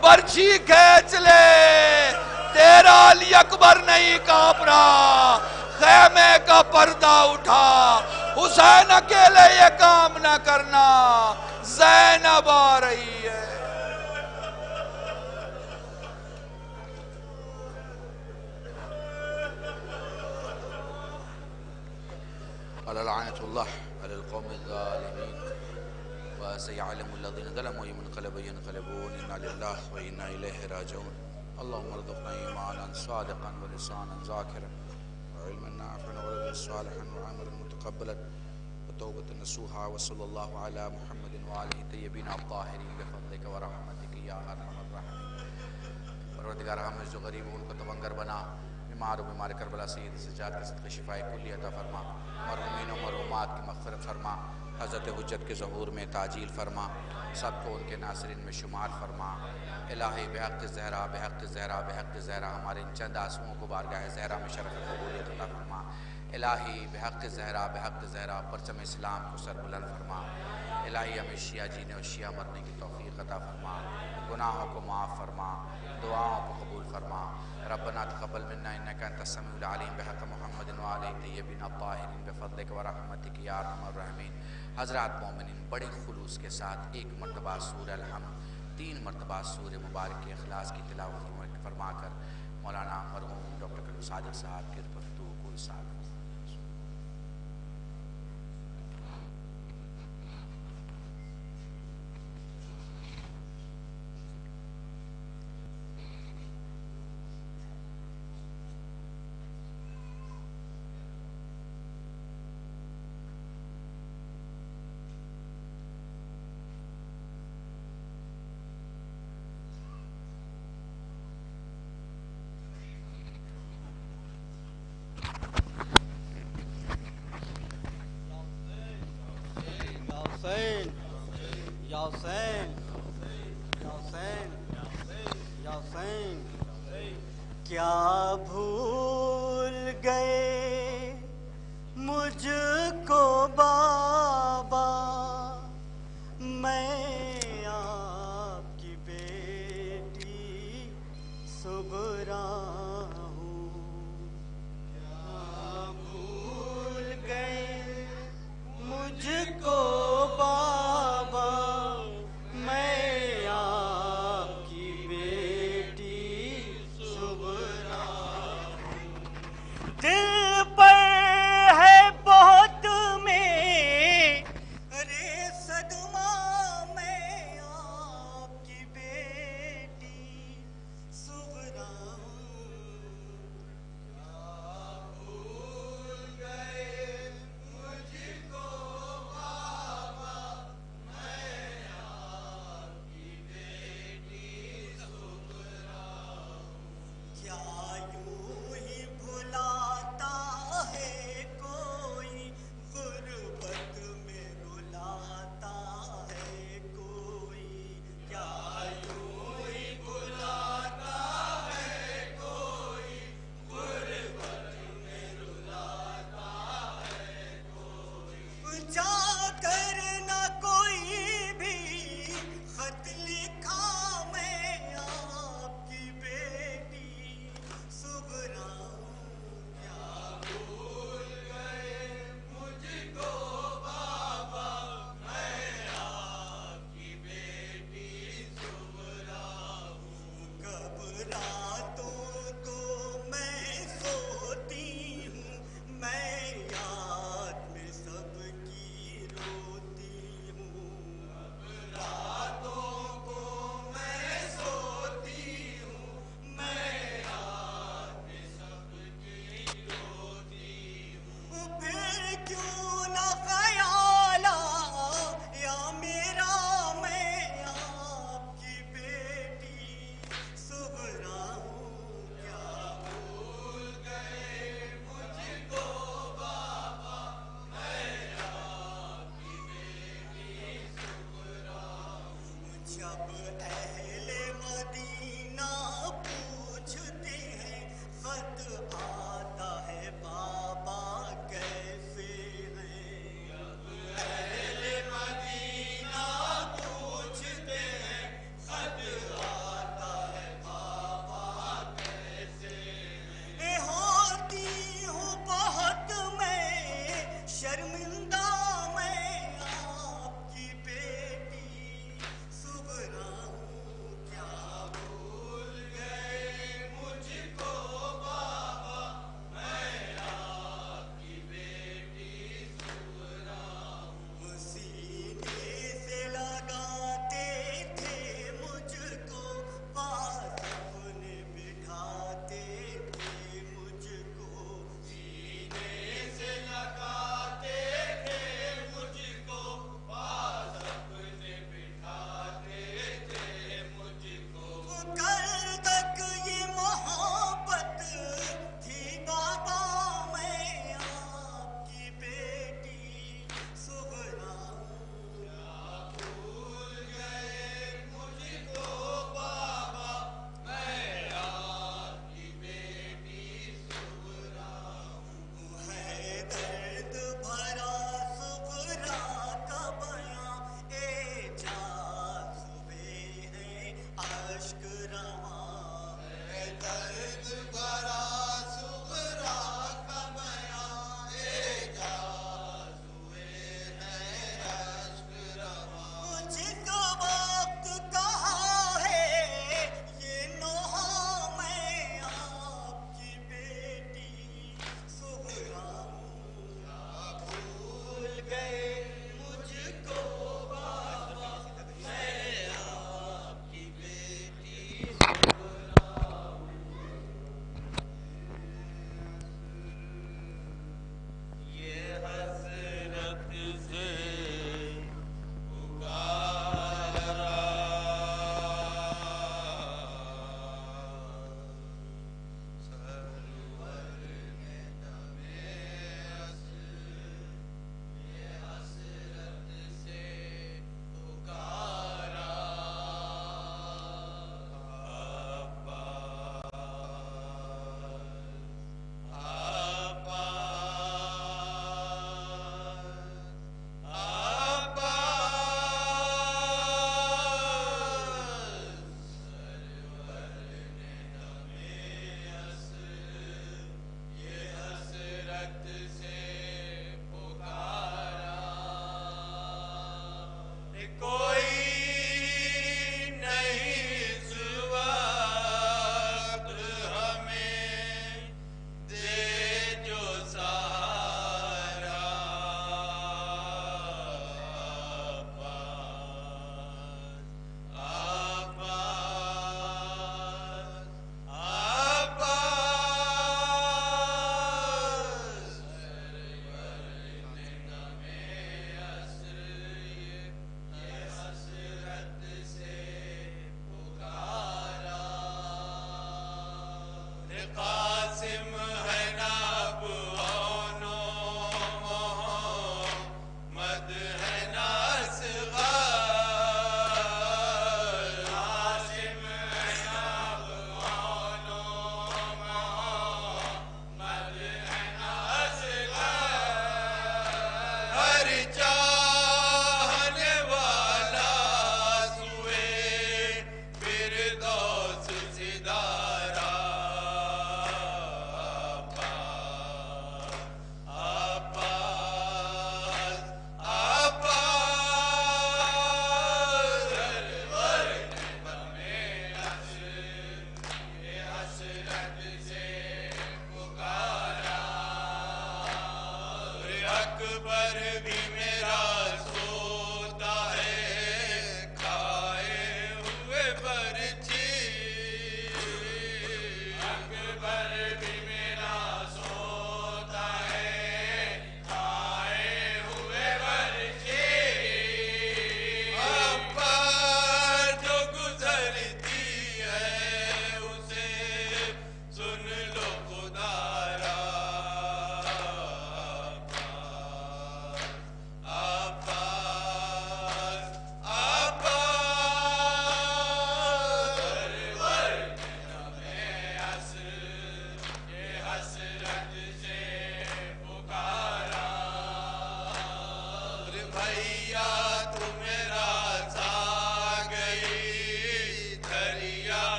برچھی کھینچ لے، تیرا علی اکبر نہیں کانپ رہا، خیمے کا پردہ اٹھا، حسین اکیلے یہ کام نہ کرنا، زینب آ رہی ہے۔ لعنة الله على القوم الظالمين وسيعلم الذين ظلموا أي منقلب ينقلبون إنا لله وإنا إليه راجعون اللهم ارزقنا إيمانا صادقا ولسانا ذاكرا وعلما نافعا ورزقا صالحا وعملا متقبلا وتوبة نصوحا وصلى الله على محمد وآله الطيبين الطاهرين بفضلك ورحمتك يا أرحم الراحمين پروردگار ہم جو غریب ان کو توانگر بنا، بیمار و بیمار کربلا سید سجاد کے صدقے شفاء کلی عطا فرما، مرحومین و مرحومات کی مغفرت فرما، حضرت حجت کے ظہور میں تعجیل فرما، سب کو ان کے ناصرین میں شمار فرما، الہی بحق زہرا بحق زہرا بحق زہرا ہمارے ان چند آنسوؤں کو بارگاہ زہرا میں شرف قبولیت عطا فرما، الہی بحق زہرا بحق زہرا پرچم اسلام کو سر بلند فرما، الہی ہمیں شیعہ جینے اور شیعہ مرنے کی توفیق عطا فرما، گناہوں کو معاف فرما، دعاؤں کو قبول فرما، ربنا تقبل منا انك انت السميع العليم بحق محمد وآله الطيبين الطاهرين بفضلك ورحمتك يا ارحم الراحمين۔ حضرات مومنین بڑے خلوص کے ساتھ ایک مرتبہ سورہ الحمد، 3 مرتبہ سورہ مبارک اخلاص کی تلاوت فرما کر مولانا مرحوم ڈاکٹر کلو صادق صاحب کے گفتگو کو ساتھ کیا بھول گئے مجھ کو بابا، میں آپ کی بیٹی صبرا ہوں، کیا بھول گئے مجھ کو بابا، میں آپ کی بیٹی صبرا ہوں، دل پر ہے بہت میرے صدمے